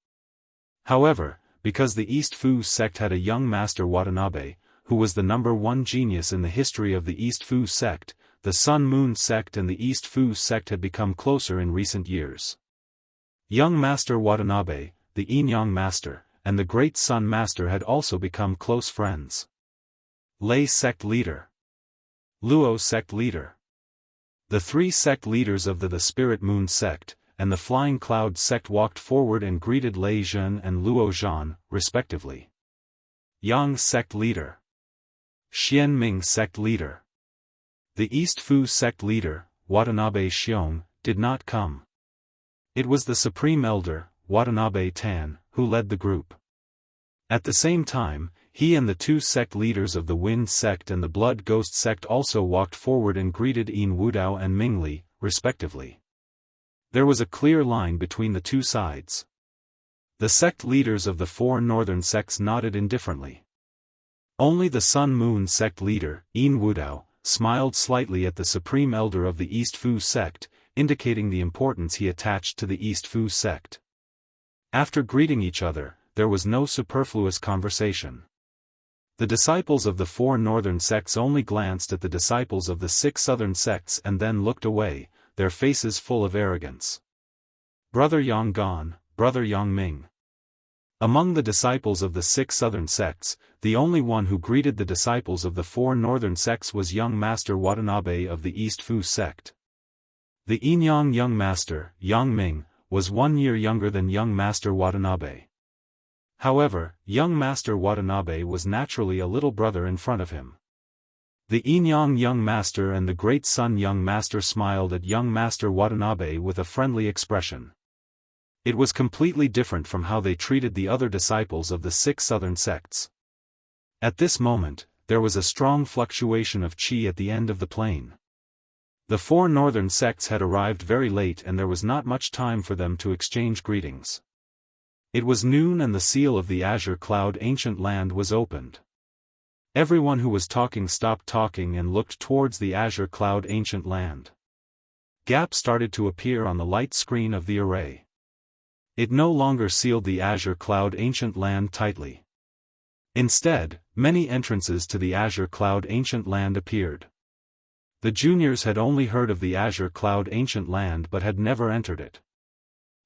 However, because the East Fu sect had a young master Watanabe, who was the #1 genius in the history of the East Fu sect, the Sun Moon sect and the East Fu sect had become closer in recent years. Young Master Watanabe, the Yin-Yang Master, and the Great Sun Master had also become close friends. Lei Sect Leader. Luo Sect Leader. The 3 sect leaders of the Spirit Moon sect, and the Flying Cloud sect walked forward and greeted Lei Zhen and Luo Zhan, respectively. Yang Sect Leader. Xian Ming Sect Leader. The East Fu sect leader, Watanabe Xiong, did not come. It was the Supreme Elder, Watanabe Tan, who led the group. At the same time, he and the 2 sect leaders of the Wind sect and the Blood Ghost sect also walked forward and greeted Yin Wudao and Mingli, respectively. There was a clear line between the two sides. The sect leaders of the 4 northern sects nodded indifferently. Only the Sun Moon sect leader, Yin Wudao, smiled slightly at the Supreme Elder of the East Fu sect, indicating the importance he attached to the East Fu sect. After greeting each other, there was no superfluous conversation. The disciples of the 4 northern sects only glanced at the disciples of the 6 southern sects and then looked away, their faces full of arrogance. Brother Yang gone, Brother Yang Ming. Among the disciples of the 6 southern sects, the only one who greeted the disciples of the 4 northern sects was young Master Watanabe of the East Fu sect. The Yin-Yang young master, Yang Ming, was 1 year younger than young Master Watanabe. However, young Master Watanabe was naturally a little brother in front of him. The Yin-Yang young master and the Great Sun young master smiled at young Master Watanabe with a friendly expression. It was completely different from how they treated the other disciples of the 6 southern sects. At this moment, there was a strong fluctuation of qi at the end of the plain. The 4 northern sects had arrived very late and there was not much time for them to exchange greetings. It was noon and the seal of the Azure Cloud Ancient Land was opened. Everyone who was talking stopped talking and looked towards the Azure Cloud Ancient Land. Gaps started to appear on the light screen of the array. It no longer sealed the Azure Cloud Ancient Land tightly. Instead, many entrances to the Azure Cloud Ancient Land appeared. The juniors had only heard of the Azure Cloud Ancient Land but had never entered it.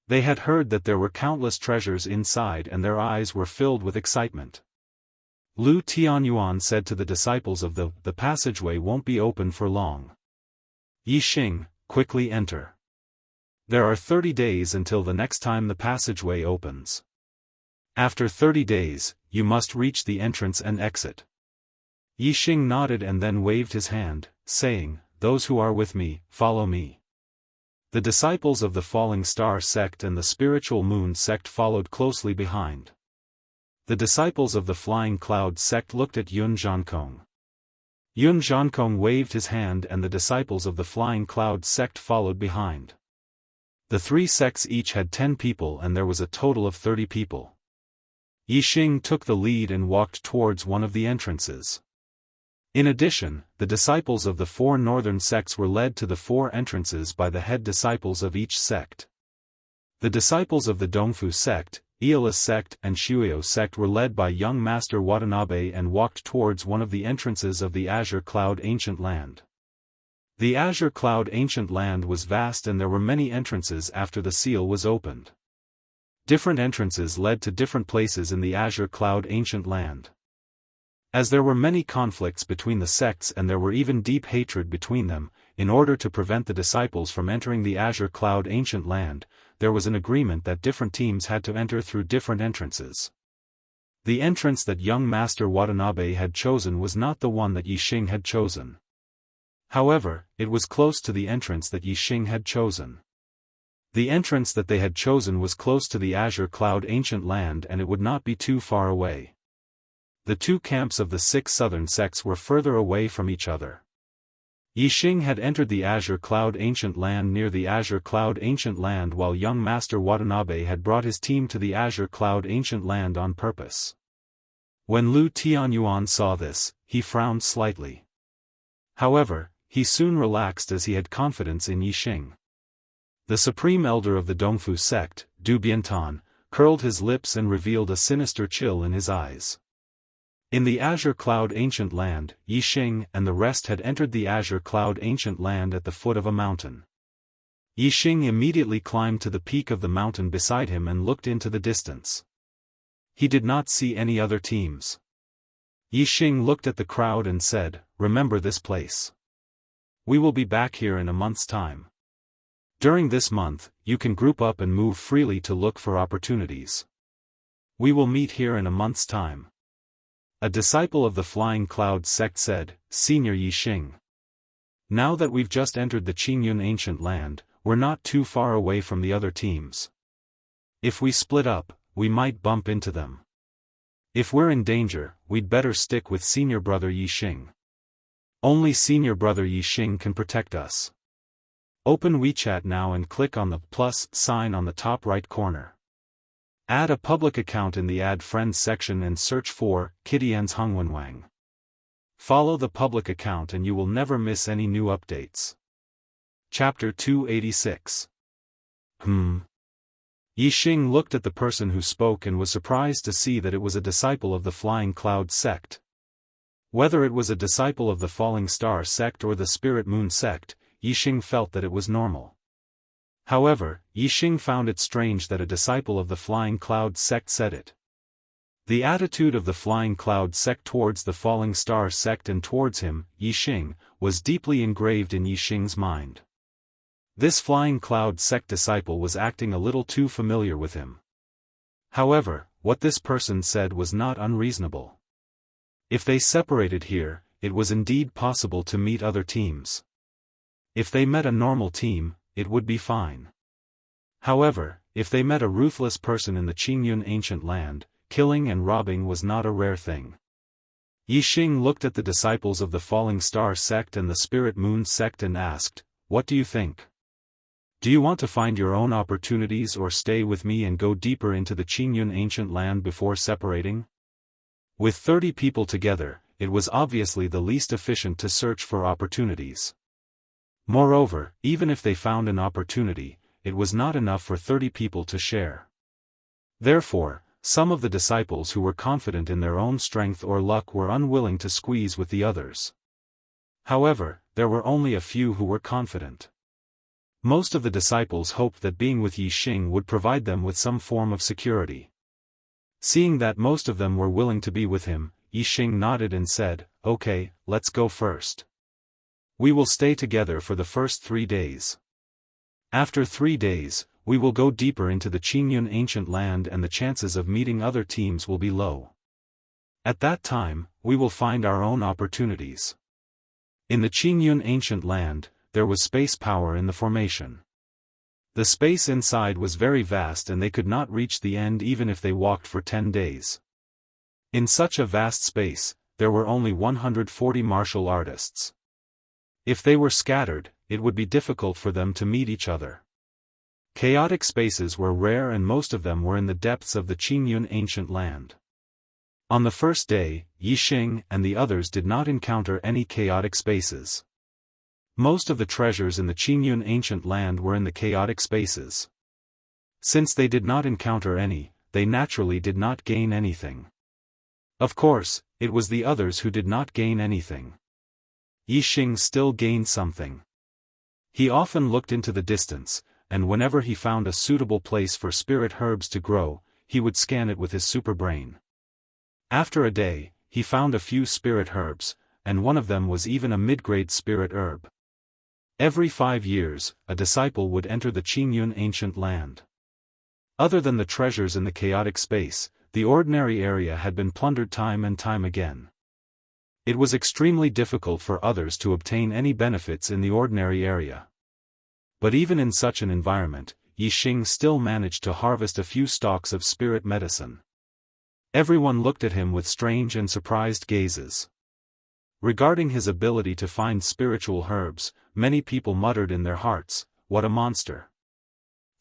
They had heard that there were countless treasures inside and their eyes were filled with excitement. Lu Tianyuan said to the disciples of the passageway won't be open for long. Yixing, quickly enter. There are 30 days until the next time the passageway opens. After 30 days, you must reach the entrance and exit. Yixing nodded and then waved his hand, saying, "Those who are with me, follow me." The disciples of the Falling Star sect and the Spiritual Moon sect followed closely behind. The disciples of the Flying Cloud sect looked at Yun Zhankong. Yun Zhankong waved his hand and the disciples of the Flying Cloud sect followed behind. The three sects each had 10 people and there was a total of 30 people. Yixing took the lead and walked towards one of the entrances. In addition, the disciples of the 4 northern sects were led to the 4 entrances by the head disciples of each sect. The disciples of the Dongfu sect, Eola sect and Shuyo sect were led by young Master Watanabe and walked towards one of the entrances of the Azure Cloud Ancient Land. The Azure Cloud Ancient Land was vast and there were many entrances after the seal was opened. Different entrances led to different places in the Azure Cloud Ancient Land. As there were many conflicts between the sects and there were even deep hatred between them, in order to prevent the disciples from entering the Azure Cloud Ancient Land, there was an agreement that different teams had to enter through different entrances. The entrance that young Master Watanabe had chosen was not the one that Yixing had chosen. However, it was close to the entrance that Yixing had chosen. The entrance that they had chosen was close to the Azure Cloud Ancient Land and it would not be too far away. The 2 camps of the 6 southern sects were further away from each other. Yixing had entered the Azure Cloud Ancient Land near the Azure Cloud Ancient Land while young Master Watanabe had brought his team to the Azure Cloud Ancient Land on purpose. When Lu Tianyuan saw this, he frowned slightly. However, he soon relaxed as he had confidence in Yixing. The supreme elder of the Dongfu sect, Du Biantan, curled his lips and revealed a sinister chill in his eyes. In the Azure Cloud Ancient Land, Yixing and the rest had entered the Azure Cloud Ancient Land at the foot of a mountain. Yixing immediately climbed to the peak of the mountain beside him and looked into the distance. He did not see any other teams. Yixing looked at the crowd and said, "Remember this place. We will be back here in a month's time. During this month, you can group up and move freely to look for opportunities. We will meet here in a month's time." A disciple of the Flying Cloud sect said, "Senior Yixing. Now that we've just entered the Qingyun Ancient Land, we're not too far away from the other teams. If we split up, we might bump into them. If we're in danger, we'd better stick with Senior Brother Yixing. Only Senior Brother Yixing can protect us. Open WeChat now and click on the plus sign on the top right corner. Add a public account in the Add Friends section and search for Kittian's Hongwenwang. Follow the public account and you will never miss any new updates." Chapter 286. Yixing looked at the person who spoke and was surprised to see that it was a disciple of the Flying Cloud sect. Whether it was a disciple of the Falling Star sect or the Spirit Moon sect, Yixing felt that it was normal. However, Yixing found it strange that a disciple of the Flying Cloud sect said it. The attitude of the Flying Cloud sect towards the Falling Star sect and towards him, Yixing, was deeply engraved in Yixing's mind. This Flying Cloud sect disciple was acting a little too familiar with him. However, what this person said was not unreasonable. If they separated here, it was indeed possible to meet other teams. If they met a normal team, it would be fine. However, if they met a ruthless person in the Qingyun Ancient Land, killing and robbing was not a rare thing. Yixing looked at the disciples of the Falling Star sect and the Spirit Moon sect and asked, "What do you think? Do you want to find your own opportunities or stay with me and go deeper into the Qingyun Ancient Land before separating?" With 30 people together, it was obviously the least efficient to search for opportunities. Moreover, even if they found an opportunity, it was not enough for 30 people to share. Therefore, some of the disciples who were confident in their own strength or luck were unwilling to squeeze with the others. However, there were only a few who were confident. Most of the disciples hoped that being with Yi Xing would provide them with some form of security. Seeing that most of them were willing to be with him, Yi Xing nodded and said, "Okay, let's go first. We will stay together for the first 3 days. After 3 days, we will go deeper into the Qingyun ancient land and the chances of meeting other teams will be low. At that time, we will find our own opportunities." In the Qingyun ancient land, there was space power in the formation. The space inside was very vast and they could not reach the end even if they walked for 10 days. In such a vast space, there were only 140 martial artists. If they were scattered, it would be difficult for them to meet each other. Chaotic spaces were rare and most of them were in the depths of the Qingyun ancient land. On the first day, Yi Xing and the others did not encounter any chaotic spaces. Most of the treasures in the Qingyun ancient land were in the chaotic spaces. Since they did not encounter any, they naturally did not gain anything. Of course, it was the others who did not gain anything. Yi Xing still gained something. He often looked into the distance, and whenever he found a suitable place for spirit herbs to grow, he would scan it with his super brain. After a day, he found a few spirit herbs, and one of them was even a mid-grade spirit herb. Every 5 years, a disciple would enter the Qingyun ancient land. Other than the treasures in the chaotic space, the ordinary area had been plundered time and time again. It was extremely difficult for others to obtain any benefits in the ordinary area. But even in such an environment, Yi Xing still managed to harvest a few stalks of spirit medicine. Everyone looked at him with strange and surprised gazes. Regarding his ability to find spiritual herbs, many people muttered in their hearts, "What a monster."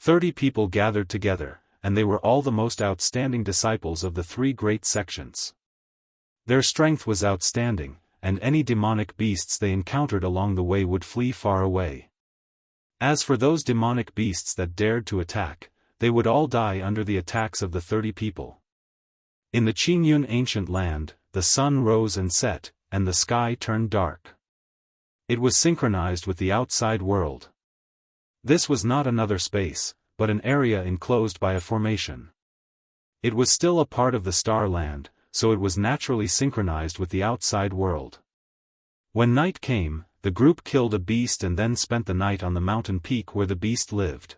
30 people gathered together, and they were all the most outstanding disciples of the 3 great sections. Their strength was outstanding, and any demonic beasts they encountered along the way would flee far away. As for those demonic beasts that dared to attack, they would all die under the attacks of the 30 people. In the Qingyun ancient land, the sun rose and set, and the sky turned dark. It was synchronized with the outside world. This was not another space, but an area enclosed by a formation. It was still a part of the star land, so it was naturally synchronized with the outside world. When night came, the group killed a beast and then spent the night on the mountain peak where the beast lived.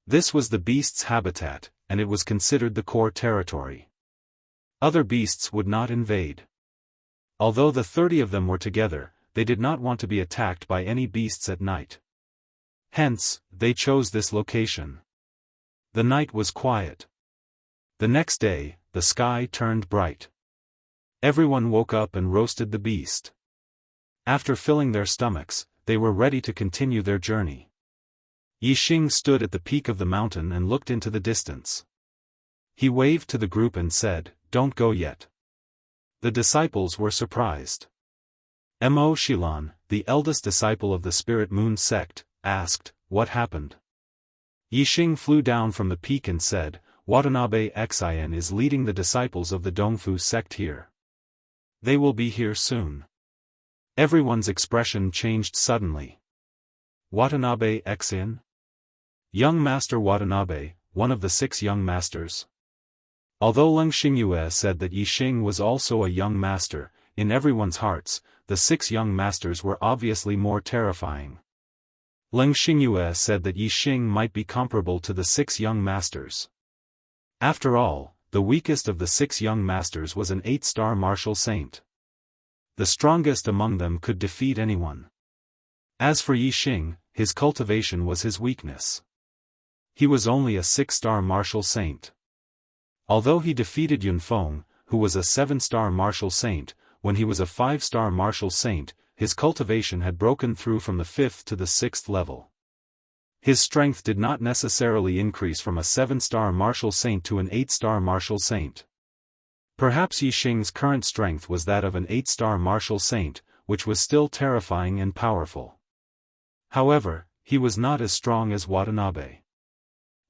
This was the beast's habitat, and it was considered the core territory. Other beasts would not invade. Although the 30 of them were together, they did not want to be attacked by any beasts at night. Hence, they chose this location. The night was quiet. The next day, the sky turned bright. Everyone woke up and roasted the beast. After filling their stomachs, they were ready to continue their journey. Yi Xing stood at the peak of the mountain and looked into the distance. He waved to the group and said, "Don't go yet." The disciples were surprised. Mo Xilan, the eldest disciple of the Spirit Moon sect, asked, "What happened?" Yi Xing flew down from the peak and said, "Watanabe Xian is leading the disciples of the Dongfu sect here. They will be here soon." Everyone's expression changed suddenly. Watanabe Xian? Young Master Watanabe, one of the 6 young masters. Although Leng Xingyue said that Yi Xing was also a young master, in everyone's hearts, the 6 young masters were obviously more terrifying. Leng Xingyue said that Yi Xing might be comparable to the 6 young masters. After all, the weakest of the 6 young masters was an 8-star martial saint. The strongest among them could defeat anyone. As for Yi Xing, his cultivation was his weakness. He was only a 6-star martial saint. Although he defeated Yunfeng, who was a 7-star martial saint, when he was a 5-star martial saint, his cultivation had broken through from the 5th to the 6th level. His strength did not necessarily increase from a 7-star martial saint to an 8-star martial saint. Perhaps Yi Xing's current strength was that of an 8-star martial saint, which was still terrifying and powerful. However, he was not as strong as Watanabe.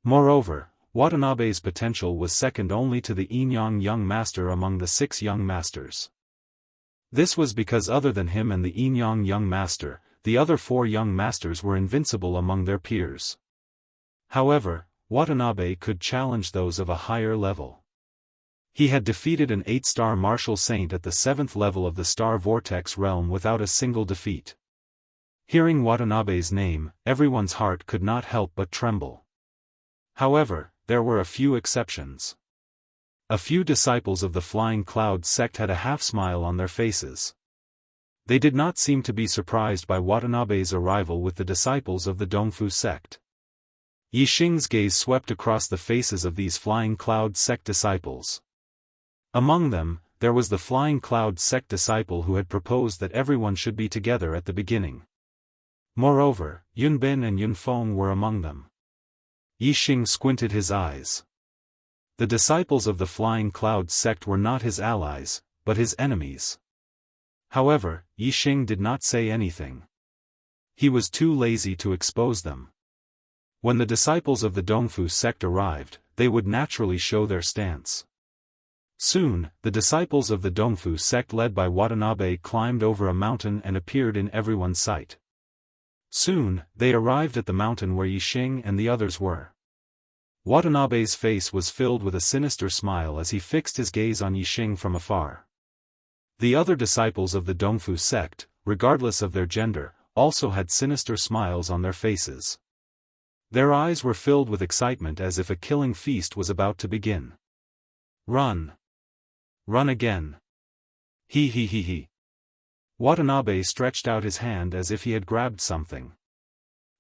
Moreover, Watanabe's potential was second only to the Yinyang young master among the 6 young masters. This was because other than him and the Yinyang young master, the other 4 young masters were invincible among their peers. However, Watanabe could challenge those of a higher level. He had defeated an 8-star martial saint at the 7th level of the Star Vortex realm without a single defeat. Hearing Watanabe's name, everyone's heart could not help but tremble. However, there were a few exceptions. A few disciples of the Flying Cloud sect had a half-smile on their faces. They did not seem to be surprised by Watanabe's arrival with the disciples of the Dongfu sect. Yixing's gaze swept across the faces of these Flying Cloud sect disciples. Among them, there was the Flying Cloud sect disciple who had proposed that everyone should be together at the beginning. Moreover, Yunbin and Yunfeng were among them. Yixing squinted his eyes. The disciples of the Flying Cloud sect were not his allies, but his enemies. However, Yixing did not say anything. He was too lazy to expose them. When the disciples of the Dongfu sect arrived, they would naturally show their stance. Soon, the disciples of the Dongfu sect led by Watanabe climbed over a mountain and appeared in everyone's sight. Soon, they arrived at the mountain where Yixing and the others were. Watanabe's face was filled with a sinister smile as he fixed his gaze on Yixing from afar. The other disciples of the Dongfu sect, regardless of their gender, also had sinister smiles on their faces. Their eyes were filled with excitement as if a killing feast was about to begin. Run! Run again! He he he he! Watanabe stretched out his hand as if he had grabbed something.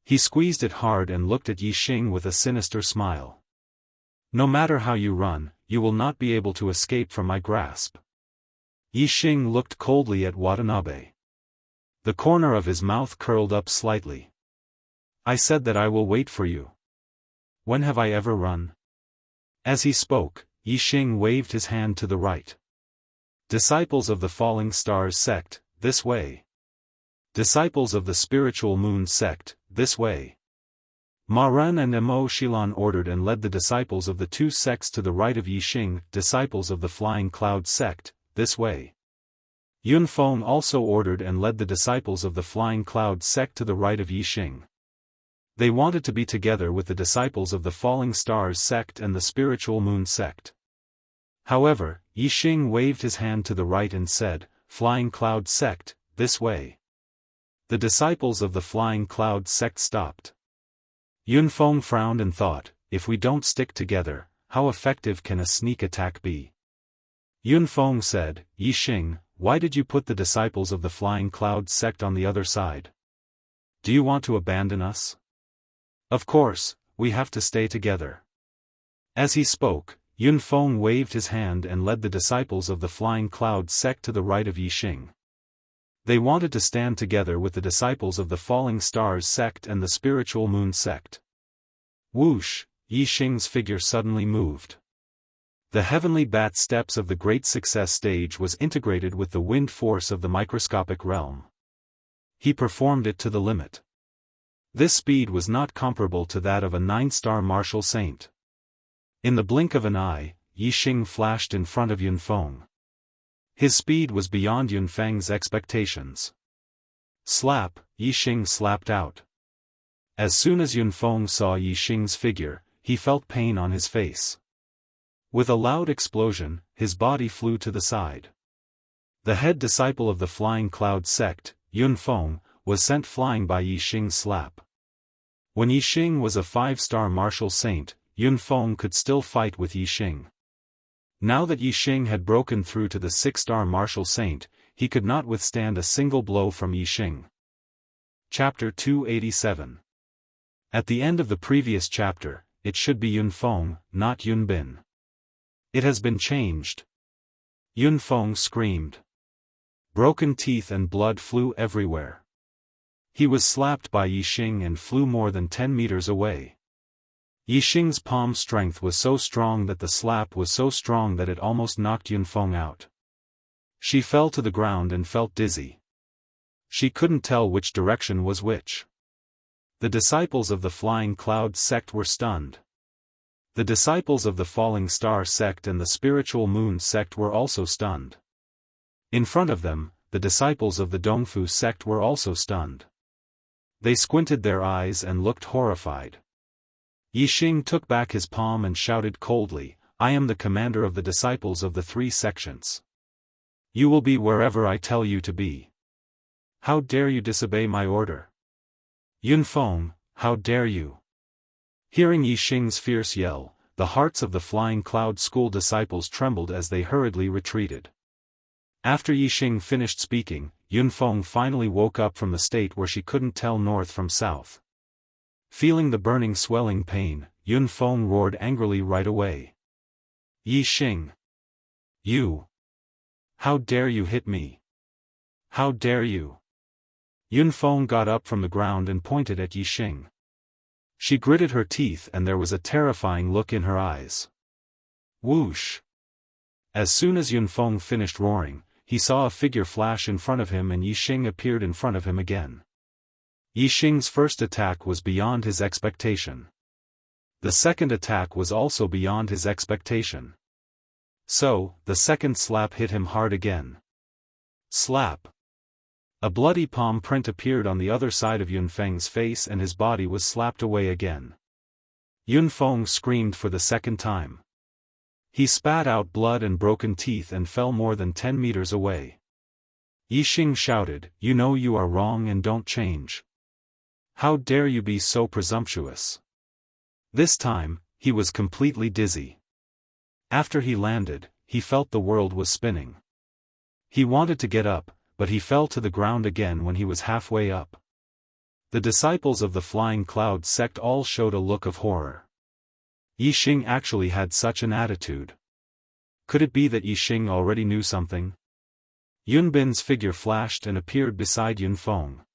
He squeezed it hard and looked at Yixing with a sinister smile. No matter how you run, you will not be able to escape from my grasp. Yixing looked coldly at Watanabe. The corner of his mouth curled up slightly. I said that I will wait for you. When have I ever run? As he spoke, Yixing waved his hand to the right. Disciples of the Falling Stars sect, this way. Disciples of the Spiritual Moon sect, this way. Ma Ren and Mo Xilan ordered and led the disciples of the 2 sects to the right of Yixing, disciples of the Flying Cloud sect, this way. Yunfeng also ordered and led the disciples of the Flying Cloud sect to the right of Yixing. They wanted to be together with the disciples of the Falling Stars sect and the Spiritual Moon sect. However, Yixing waved his hand to the right and said, Flying Cloud sect, this way. The disciples of the Flying Cloud sect stopped. Yunfeng frowned and thought, if we don't stick together, how effective can a sneak attack be? Yunfeng said, Yixing, why did you put the disciples of the Flying Cloud sect on the other side? Do you want to abandon us? Of course, we have to stay together. As he spoke, Yunfeng waved his hand and led the disciples of the Flying Cloud sect to the right of Yixing. They wanted to stand together with the disciples of the Falling Stars sect and the Spiritual Moon sect. Whoosh, Yixing's figure suddenly moved. The heavenly bat steps of the Great Success stage was integrated with the wind force of the microscopic realm. He performed it to the limit. This speed was not comparable to that of a 9-star martial saint. In the blink of an eye, Yixing flashed in front of Yunfeng. His speed was beyond Yunfeng's expectations. Slap, Yixing slapped out. As soon as Yunfeng saw Yixing's figure, he felt pain on his face. With a loud explosion, his body flew to the side. The head disciple of the Flying Cloud sect, Yunfeng, was sent flying by Yixing's slap. When Yixing was a 5-star martial saint, Yunfeng could still fight with Yixing. Now that Yixing had broken through to the 6-star martial saint, he could not withstand a single blow from Yixing. Chapter 287. At the end of the previous chapter, it should be Yunfeng, not Yunbin. It has been changed. Yunfeng screamed. Broken teeth and blood flew everywhere. He was slapped by Yixing and flew more than 10 meters away. Yixing's palm strength was so strong that the slap was so strong that it almost knocked Yunfeng out. She fell to the ground and felt dizzy. She couldn't tell which direction was which. The disciples of the Flying Cloud sect were stunned. The disciples of the Falling Star sect and the Spiritual Moon sect were also stunned. In front of them, the disciples of the Dongfu sect were also stunned. They squinted their eyes and looked horrified. Yixing took back his palm and shouted coldly, "I am the commander of the disciples of the 3 sections. You will be wherever I tell you to be. How dare you disobey my order? Yunfeng, how dare you?" Hearing Yixing's fierce yell, the hearts of the Flying Cloud School disciples trembled as they hurriedly retreated. After Yixing finished speaking, Yunfeng finally woke up from the state where she couldn't tell north from south. Feeling the burning swelling pain, Yunfeng roared angrily right away. "Yixing! You! How dare you hit me? How dare you?" Yunfeng got up from the ground and pointed at Yixing. She gritted her teeth and there was a terrifying look in her eyes. Whoosh! As soon as Yunfeng finished roaring, he saw a figure flash in front of him and Yixing appeared in front of him again. Yixing's first attack was beyond his expectation. The second attack was also beyond his expectation. So, the second slap hit him hard again. Slap! A bloody palm print appeared on the other side of Yunfeng's face and his body was slapped away again. Yunfeng screamed for the second time. He spat out blood and broken teeth and fell more than 10 meters away. Yixing shouted, "You know you are wrong and don't change. How dare you be so presumptuous?" This time, he was completely dizzy. After he landed, he felt the world was spinning. He wanted to get up, but he fell to the ground again when he was halfway up. The disciples of the Flying Cloud sect all showed a look of horror. Yixing actually had such an attitude. Could it be that Yixing already knew something? Yunbin's figure flashed and appeared beside Yunfeng.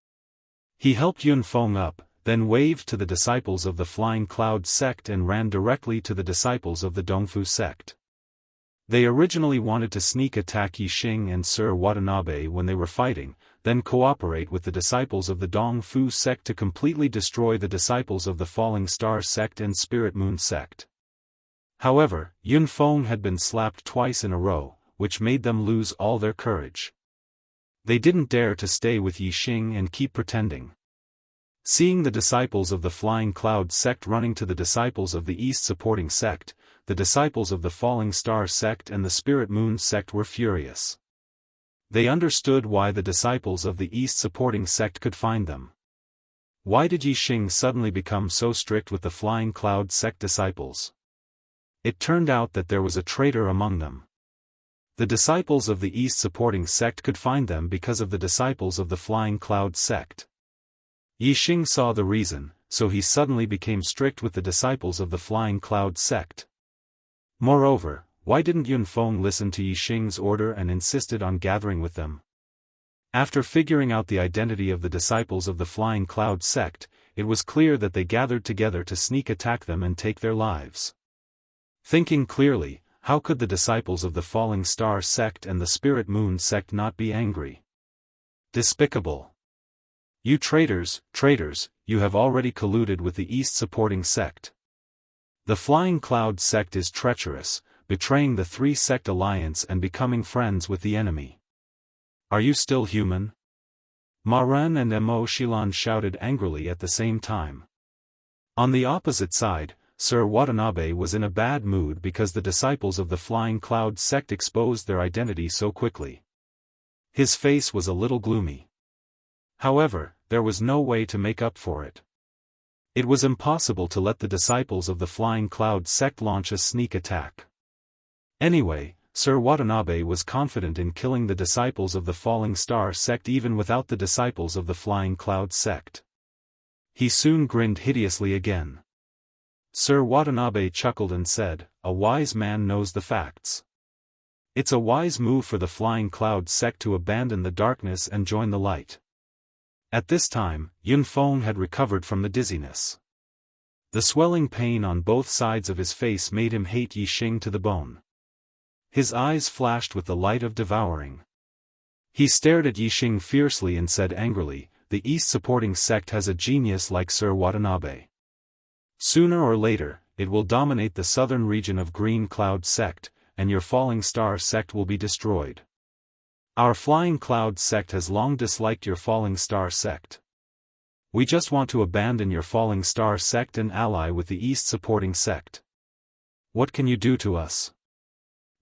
He helped Yunfeng up, then waved to the disciples of the Flying Cloud sect and ran directly to the disciples of the Dongfu sect. They originally wanted to sneak attack Yixing and Sir Watanabe when they were fighting, then cooperate with the disciples of the Dongfu sect to completely destroy the disciples of the Falling Star sect and Spirit Moon sect. However, Yunfeng had been slapped twice in a row, which made them lose all their courage. They didn't dare to stay with Yixing and keep pretending. Seeing the disciples of the Flying Cloud sect running to the disciples of the East supporting sect, the disciples of the Falling Star sect and the Spirit Moon sect were furious. They understood why the disciples of the East supporting sect could find them. Why did Yixing suddenly become so strict with the Flying Cloud sect disciples? It turned out that there was a traitor among them. The disciples of the East supporting sect could find them because of the disciples of the Flying Cloud sect. Yixing saw the reason, so he suddenly became strict with the disciples of the Flying Cloud sect. Moreover, why didn't Yunfeng listen to Yixing's order and insisted on gathering with them? After figuring out the identity of the disciples of the Flying Cloud sect, it was clear that they gathered together to sneak attack them and take their lives. Thinking clearly, how could the disciples of the Falling Star sect and the Spirit Moon sect not be angry? Despicable! You traitors, you have already colluded with the East supporting sect. The Flying Cloud sect is treacherous, betraying the 3-sect alliance and becoming friends with the enemy. Are you still human? Ma Ren and Mo Shilan shouted angrily at the same time. On the opposite side, Sir Watanabe was in a bad mood because the disciples of the Flying Cloud sect exposed their identity so quickly. His face was a little gloomy. However, there was no way to make up for it. It was impossible to let the disciples of the Flying Cloud sect launch a sneak attack. Anyway, Sir Watanabe was confident in killing the disciples of the Falling Star sect even without the disciples of the Flying Cloud sect. He soon grinned hideously again. Sir Watanabe chuckled and said, "A wise man knows the facts. It's a wise move for the Flying Cloud sect to abandon the darkness and join the light." At this time, Yunfeng had recovered from the dizziness. The swelling pain on both sides of his face made him hate Yixing to the bone. His eyes flashed with the light of devouring. He stared at Yixing fiercely and said angrily, "The East supporting sect has a genius like Sir Watanabe. Sooner or later, it will dominate the southern region of Green Cloud sect, and your Falling Star sect will be destroyed. Our Flying Cloud sect has long disliked your Falling Star sect. We just want to abandon your falling star sect and ally with the East supporting sect. What can you do to us?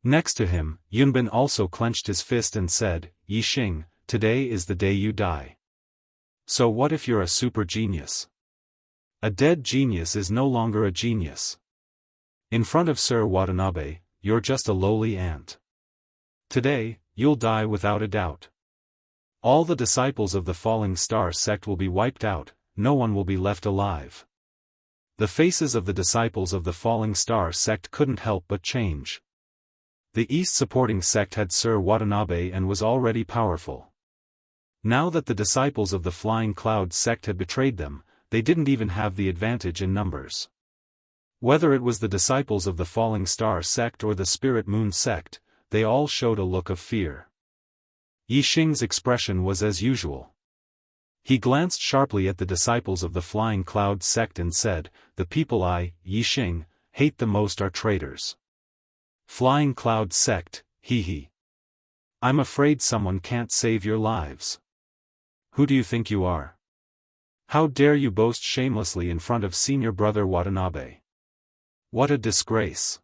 Next to him, Yunbin also clenched his fist and said, Yixing, today is the day you die. So what if you're a super genius? A dead genius is no longer a genius. In front of Sir Watanabe, you're just a lowly ant. Today, you'll die without a doubt. All the disciples of the Falling Star sect will be wiped out, no one will be left alive. The faces of the disciples of the Falling Star sect couldn't help but change. The East supporting sect had Sir Watanabe and was already powerful. Now that the disciples of the Flying Cloud sect had betrayed them, they didn't even have the advantage in numbers. Whether it was the disciples of the Falling Star sect or the Spirit Moon sect, they all showed a look of fear. Yixing's expression was as usual. He glanced sharply at the disciples of the Flying Cloud sect and said, the people I, Yixing, hate the most are traitors. Flying Cloud sect, hee. I'm afraid someone can't save your lives. Who do you think you are? How dare you boast shamelessly in front of senior brother Watanabe? What a disgrace.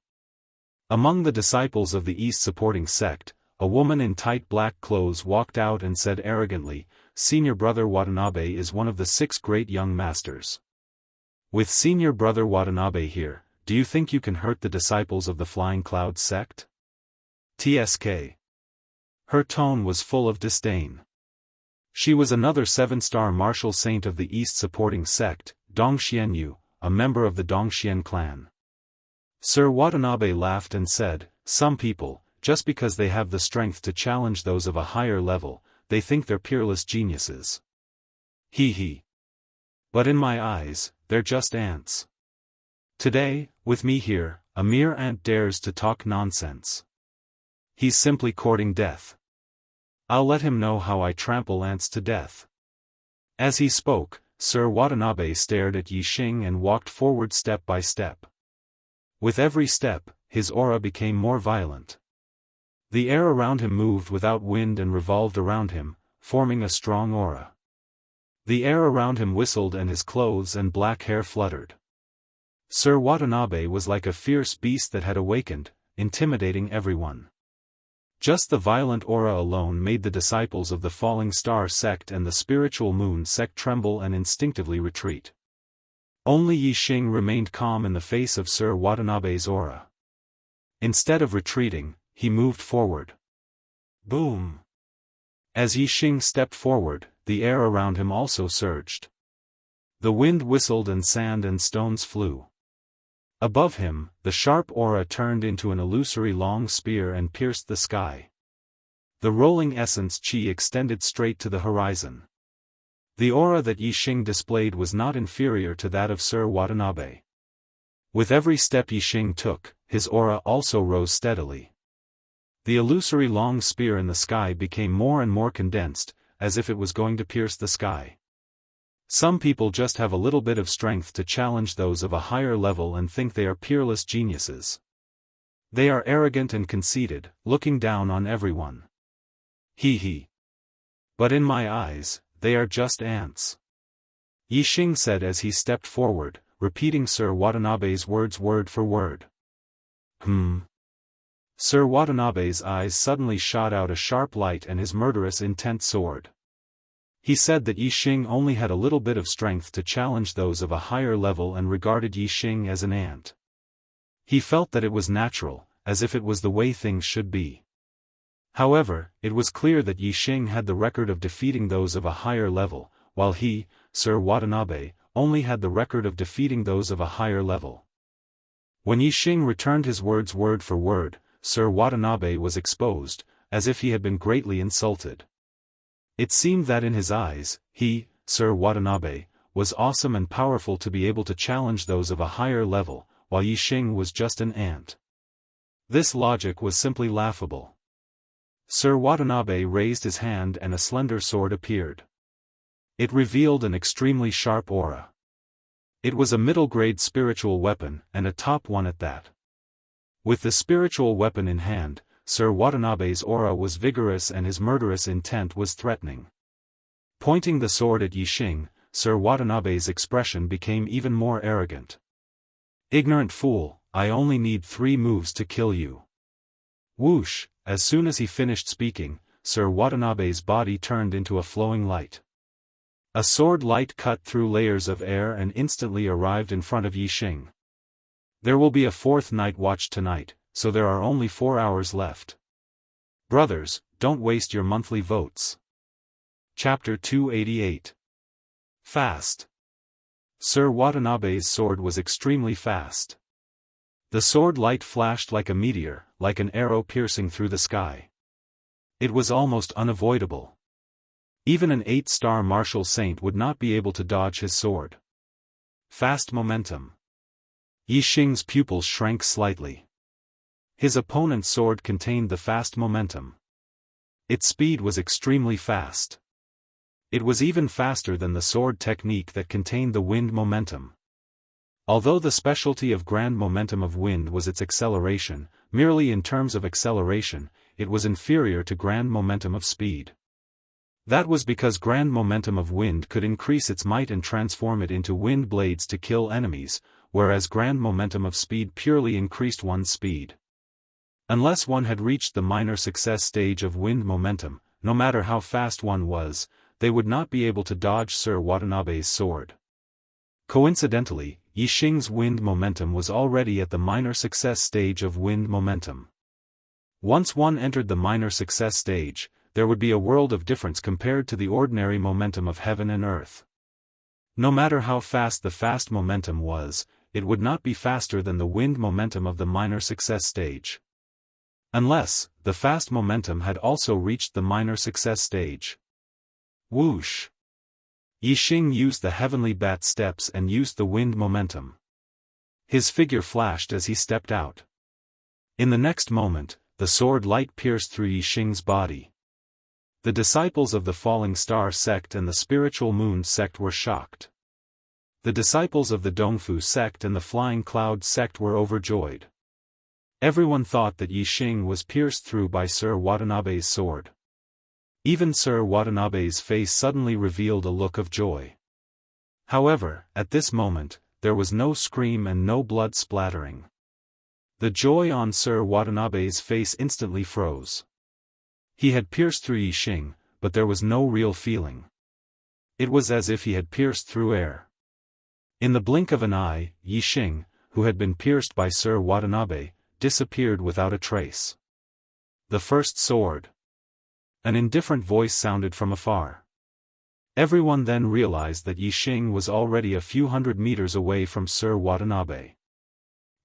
Among the disciples of the East supporting sect, a woman in tight black clothes walked out and said arrogantly, Senior Brother Watanabe is one of the 6 great young masters. With Senior Brother Watanabe here, do you think you can hurt the disciples of the Flying Cloud sect? TSK. Her tone was full of disdain. She was another 7-star martial saint of the East supporting sect, Dongxianyu, a member of the Dongxian clan. Sir Watanabe laughed and said, some people, just because they have the strength to challenge those of a higher level, they think they're peerless geniuses. Hee. But in my eyes, they're just ants. Today, with me here, a mere ant dares to talk nonsense. He's simply courting death. I'll let him know how I trample ants to death. As he spoke, Sir Watanabe stared at Yixing and walked forward step by step. With every step, his aura became more violent. The air around him moved without wind and revolved around him, forming a strong aura. The air around him whistled and his clothes and black hair fluttered. Sir Watanabe was like a fierce beast that had awakened, intimidating everyone. Just the violent aura alone made the disciples of the Falling Star sect and the Spiritual Moon sect tremble and instinctively retreat. Only Yixing remained calm in the face of Sir Watanabe's aura. Instead of retreating, he moved forward. Boom! As Yixing stepped forward, the air around him also surged. The wind whistled and sand and stones flew. Above him, the sharp aura turned into an illusory long spear and pierced the sky. The rolling essence chi extended straight to the horizon. The aura that Yixing displayed was not inferior to that of Sir Watanabe. With every step Yixing took, his aura also rose steadily. The illusory long spear in the sky became more and more condensed, as if it was going to pierce the sky. Some people just have a little bit of strength to challenge those of a higher level and think they are peerless geniuses. They are arrogant and conceited, looking down on everyone. Hee. But in my eyes, they are just ants. Yixing said as he stepped forward, repeating Sir Watanabe's words word for word. Sir Watanabe's eyes suddenly shot out a sharp light and his murderous intent soared. He said that Yixing only had a little bit of strength to challenge those of a higher level and regarded Yixing as an ant. He felt that it was natural, as if it was the way things should be. However, it was clear that Yixing had the record of defeating those of a higher level, while he, Sir Watanabe, only had the record of defeating those of a higher level. When Yixing returned his words word for word, Sir Watanabe was exposed, as if he had been greatly insulted. It seemed that in his eyes, he, Sir Watanabe, was awesome and powerful to be able to challenge those of a higher level, while Yixing was just an ant. This logic was simply laughable. Sir Watanabe raised his hand and a slender sword appeared. It revealed an extremely sharp aura. It was a middle-grade spiritual weapon, and a top one at that. With the spiritual weapon in hand, Sir Watanabe's aura was vigorous and his murderous intent was threatening. Pointing the sword at Yixing, Sir Watanabe's expression became even more arrogant. "Ignorant fool, I only need 3 moves to kill you." Whoosh! As soon as he finished speaking, Sir Watanabe's body turned into a flowing light. A sword light cut through layers of air and instantly arrived in front of Yi Xing. "There will be a 4th night watch tonight, so there are only 4 hours left. Brothers, don't waste your monthly votes." Chapter 288. Fast. Sir Watanabe's sword was extremely fast. The sword light flashed like a meteor, like an arrow piercing through the sky. It was almost unavoidable. Even an 8-star martial saint would not be able to dodge his sword. Fast momentum. Yi Xing's pupils shrank slightly. His opponent's sword contained the fast momentum. Its speed was extremely fast. It was even faster than the sword technique that contained the wind momentum. Although the specialty of grand momentum of wind was its acceleration, merely in terms of acceleration, it was inferior to grand momentum of speed. That was because grand momentum of wind could increase its might and transform it into wind blades to kill enemies, whereas grand momentum of speed purely increased one's speed. Unless one had reached the minor success stage of wind momentum, no matter how fast one was, they would not be able to dodge Sir Watanabe's sword. Coincidentally, Yi Xing's wind momentum was already at the minor success stage of wind momentum. Once one entered the minor success stage, there would be a world of difference compared to the ordinary momentum of heaven and earth. No matter how fast the fast momentum was, it would not be faster than the wind momentum of the minor success stage. Unless, the fast momentum had also reached the minor success stage. Whoosh! Yi Xing used the heavenly bat steps and used the wind momentum. His figure flashed as he stepped out. In the next moment, the sword light pierced through Yi Xing's body. The disciples of the Falling Star sect and the Spiritual Moon sect were shocked. The disciples of the Dongfu sect and the Flying Cloud sect were overjoyed. Everyone thought that Yi Xing was pierced through by Sir Watanabe's sword. Even Sir Watanabe's face suddenly revealed a look of joy. However, at this moment, there was no scream and no blood splattering. The joy on Sir Watanabe's face instantly froze. He had pierced through Yi Xing, but there was no real feeling. It was as if he had pierced through air. In the blink of an eye, Yi Xing, who had been pierced by Sir Watanabe, disappeared without a trace. The first sword. An indifferent voice sounded from afar. Everyone then realized that Yi Xing was already a few hundred meters away from Sir Watanabe.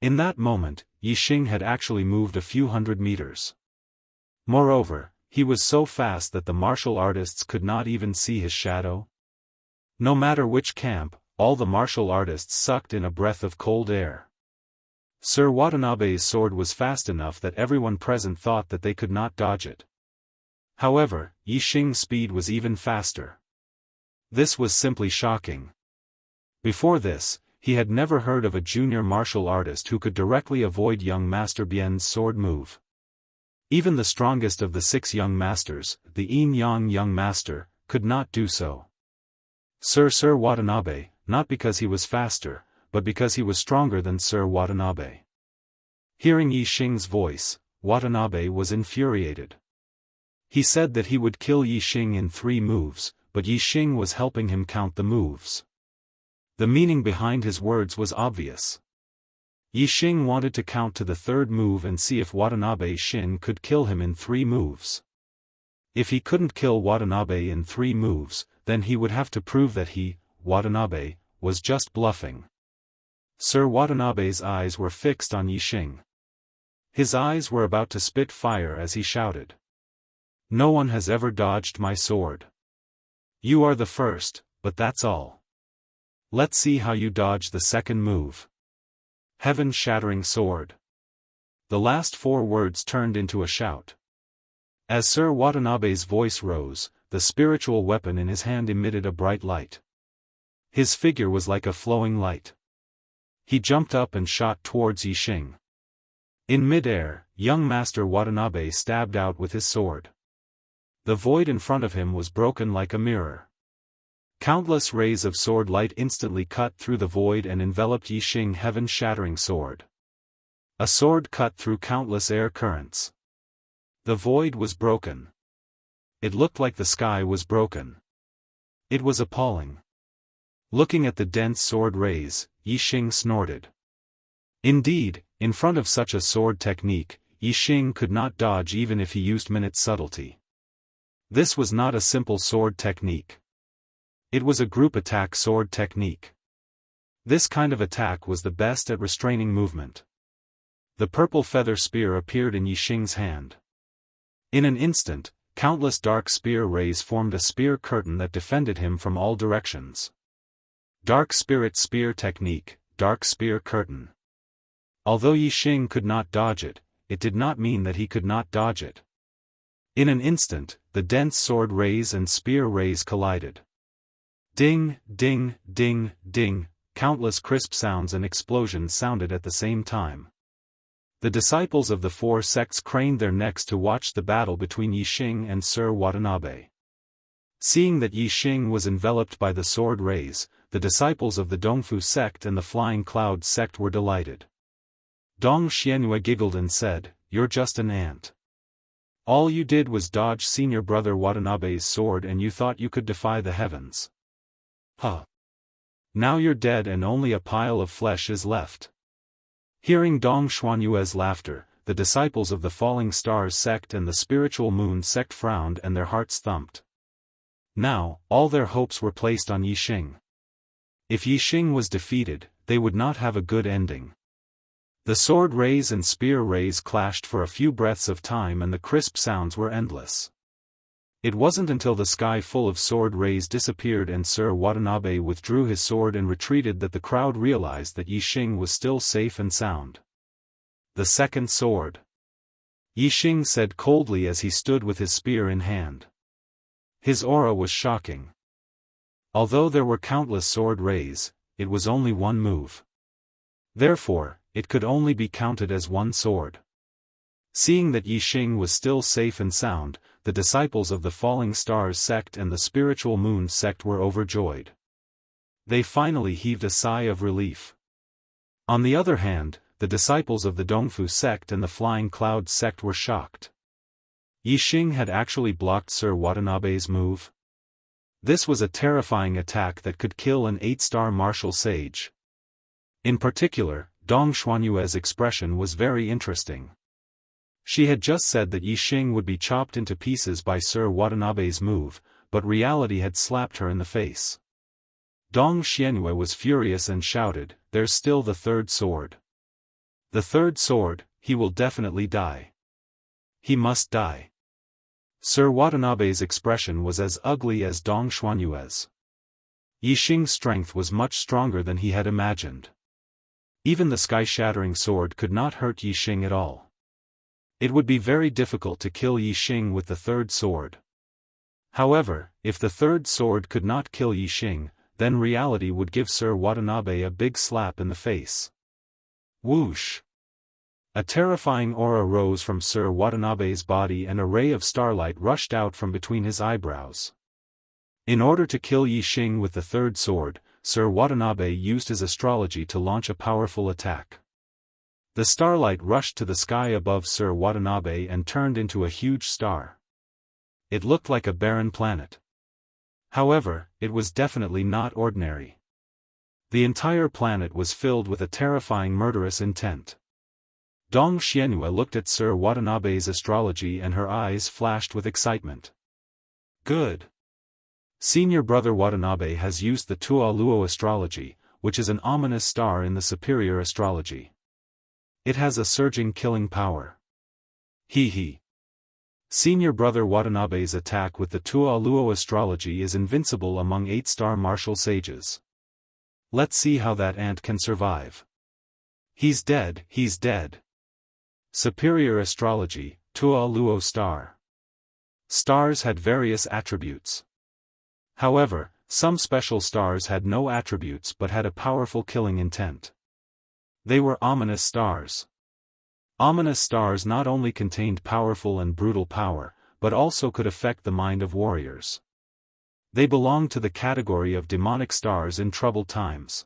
In that moment, Yi Xing had actually moved a few hundred meters. Moreover, he was so fast that the martial artists could not even see his shadow. No matter which camp, all the martial artists sucked in a breath of cold air. Sir Watanabe's sword was fast enough that everyone present thought that they could not dodge it. However, Yi Xing's speed was even faster. This was simply shocking. Before this, he had never heard of a junior martial artist who could directly avoid young Master Bian's sword move. Even the strongest of the 6 young masters, the Yin-Yang young master, could not do so. Sir Watanabe, not because he was faster, but because he was stronger than Sir Watanabe. Hearing Yi Xing's voice, Watanabe was infuriated. He said that he would kill Yi Xing in 3 moves, but Yi Xing was helping him count the moves. The meaning behind his words was obvious. Yi Xing wanted to count to the 3rd move and see if Watanabe Shin could kill him in 3 moves. If he couldn't kill Watanabe in 3 moves, then he would have to prove that he, Watanabe, was just bluffing. Sir Watanabe's eyes were fixed on Yi Xing. His eyes were about to spit fire as he shouted. "No one has ever dodged my sword. You are the first, but that's all. Let's see how you dodge the 2nd move. Heaven-shattering sword." The last 4 words turned into a shout. As Sir Watanabe's voice rose, the spiritual weapon in his hand emitted a bright light. His figure was like a flowing light. He jumped up and shot towards Yi Xing. In mid-air, young Master Watanabe stabbed out with his sword. The void in front of him was broken like a mirror. Countless rays of sword light instantly cut through the void and enveloped Yixing heaven-shattering sword. A sword cut through countless air currents. The void was broken. It looked like the sky was broken. It was appalling. Looking at the dense sword rays, Yixing snorted. Indeed, in front of such a sword technique, Yixing could not dodge even if he used minute subtlety. This was not a simple sword technique. It was a group attack sword technique. This kind of attack was the best at restraining movement. The purple feather spear appeared in Yixing's hand. In an instant, countless dark spear rays formed a spear curtain that defended him from all directions. Dark Spirit Spear Technique, Dark Spear Curtain. Although Yixing could not dodge it, it did not mean that he could not dodge it. In an instant, the dense sword rays and spear rays collided. Ding, ding, ding, ding, countless crisp sounds and explosions sounded at the same time. The disciples of the four sects craned their necks to watch the battle between Yixing and Sir Watanabe. Seeing that Yixing was enveloped by the sword rays, the disciples of the Dongfu sect and the Flying Cloud sect were delighted. Dong Xianhua giggled and said, "You're just an ant. All you did was dodge senior brother Watanabe's sword and you thought you could defy the heavens. Huh. Now you're dead and only a pile of flesh is left." Hearing Dong Xuanyue's laughter, the disciples of the Falling Stars sect and the Spiritual Moon sect frowned and their hearts thumped. Now, all their hopes were placed on Yixing. If Yixing was defeated, they would not have a good ending. The sword rays and spear rays clashed for a few breaths of time and the crisp sounds were endless. It wasn't until the sky full of sword rays disappeared and Sir Watanabe withdrew his sword and retreated that the crowd realized that Yixing was still safe and sound. The second sword. Yixing said coldly as he stood with his spear in hand. His aura was shocking. Although there were countless sword rays, it was only one move. Therefore, it could only be counted as one sword. Seeing that Yixing was still safe and sound, the disciples of the Falling Stars sect and the Spiritual Moon sect were overjoyed. They finally heaved a sigh of relief. On the other hand, the disciples of the Dongfu sect and the Flying Cloud sect were shocked. Yixing had actually blocked Sir Watanabe's move. This was a terrifying attack that could kill an 8-star martial sage. In particular, Dong Xuanyue's expression was very interesting. She had just said that Yixing would be chopped into pieces by Sir Watanabe's move, but reality had slapped her in the face. Dong Xianhua was furious and shouted, "There's still the third sword. The third sword, he will definitely die. He must die." Sir Watanabe's expression was as ugly as Dong Xuanyue's. Yixing's strength was much stronger than he had imagined. Even the sky-shattering sword could not hurt Yixing at all. It would be very difficult to kill Yixing with the third sword. However, if the third sword could not kill Yixing, then reality would give Sir Watanabe a big slap in the face. Whoosh! A terrifying aura rose from Sir Watanabe's body and a ray of starlight rushed out from between his eyebrows. In order to kill Yixing with the third sword, Sir Watanabe used his astrology to launch a powerful attack. The starlight rushed to the sky above Sir Watanabe and turned into a huge star. It looked like a barren planet. However, it was definitely not ordinary. The entire planet was filled with a terrifying murderous intent. Dong Xianhua looked at Sir Watanabe's astrology and her eyes flashed with excitement. Good. Senior brother Watanabe has used the Tua Luo astrology, which is an ominous star in the superior astrology. It has a surging killing power. He. Senior brother Watanabe's attack with the Tua Luo astrology is invincible among 8-star martial sages. Let's see how that ant can survive. He's dead. Superior astrology, Tua Luo star. Stars had various attributes. However, some special stars had no attributes but had a powerful killing intent. They were ominous stars. Ominous stars not only contained powerful and brutal power, but also could affect the mind of warriors. They belonged to the category of demonic stars in troubled times.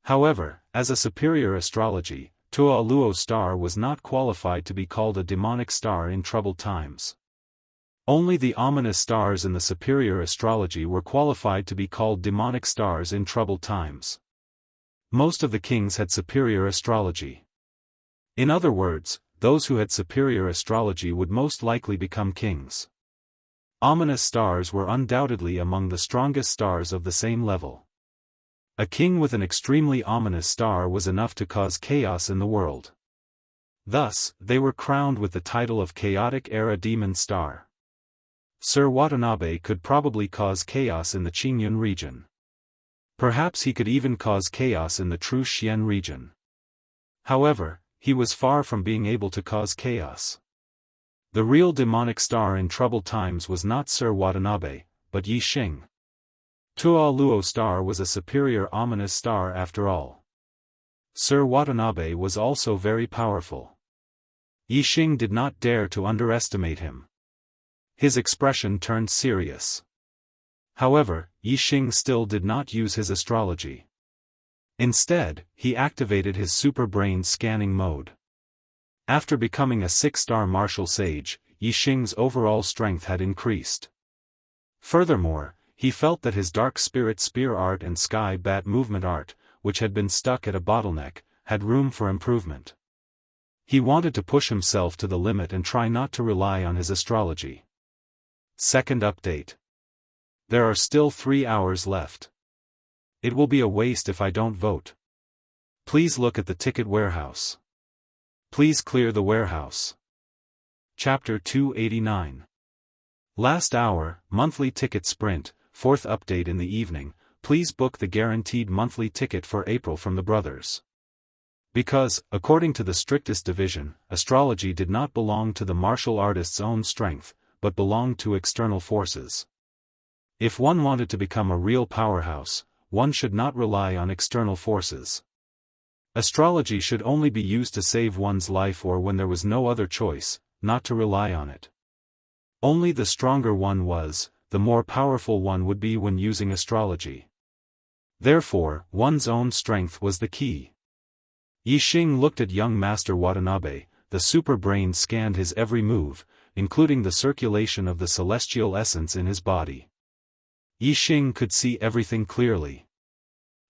However, as a superior astrology, Tua Luo star was not qualified to be called a demonic star in troubled times. Only the ominous stars in the superior astrology were qualified to be called demonic stars in troubled times. Most of the kings had superior astrology. In other words, those who had superior astrology would most likely become kings. Ominous stars were undoubtedly among the strongest stars of the same level. A king with an extremely ominous star was enough to cause chaos in the world. Thus, they were crowned with the title of Chaotic Era Demon Star. Sir Watanabe could probably cause chaos in the Qingyun region. Perhaps he could even cause chaos in the true Xian region. However, he was far from being able to cause chaos. The real demonic star in troubled times was not Sir Watanabe, but Yi Xing. Tua Luo star was a superior ominous star after all. Sir Watanabe was also very powerful. Yi Xing did not dare to underestimate him. His expression turned serious. However, Yi Xing still did not use his astrology. Instead, he activated his super brain scanning mode. After becoming a 6-star martial sage, Yi Xing's overall strength had increased. Furthermore, he felt that his dark spirit spear art and sky bat movement art, which had been stuck at a bottleneck, had room for improvement. He wanted to push himself to the limit and try not to rely on his astrology. Second update. There are still 3 hours left. It will be a waste if I don't vote. Please look at the ticket warehouse. Please clear the warehouse. Chapter 289. Last hour, monthly ticket sprint, 4th update in the evening, please book the guaranteed monthly ticket for April from the brothers. Because, according to the strictest division, astrology did not belong to the martial artist's own strength, but belonged to external forces. If one wanted to become a real powerhouse, one should not rely on external forces. Astrology should only be used to save one's life or when there was no other choice, not to rely on it. Only the stronger one was, the more powerful one would be when using astrology. Therefore, one's own strength was the key. Yi Xing looked at young Master Watanabe, the super brain scanned his every move, including the circulation of the celestial essence in his body. Yi Xing could see everything clearly.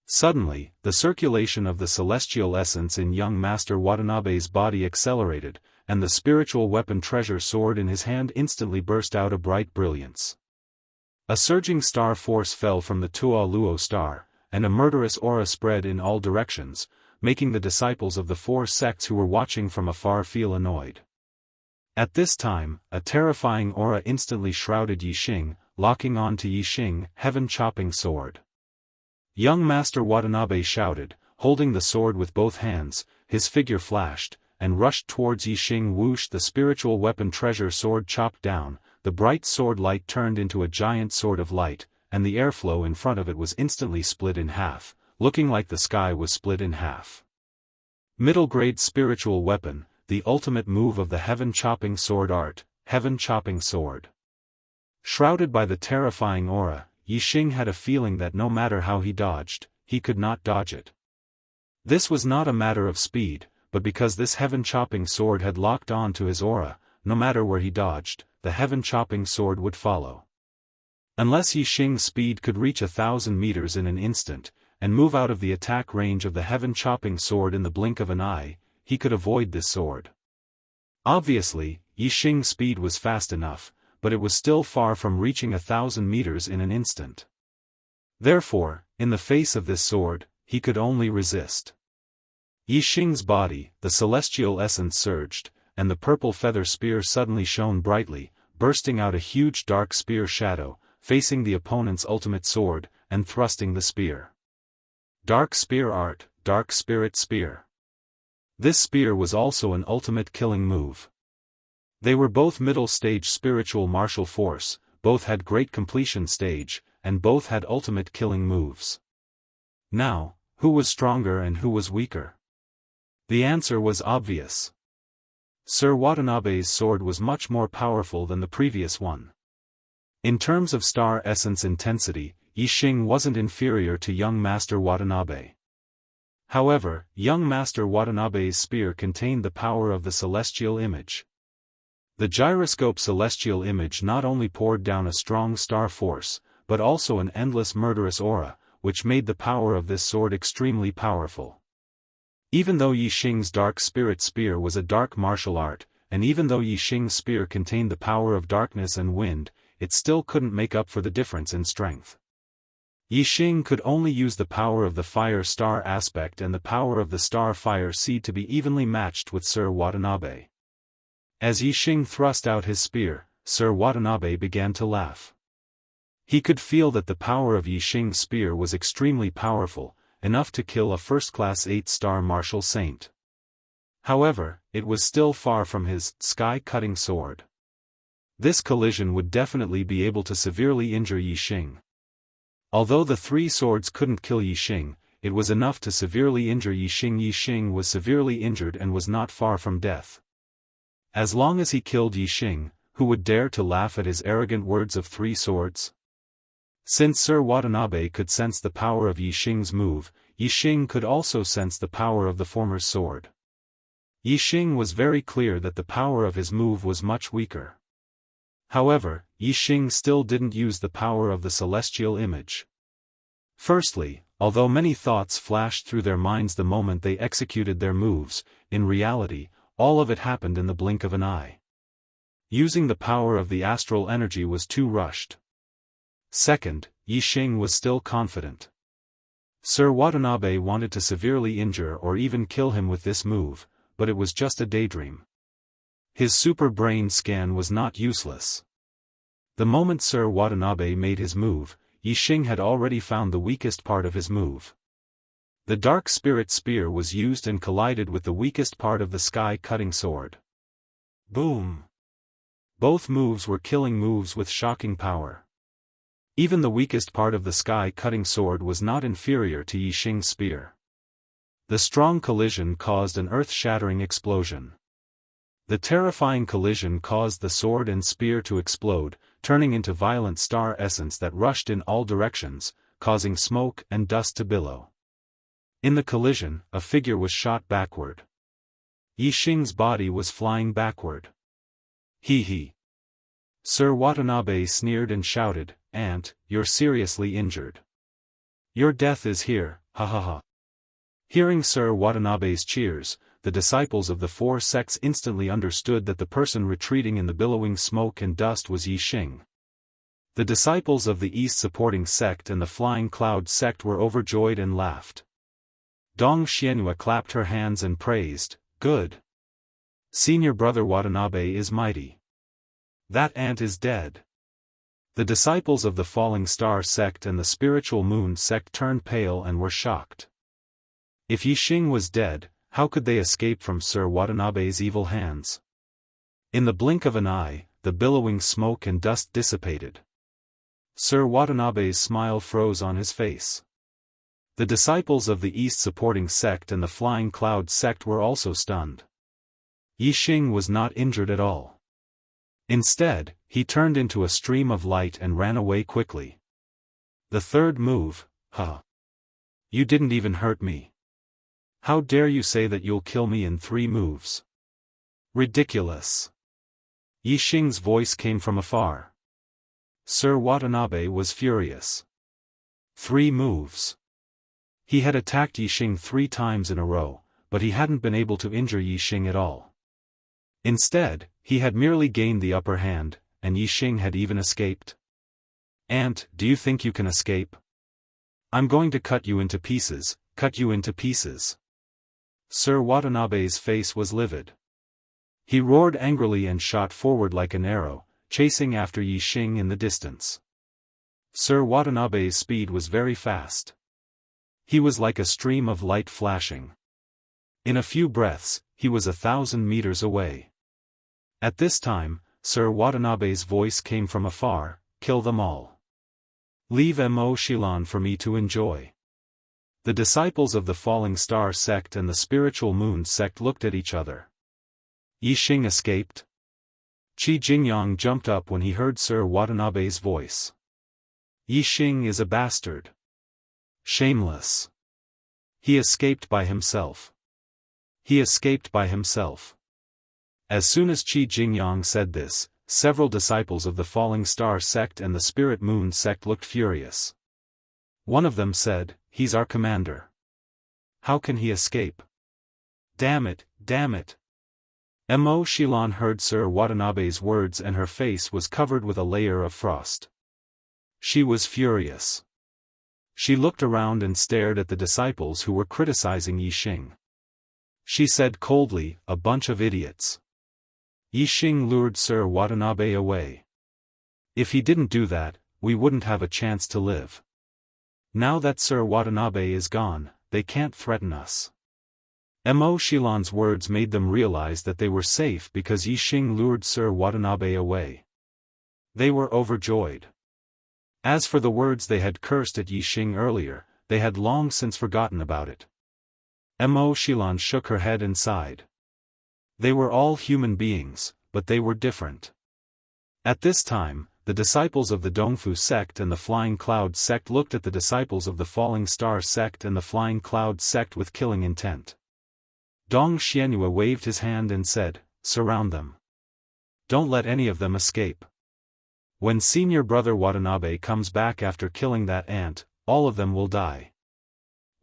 Suddenly, the circulation of the celestial essence in young Master Watanabe's body accelerated, and the spiritual weapon treasure sword in his hand instantly burst out a bright brilliance. A surging star force fell from the Tua Luo star, and a murderous aura spread in all directions, making the disciples of the 4 sects who were watching from afar feel annoyed. At this time, a terrifying aura instantly shrouded Yi Xing, locking on to Yi Xing, heaven-chopping sword. Young Master Watanabe shouted, holding the sword with both hands, his figure flashed, and rushed towards Yi Xing. Whoosh! The spiritual weapon treasure sword chopped down, the bright sword light turned into a giant sword of light, and the airflow in front of it was instantly split in half, looking like the sky was split in half. Middle-grade spiritual weapon, the ultimate move of the heaven-chopping sword art, heaven-chopping sword. Shrouded by the terrifying aura, Yi Xing had a feeling that no matter how he dodged, he could not dodge it. This was not a matter of speed, but because this heaven-chopping sword had locked on to his aura, no matter where he dodged, the heaven-chopping sword would follow. Unless Yi Xing's speed could reach 1,000 meters in an instant, and move out of the attack range of the heaven-chopping sword in the blink of an eye, he could avoid this sword. Obviously, Yi Xing's speed was fast enough, but it was still far from reaching 1,000 meters in an instant. Therefore, in the face of this sword, he could only resist. Yi Xing's body, the celestial essence surged, and the purple feather spear suddenly shone brightly, bursting out a huge dark spear shadow, facing the opponent's ultimate sword, and thrusting the spear. Dark spear art, dark spirit spear. This spear was also an ultimate killing move. They were both middle-stage spiritual martial force, both had great completion stage, and both had ultimate killing moves. Now, who was stronger and who was weaker? The answer was obvious. Sir Watanabe's sword was much more powerful than the previous one. In terms of star essence intensity, Yixing wasn't inferior to young Master Watanabe. However, young Master Watanabe's spear contained the power of the celestial image. The gyroscope celestial image not only poured down a strong star force, but also an endless murderous aura, which made the power of this sword extremely powerful. Even though Yixing's dark spirit spear was a dark martial art, and even though Yixing's spear contained the power of darkness and wind, it still couldn't make up for the difference in strength. Yixing could only use the power of the fire star aspect and the power of the star fire seed to be evenly matched with Sir Watanabe. As Yixing thrust out his spear, Sir Watanabe began to laugh. He could feel that the power of Yixing's spear was extremely powerful, enough to kill a first-class 8-star martial saint. However, it was still far from his sky-cutting sword. This collision would definitely be able to severely injure Yixing. Although the 3 swords couldn't kill Yixing, it was enough to severely injure Yixing. Yixing was severely injured and was not far from death. As long as he killed Yixing, who would dare to laugh at his arrogant words of 3 swords? Since Sir Watanabe could sense the power of Yixing's move, Yixing could also sense the power of the former's sword. Yixing was very clear that the power of his move was much weaker. However, Yixing still didn't use the power of the celestial image. Firstly, although many thoughts flashed through their minds the moment they executed their moves, in reality, all of it happened in the blink of an eye. Using the power of the astral energy was too rushed. Second, Yixing was still confident. Sir Watanabe wanted to severely injure or even kill him with this move, but it was just a daydream. His super brain scan was not useless. The moment Sir Watanabe made his move, Yixing had already found the weakest part of his move. The dark spirit spear was used and collided with the weakest part of the sky-cutting sword. Boom! Both moves were killing moves with shocking power. Even the weakest part of the sky-cutting sword was not inferior to Yixing's spear. The strong collision caused an earth-shattering explosion. The terrifying collision caused the sword and spear to explode, turning into violent star essence that rushed in all directions, causing smoke and dust to billow. In the collision, a figure was shot backward. Yixing's body was flying backward. He. Sir Watanabe sneered and shouted, "Aunt, you're seriously injured. Your death is here, ha ha ha." Hearing Sir Watanabe's cheers, the disciples of the 4 sects instantly understood that the person retreating in the billowing smoke and dust was Yixing. The disciples of the East supporting sect and the Flying Cloud sect were overjoyed and laughed. Dong Xianhua clapped her hands and praised, "Good. Senior brother Watanabe is mighty. That ant is dead." The disciples of the Falling Star sect and the Spiritual Moon sect turned pale and were shocked. If Yixing was dead, how could they escape from Sir Watanabe's evil hands? In the blink of an eye, the billowing smoke and dust dissipated. Sir Watanabe's smile froze on his face. The disciples of the East supporting sect and the Flying Cloud sect were also stunned. Yixing was not injured at all. Instead, he turned into a stream of light and ran away quickly. The third move, huh? You didn't even hurt me. How dare you say that you'll kill me in 3 moves? Ridiculous. Yixing's voice came from afar. Sir Watanabe was furious. 3 moves. He had attacked Yixing 3 times in a row, but he hadn't been able to injure Yixing at all. Instead, he had merely gained the upper hand, and Yixing had even escaped. "Aunt, do you think you can escape? I'm going to cut you into pieces, cut you into pieces." Sir Watanabe's face was livid. He roared angrily and shot forward like an arrow, chasing after Yixing in the distance. Sir Watanabe's speed was very fast. He was like a stream of light flashing. In a few breaths, he was 1,000 meters away. At this time, Sir Watanabe's voice came from afar, "Kill them all. Leave Mo Shilan for me to enjoy." The disciples of the Falling Star sect and the Spiritual Moon sect looked at each other. Yixing escaped? Qi Jingyang jumped up when he heard Sir Watanabe's voice. Yixing is a bastard. Shameless. He escaped by himself. He escaped by himself. As soon as Qi Jingyang said this, several disciples of the Falling Star sect and the Spirit Moon sect looked furious. One of them said, "He's our commander. How can he escape? Damn it, damn it." Mo Xilan heard Sir Watanabe's words and her face was covered with a layer of frost. She was furious. She looked around and stared at the disciples who were criticizing Yixing. She said coldly, "A bunch of idiots." Yixing lured Sir Watanabe away. If he didn't do that, we wouldn't have a chance to live. Now that Sir Watanabe is gone, they can't threaten us. Mo Xilan's words made them realize that they were safe because Yixing lured Sir Watanabe away. They were overjoyed. As for the words they had cursed at Yixing earlier, they had long since forgotten about it. Mo Xilan shook her head and sighed. They were all human beings, but they were different. At this time, the disciples of the Dongfu sect and the Flying Cloud sect looked at the disciples of the Falling Star sect and the Flying Cloud sect with killing intent. Dong Xianyue waved his hand and said, "Surround them. Don't let any of them escape. When senior brother Watanabe comes back after killing that ant, all of them will die."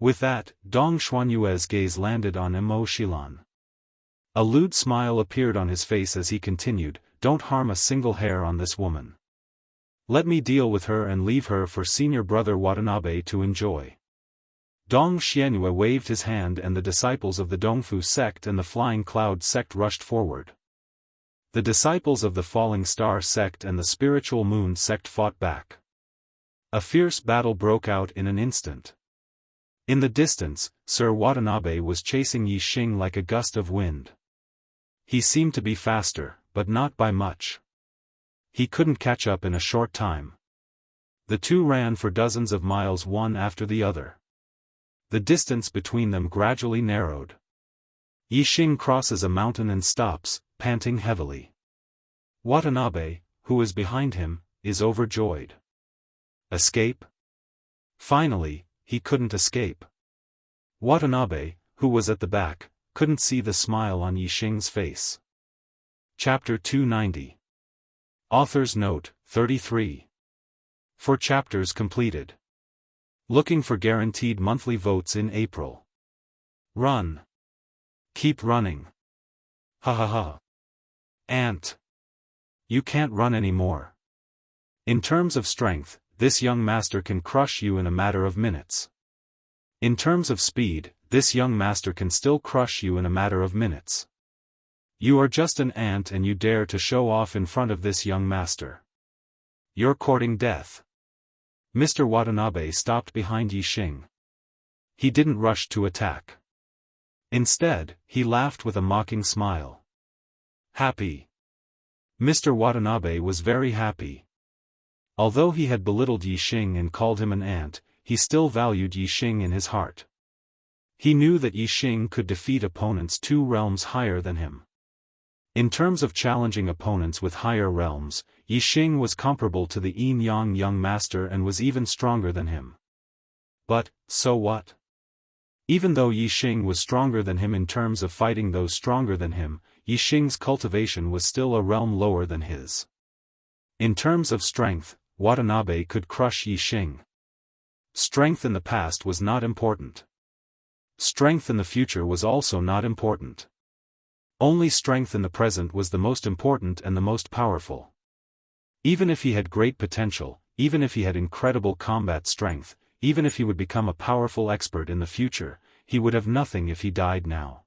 With that, Dong Xuanyue's gaze landed on Mo Xilan. A lewd smile appeared on his face as he continued, "Don't harm a single hair on this woman. Let me deal with her and leave her for senior brother Watanabe to enjoy." Dong Xianyue waved his hand and the disciples of the Dongfu sect and the Flying Cloud sect rushed forward. The disciples of the Falling Star sect and the Spiritual Moon sect fought back. A fierce battle broke out in an instant. In the distance, Sir Watanabe was chasing Yixing like a gust of wind. He seemed to be faster, but not by much. He couldn't catch up in a short time. The two ran for dozens of miles one after the other. The distance between them gradually narrowed. Yixing crosses a mountain and stops, panting heavily. Watanabe, who is behind him, is overjoyed. Escape? Finally, he couldn't escape. Watanabe, who was at the back, couldn't see the smile on Yixing's face. Chapter 290. Author's Note, 33. 4 chapters completed. Looking for guaranteed monthly votes in April. Run. Keep running. Ha ha ha. Ant. You can't run anymore. In terms of strength, this young master can crush you in a matter of minutes. In terms of speed, this young master can still crush you in a matter of minutes. You are just an ant and you dare to show off in front of this young master. You're courting death. Mr. Watanabe stopped behind Yixing. He didn't rush to attack. Instead, he laughed with a mocking smile. Happy. Mr. Watanabe was very happy. Although he had belittled Yixing and called him an ant, he still valued Yixing in his heart. He knew that Yixing could defeat opponents 2 realms higher than him. In terms of challenging opponents with higher realms, Yixing was comparable to the Yin-Yang young master and was even stronger than him. But, so what? Even though Yixing was stronger than him in terms of fighting those stronger than him, Yixing's cultivation was still a realm lower than his. In terms of strength, Watanabe could crush Yixing. Strength in the past was not important. Strength in the future was also not important. Only strength in the present was the most important and the most powerful. Even if he had great potential, even if he had incredible combat strength, even if he would become a powerful expert in the future, he would have nothing if he died now.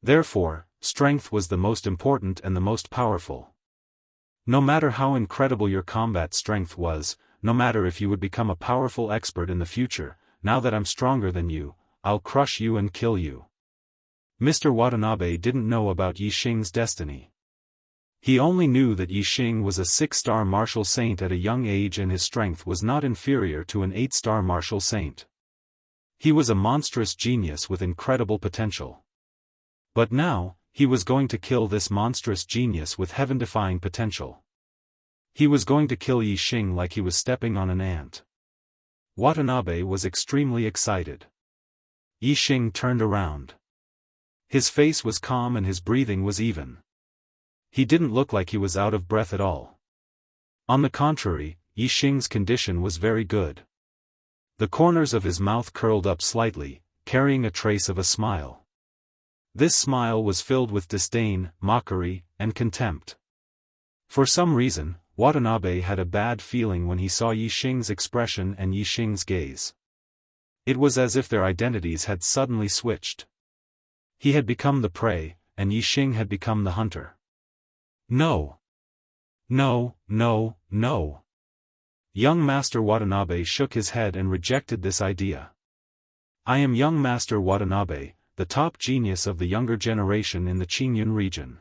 Therefore, strength was the most important and the most powerful. No matter how incredible your combat strength was, no matter if you would become a powerful expert in the future, now that I'm stronger than you, I'll crush you and kill you. Mr. Watanabe didn't know about Yixing's destiny. He only knew that Yixing was a 6-star martial saint at a young age and his strength was not inferior to an 8-star martial saint. He was a monstrous genius with incredible potential. But now, He was going to kill this monstrous genius with heaven-defying potential. He was going to kill Yixing like he was stepping on an ant. Watanabe was extremely excited. Yixing turned around. His face was calm and his breathing was even. He didn't look like he was out of breath at all. On the contrary, Yixing's condition was very good. The corners of his mouth curled up slightly, carrying a trace of a smile. This smile was filled with disdain, mockery, and contempt. For some reason, Watanabe had a bad feeling when he saw Yixing's expression and Yixing's gaze. It was as if their identities had suddenly switched. He had become the prey, and Yixing had become the hunter. No. No, no, no. Young Master Watanabe shook his head and rejected this idea. I am young Master Watanabe, the top genius of the younger generation in the Qingyun region.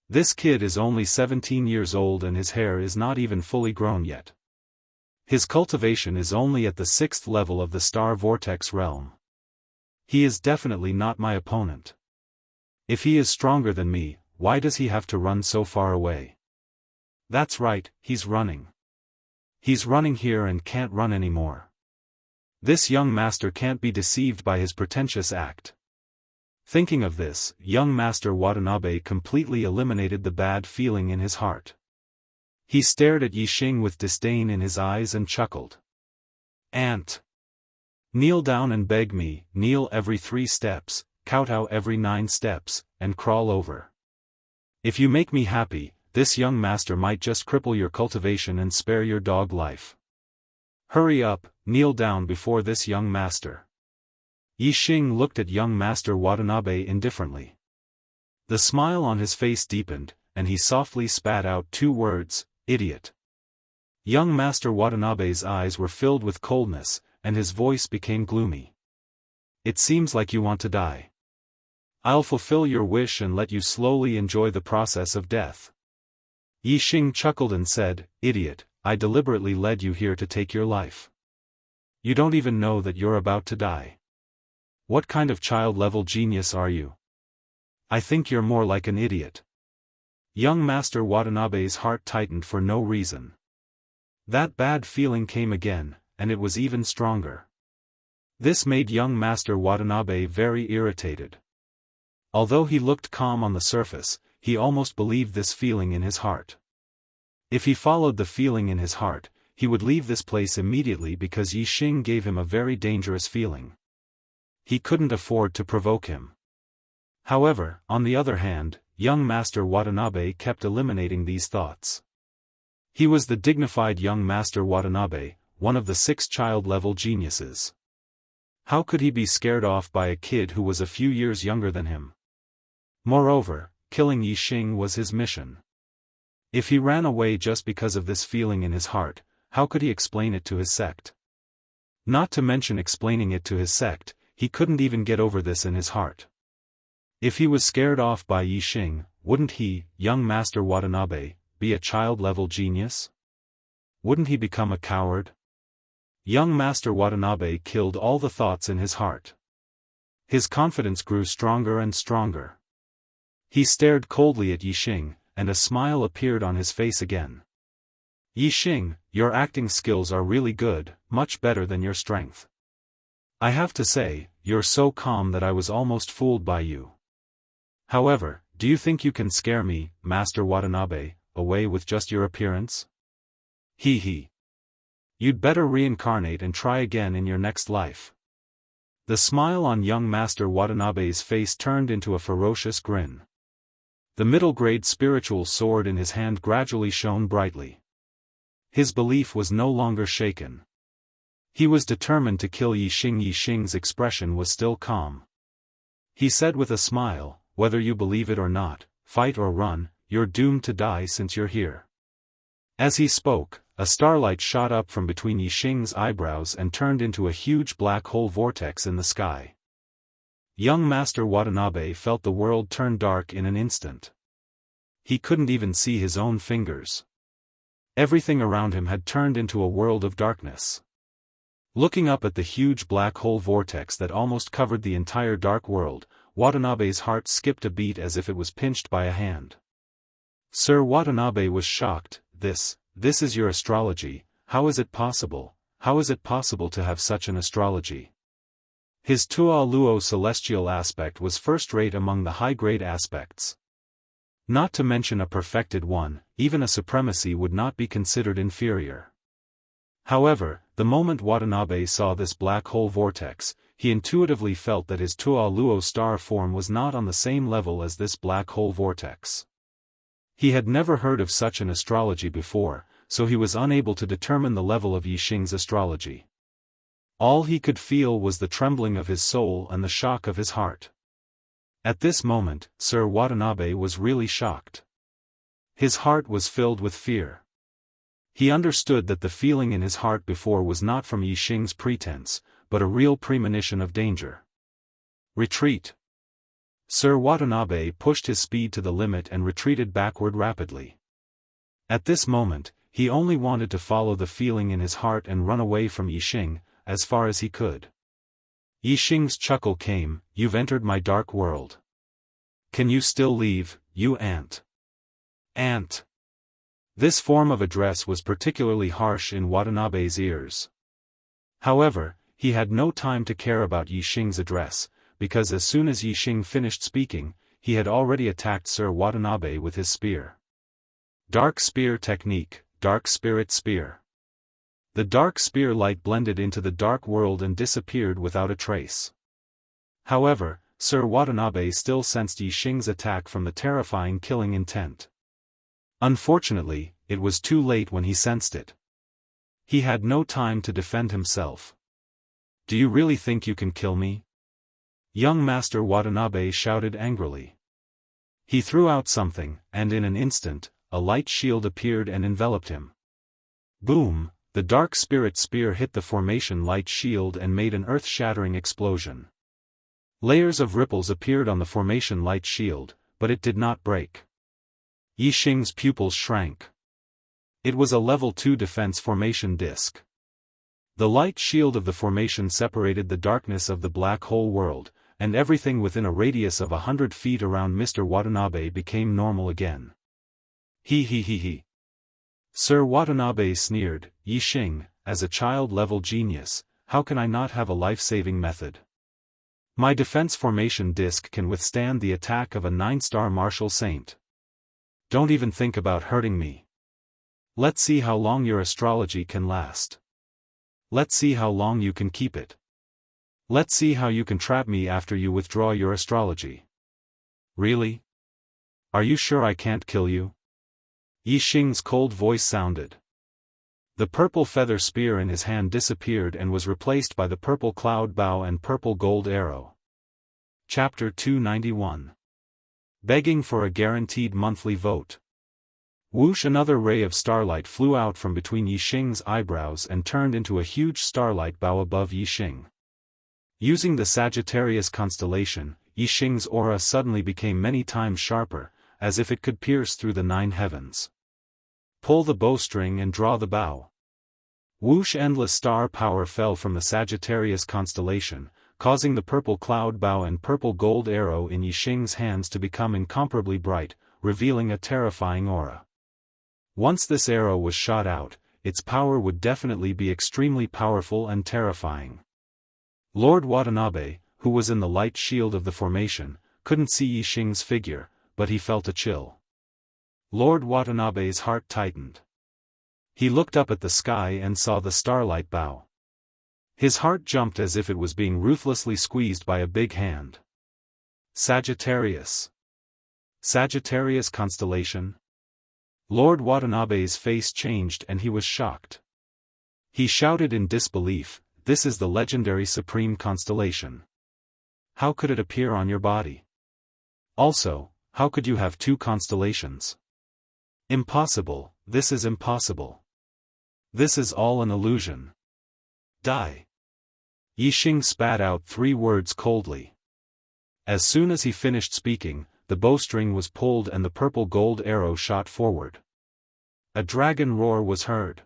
This kid is only 17 years old and his hair is not even fully grown yet. His cultivation is only at the 6th level of the Star Vortex realm. He is definitely not my opponent. If he is stronger than me, why does he have to run so far away? That's right, he's running. He's running here and can't run anymore. This young master can't be deceived by his pretentious act. Thinking of this, young Master Watanabe completely eliminated the bad feeling in his heart. He stared at Yixing with disdain in his eyes and chuckled. Ant! Kneel down and beg me, kneel every 3 steps, kowtow every 9 steps, and crawl over. If you make me happy, this young master might just cripple your cultivation and spare your dog life. Hurry up, kneel down before this young master. Yixing looked at young Master Watanabe indifferently. The smile on his face deepened, and he softly spat out 2 words, idiot. Young Master Watanabe's eyes were filled with coldness, and his voice became gloomy. It seems like you want to die. I'll fulfill your wish and let you slowly enjoy the process of death. Yixing chuckled and said, idiot, I deliberately led you here to take your life. You don't even know that you're about to die. What kind of child-level genius are you? I think you're more like an idiot. Young Master Watanabe's heart tightened for no reason. That bad feeling came again, and it was even stronger. This made young Master Watanabe very irritated. Although he looked calm on the surface, he almost believed this feeling in his heart. If he followed the feeling in his heart, he would leave this place immediately because Yixing gave him a very dangerous feeling. He couldn't afford to provoke him. However, on the other hand, young Master Watanabe kept eliminating these thoughts. He was the dignified young Master Watanabe, one of the 6 child-level geniuses. How could he be scared off by a kid who was a few years younger than him? Moreover, killing Yixing was his mission. If he ran away just because of this feeling in his heart, how could he explain it to his sect? Not to mention explaining it to his sect, he couldn't even get over this in his heart. If he was scared off by Yixing, wouldn't he, young Master Watanabe, be a child-level genius? Wouldn't he become a coward? Young Master Watanabe killed all the thoughts in his heart. His confidence grew stronger and stronger. He stared coldly at Yixing, and a smile appeared on his face again. Yixing, your acting skills are really good, much better than your strength. I have to say, you're so calm that I was almost fooled by you. However, do you think you can scare me, Master Watanabe, away with just your appearance? Hee hee. You'd better reincarnate and try again in your next life. The smile on young Master Watanabe's face turned into a ferocious grin. The middle-grade spiritual sword in his hand gradually shone brightly. His belief was no longer shaken. He was determined to kill Yixing. Yixing's expression was still calm. He said with a smile, whether you believe it or not, fight or run, you're doomed to die since you're here. As he spoke, a starlight shot up from between Yixing's eyebrows and turned into a huge black hole vortex in the sky. Young Master Watanabe felt the world turn dark in an instant. He couldn't even see his own fingers. Everything around him had turned into a world of darkness. Looking up at the huge black hole vortex that almost covered the entire dark world, Watanabe's heart skipped a beat as if it was pinched by a hand. Sir Watanabe was shocked. This is your astrology. How is it possible? How is it possible to have such an astrology? His Tua Luo celestial aspect was first-rate among the high-grade aspects. Not to mention a perfected one, even a supremacy would not be considered inferior. However, the moment Watanabe saw this black hole vortex, he intuitively felt that his Tua Luo star form was not on the same level as this black hole vortex. He had never heard of such an astrology before, so he was unable to determine the level of Yixing's astrology. All he could feel was the trembling of his soul and the shock of his heart. At this moment, Sir Watanabe was really shocked. His heart was filled with fear. He understood that the feeling in his heart before was not from Yixing's pretense, but a real premonition of danger. Retreat. Sir Watanabe pushed his speed to the limit and retreated backward rapidly. At this moment, he only wanted to follow the feeling in his heart and run away from Yixing, as far as he could. Yixing's chuckle came, "You've entered my dark world. Can you still leave, you ant? Ant." This form of address was particularly harsh in Watanabe's ears. However, he had no time to care about Yixing's address, because as soon as Yixing finished speaking, he had already attacked Sir Watanabe with his spear. Dark Spear Technique, Dark Spirit Spear. The dark spear light blended into the dark world and disappeared without a trace. However, Sir Watanabe still sensed Yixing's attack from the terrifying killing intent. Unfortunately, it was too late when he sensed it. He had no time to defend himself. "Do you really think you can kill me?" Young Master Watanabe shouted angrily. He threw out something, and in an instant, a light shield appeared and enveloped him. Boom! The dark spirit spear hit the formation light shield and made an earth-shattering explosion. Layers of ripples appeared on the formation light shield, but it did not break. Yixing's pupils shrank. It was a level 2 defense formation disc. The light shield of the formation separated the darkness of the black hole world, and everything within a radius of 100 feet around Mr. Watanabe became normal again. He. Sir Watanabe sneered, "Yixing, as a child-level genius, how can I not have a life-saving method? My defense formation disc can withstand the attack of a 9-star martial saint. Don't even think about hurting me. Let's see how long your astrology can last. Let's see how long you can keep it. Let's see how you can trap me after you withdraw your astrology. Really? Are you sure I can't kill you?" Yixing's cold voice sounded. The purple feather spear in his hand disappeared and was replaced by the purple cloud bow and purple gold arrow. Chapter 291. Begging for a guaranteed monthly vote. Whoosh! Another ray of starlight flew out from between Yixing's eyebrows and turned into a huge starlight bow above Yixing. Using the Sagittarius constellation, Yixing's aura suddenly became many times sharper, as if it could pierce through the 9 heavens. Pull the bowstring and draw the bow. Whoosh! Endless star power fell from the Sagittarius constellation, causing the purple cloud bow and purple gold arrow in Yixing's hands to become incomparably bright, revealing a terrifying aura. Once this arrow was shot out, its power would definitely be extremely powerful and terrifying. Lord Watanabe, who was in the light shield of the formation, couldn't see Yixing's figure, but he felt a chill. Lord Watanabe's heart tightened. He looked up at the sky and saw the starlight bow. His heart jumped as if it was being ruthlessly squeezed by a big hand. Sagittarius. Sagittarius constellation? Lord Watanabe's face changed and he was shocked. He shouted in disbelief, "This is the legendary supreme constellation. How could it appear on your body? Also, how could you have 2 constellations? Impossible, this is impossible. This is all an illusion. Die." Yixing spat out 3 words coldly. As soon as he finished speaking, the bowstring was pulled and the purple gold arrow shot forward. A dragon roar was heard.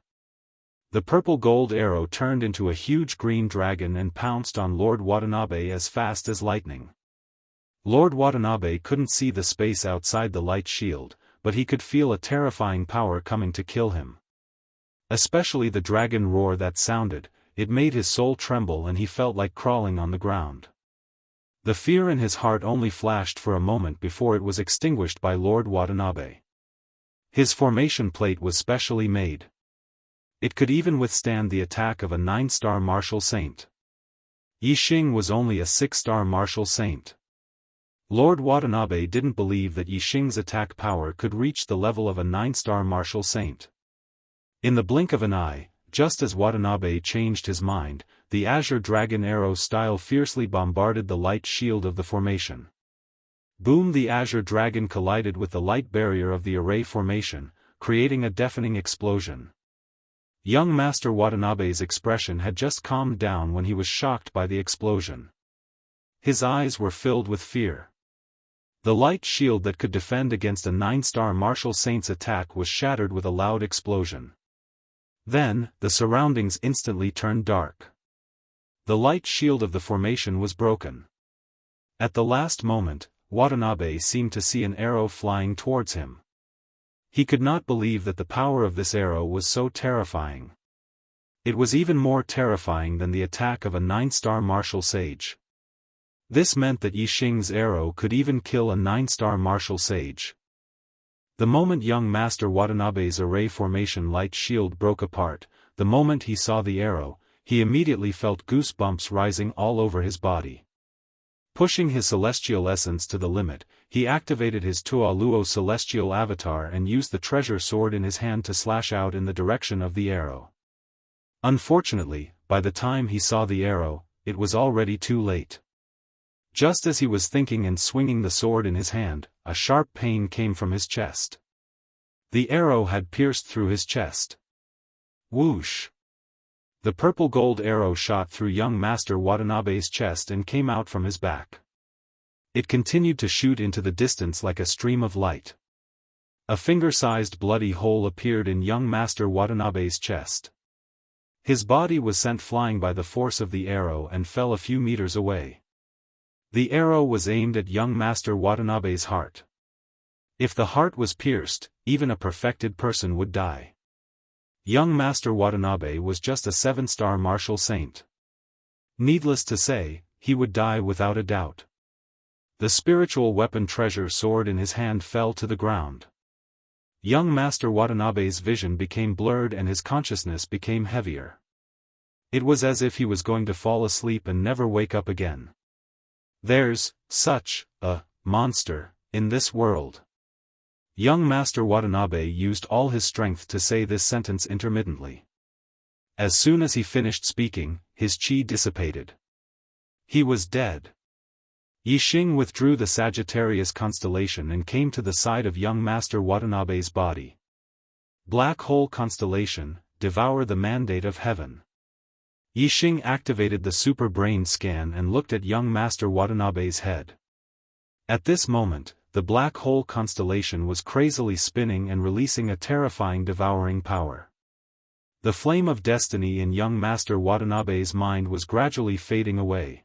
The purple gold arrow turned into a huge green dragon and pounced on Lord Watanabe as fast as lightning. Lord Watanabe couldn't see the space outside the light shield, but he could feel a terrifying power coming to kill him. Especially the dragon roar that sounded, it made his soul tremble and he felt like crawling on the ground. The fear in his heart only flashed for a moment before it was extinguished by Lord Watanabe. His formation plate was specially made. It could even withstand the attack of a 9-star martial saint. Yixing was only a 6-star martial saint. Lord Watanabe didn't believe that Yixing's attack power could reach the level of a 9-star martial saint. In the blink of an eye, just as Watanabe changed his mind, the Azure Dragon arrow style fiercely bombarded the light shield of the formation. Boom! The Azure Dragon collided with the light barrier of the array formation, creating a deafening explosion. Young Master Watanabe's expression had just calmed down when he was shocked by the explosion. His eyes were filled with fear. The light shield that could defend against a 9-star martial saint's attack was shattered with a loud explosion. Then, the surroundings instantly turned dark. The light shield of the formation was broken. At the last moment, Watanabe seemed to see an arrow flying towards him. He could not believe that the power of this arrow was so terrifying. It was even more terrifying than the attack of a 9-star martial sage. This meant that Yixing's arrow could even kill a 9-star martial sage. The moment young Master Watanabe's array formation light shield broke apart, the moment he saw the arrow, he immediately felt goosebumps rising all over his body. Pushing his celestial essence to the limit, he activated his Tualuo celestial avatar and used the treasure sword in his hand to slash out in the direction of the arrow. Unfortunately, by the time he saw the arrow, it was already too late. Just as he was thinking and swinging the sword in his hand, a sharp pain came from his chest. The arrow had pierced through his chest. Whoosh! The purple-gold arrow shot through young Master Watanabe's chest and came out from his back. It continued to shoot into the distance like a stream of light. A finger-sized bloody hole appeared in young Master Watanabe's chest. His body was sent flying by the force of the arrow and fell a few meters away. The arrow was aimed at young Master Watanabe's heart. If the heart was pierced, even a perfected person would die. Young Master Watanabe was just a 7-star martial saint. Needless to say, he would die without a doubt. The spiritual weapon treasure sword in his hand fell to the ground. Young Master Watanabe's vision became blurred and his consciousness became heavier. It was as if he was going to fall asleep and never wake up again. There's such a monster in this world. Young Master Watanabe used all his strength to say this sentence intermittently. As soon as he finished speaking, his chi dissipated. He was dead. Yixing withdrew the Sagittarius constellation and came to the side of young Master Watanabe's body. Black Hole Constellation, devour the mandate of heaven. Yixing activated the super brain scan and looked at young Master Watanabe's head. At this moment, the black hole constellation was crazily spinning and releasing a terrifying devouring power. The flame of destiny in young Master Watanabe's mind was gradually fading away.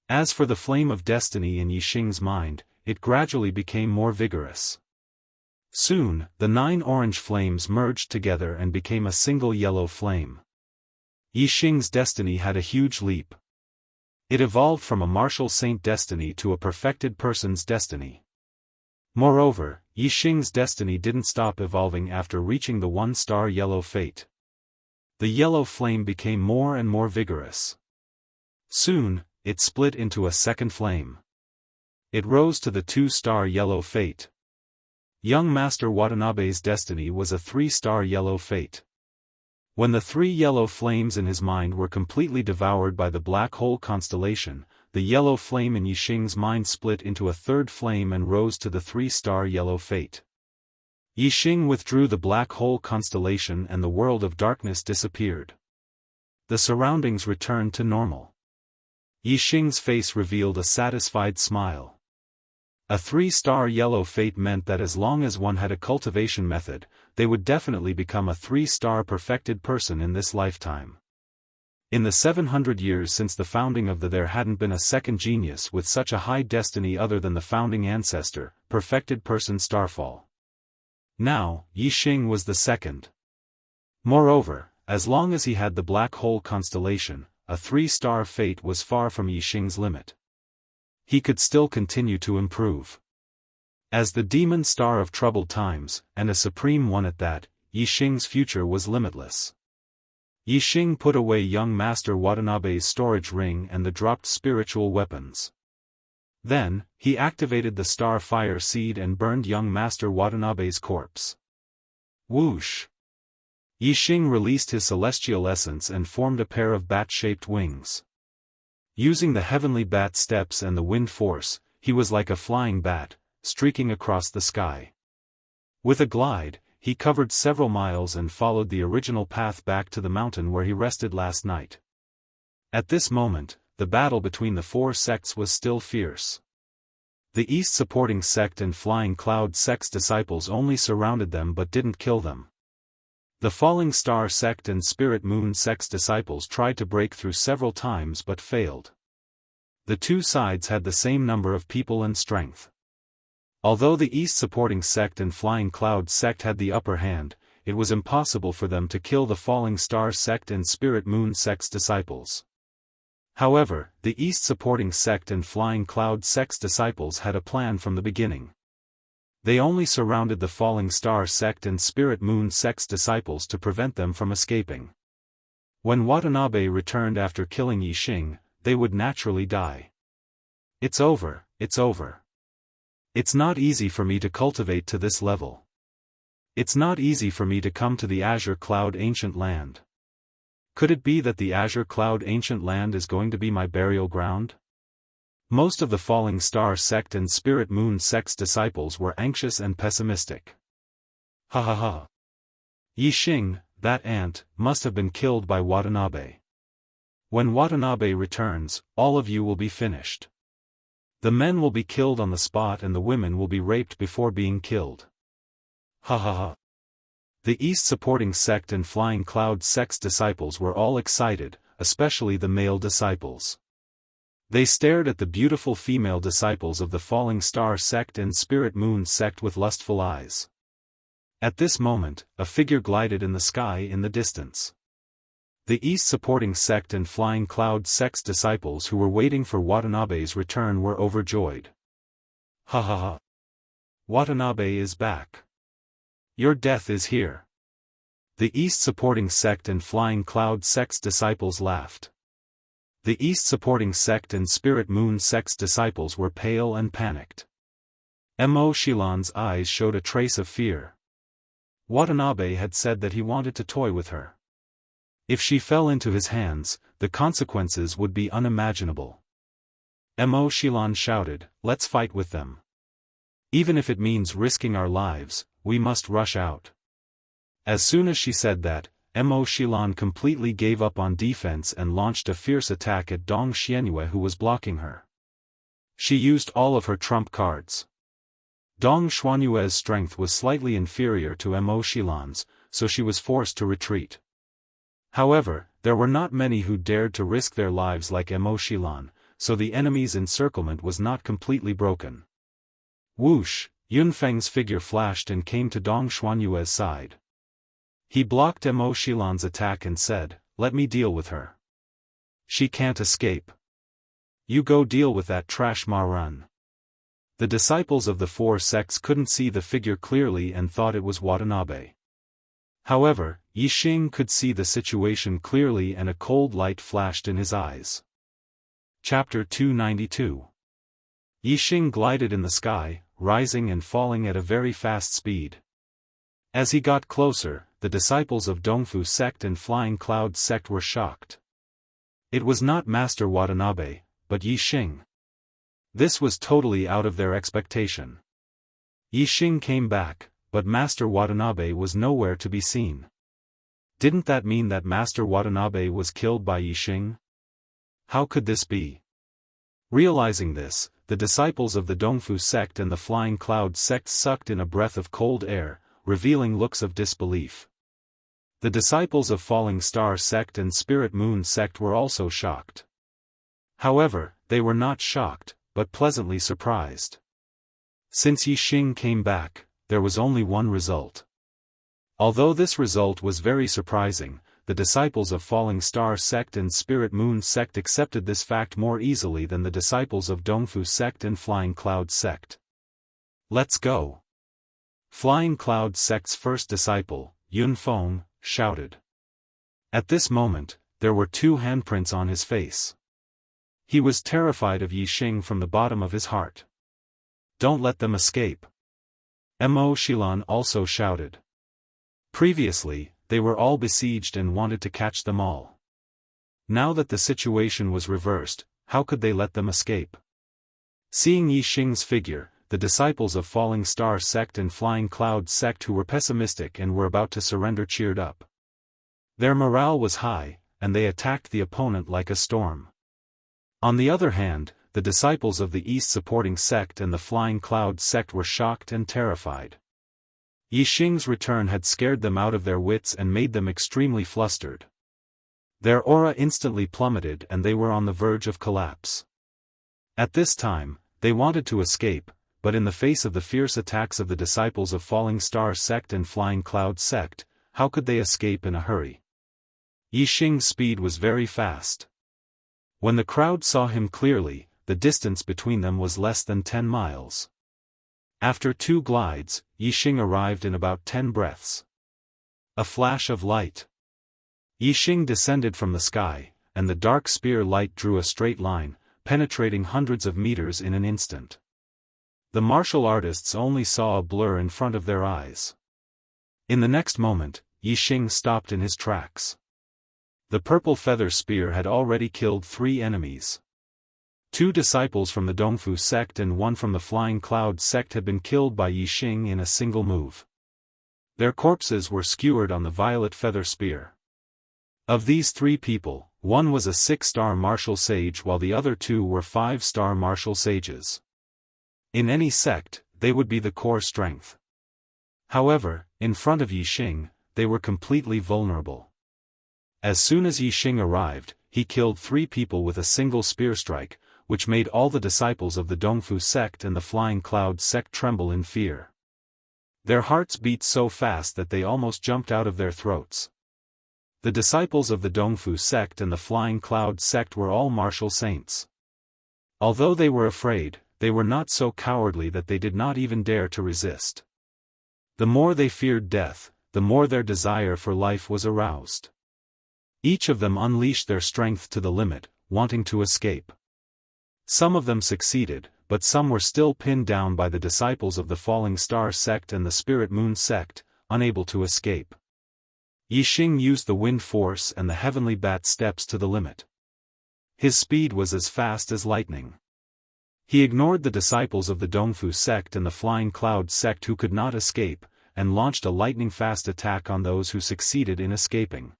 As for the flame of destiny in Yixing's mind, it gradually became more vigorous. Soon, the 9 orange flames merged together and became a single yellow flame. Yixing's destiny had a huge leap. It evolved from a martial saint destiny to a perfected person's destiny. Moreover, Yixing's destiny didn't stop evolving after reaching the 1-star yellow fate. The yellow flame became more and more vigorous. Soon, it split into a second flame. It rose to the 2-star yellow fate. Young Master Watanabe's destiny was a 3-star yellow fate. When the 3 yellow flames in his mind were completely devoured by the black hole constellation, the yellow flame in Yixing's mind split into a 3rd flame and rose to the 3-star yellow fate. Yixing withdrew the black hole constellation and the world of darkness disappeared. The surroundings returned to normal. Yixing's face revealed a satisfied smile. A 3-star yellow fate meant that as long as one had a cultivation method, they would definitely become a 3-star perfected person in this lifetime. In the 700 years since the founding of there hadn't been a second genius with such a high destiny other than the founding ancestor, perfected person Starfall. Now, Yixing was the second. Moreover, as long as he had the black hole constellation, a 3-star fate was far from Yixing's limit. He could still continue to improve. As the demon star of troubled times, and a supreme one at that, Yixing's future was limitless. Yixing put away young Master Watanabe's storage ring and the dropped spiritual weapons. Then, he activated the star fire seed and burned young Master Watanabe's corpse. Whoosh! Yixing released his celestial essence and formed a pair of bat-shaped wings. Using the heavenly bat steps and the wind force, he was like a flying bat, streaking across the sky. With a glide, he covered several miles and followed the original path back to the mountain where he rested last night. At this moment, the battle between the 4 sects was still fierce. The East supporting sect and Flying Cloud sect's disciples only surrounded them but didn't kill them. The Falling Star sect and Spirit Moon sect's disciples tried to break through several times but failed. The two sides had the same number of people and strength. Although the East supporting sect and Flying Cloud sect had the upper hand, it was impossible for them to kill the Falling Star sect and Spirit Moon sect's disciples. However, the East supporting sect and Flying Cloud sect's disciples had a plan from the beginning. They only surrounded the Falling Star sect and Spirit Moon sect's disciples to prevent them from escaping. When Watanabe returned after killing Yixing, they would naturally die. It's over, it's over. It's not easy for me to cultivate to this level. It's not easy for me to come to the Azure Cloud Ancient Land. Could it be that the Azure Cloud Ancient Land is going to be my burial ground? Most of the Falling Star sect and Spirit Moon sect's disciples were anxious and pessimistic. Ha ha ha. Yixing, that ant, must have been killed by Watanabe. When Watanabe returns, all of you will be finished. The men will be killed on the spot and the women will be raped before being killed. Ha ha ha. The East supporting sect and Flying Cloud sect's disciples were all excited, especially the male disciples. They stared at the beautiful female disciples of the Falling Star sect and Spirit Moon sect with lustful eyes. At this moment, a figure glided in the sky in the distance. The East supporting sect and Flying Cloud sect's disciples who were waiting for Watanabe's return were overjoyed. Ha ha ha. Watanabe is back. Your death is here. The East supporting sect and Flying Cloud sect's disciples laughed. The East supporting sect and Spirit Moon sect's disciples were pale and panicked. Mo Shilan's eyes showed a trace of fear. Watanabe had said that he wanted to toy with her. If she fell into his hands, the consequences would be unimaginable. Mo Shilan shouted, "Let's fight with them. Even if it means risking our lives, we must rush out." As soon as she said that, Mo Shilan completely gave up on defense and launched a fierce attack at Dong Xianyue who was blocking her. She used all of her trump cards. Dong Xuanyue's strength was slightly inferior to Mo Shilan's, so she was forced to retreat. However, there were not many who dared to risk their lives like Mo Shilan, so the enemy's encirclement was not completely broken. Whoosh, Yunfeng's figure flashed and came to Dong Xuanyue's side. He blocked Mo Shilan's attack and said, "Let me deal with her. She can't escape. You go deal with that trash Marun." The disciples of the 4 sects couldn't see the figure clearly and thought it was Watanabe. However, Yixing could see the situation clearly and a cold light flashed in his eyes. Chapter 292. Yixing glided in the sky, rising and falling at a very fast speed. As he got closer, the disciples of Dongfu sect and Flying Cloud sect were shocked. It was not Master Watanabe, but Yixing. This was totally out of their expectation. Yixing came back, but Master Watanabe was nowhere to be seen. Didn't that mean that Master Watanabe was killed by Yixing? How could this be? Realizing this, the disciples of the Dongfu sect and the Flying Cloud sect sucked in a breath of cold air, revealing looks of disbelief. The disciples of Falling Star Sect and Spirit Moon Sect were also shocked. However, they were not shocked, but pleasantly surprised. Since Yixing came back, there was only one result. Although this result was very surprising, the disciples of Falling Star Sect and Spirit Moon Sect accepted this fact more easily than the disciples of Dongfu Sect and Flying Cloud Sect. Let's go! Flying Cloud Sect's first disciple, Yunfeng, shouted. At this moment, there were 2 handprints on his face. He was terrified of Yixing from the bottom of his heart. Don't let them escape. Mo Xilan also shouted. Previously, they were all besieged and wanted to catch them all. Now that the situation was reversed, how could they let them escape? Seeing Yixing's figure, the disciples of Falling Star Sect and Flying Cloud Sect who were pessimistic and were about to surrender cheered up. Their morale was high, and they attacked the opponent like a storm. On the other hand, the disciples of the East Supporting Sect and the Flying Cloud Sect were shocked and terrified. Yixing's return had scared them out of their wits and made them extremely flustered. Their aura instantly plummeted and they were on the verge of collapse. At this time, they wanted to escape, but in the face of the fierce attacks of the disciples of Falling Star Sect and Flying Cloud Sect, how could they escape in a hurry? Yixing's speed was very fast. When the crowd saw him clearly, the distance between them was less than 10 miles. After 2 glides, Yixing arrived in about 10 breaths. A flash of light. Yixing descended from the sky, and the dark spear light drew a straight line, penetrating hundreds of meters in an instant. The martial artists only saw a blur in front of their eyes. In the next moment, Yixing stopped in his tracks. The purple feather spear had already killed 3 enemies. 2 disciples from the Dongfu Sect and 1 from the Flying Cloud Sect had been killed by Yixing in a single move. Their corpses were skewered on the violet feather spear. Of these 3 people, 1 was a 6-star martial sage while the other 2 were 5-star martial sages. In any sect, they would be the core strength. However, in front of Yixing, they were completely vulnerable. As soon as Yixing arrived, he killed 3 people with a single spear strike, which made all the disciples of the Dongfu Sect and the Flying Cloud Sect tremble in fear. Their hearts beat so fast that they almost jumped out of their throats. The disciples of the Dongfu Sect and the Flying Cloud Sect were all martial saints. Although they were afraid, they were not so cowardly that they did not even dare to resist. The more they feared death, the more their desire for life was aroused. Each of them unleashed their strength to the limit, wanting to escape. Some of them succeeded, but some were still pinned down by the disciples of the Falling Star Sect and the Spirit Moon Sect, unable to escape. Yixing used the wind force and the heavenly bat steps to the limit. His speed was as fast as lightning. He ignored the disciples of the Dongfu Sect and the Flying Cloud Sect who could not escape, and launched a lightning-fast attack on those who succeeded in escaping.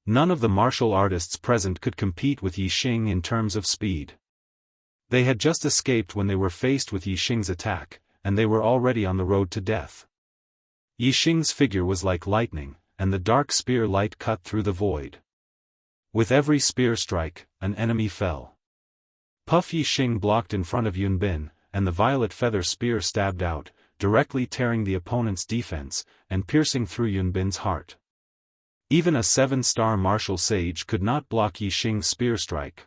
None of the martial artists present could compete with Yixing in terms of speed. They had just escaped when they were faced with Yixing's attack, and they were already on the road to death. Yixing's figure was like lightning, and the dark spear light cut through the void. With every spear strike, an enemy fell. Puff Yixing blocked in front of Yunbin, and the violet feather spear stabbed out, directly tearing the opponent's defense, and piercing through Yunbin's heart. Even a 7-star martial sage could not block Yixing's spear strike.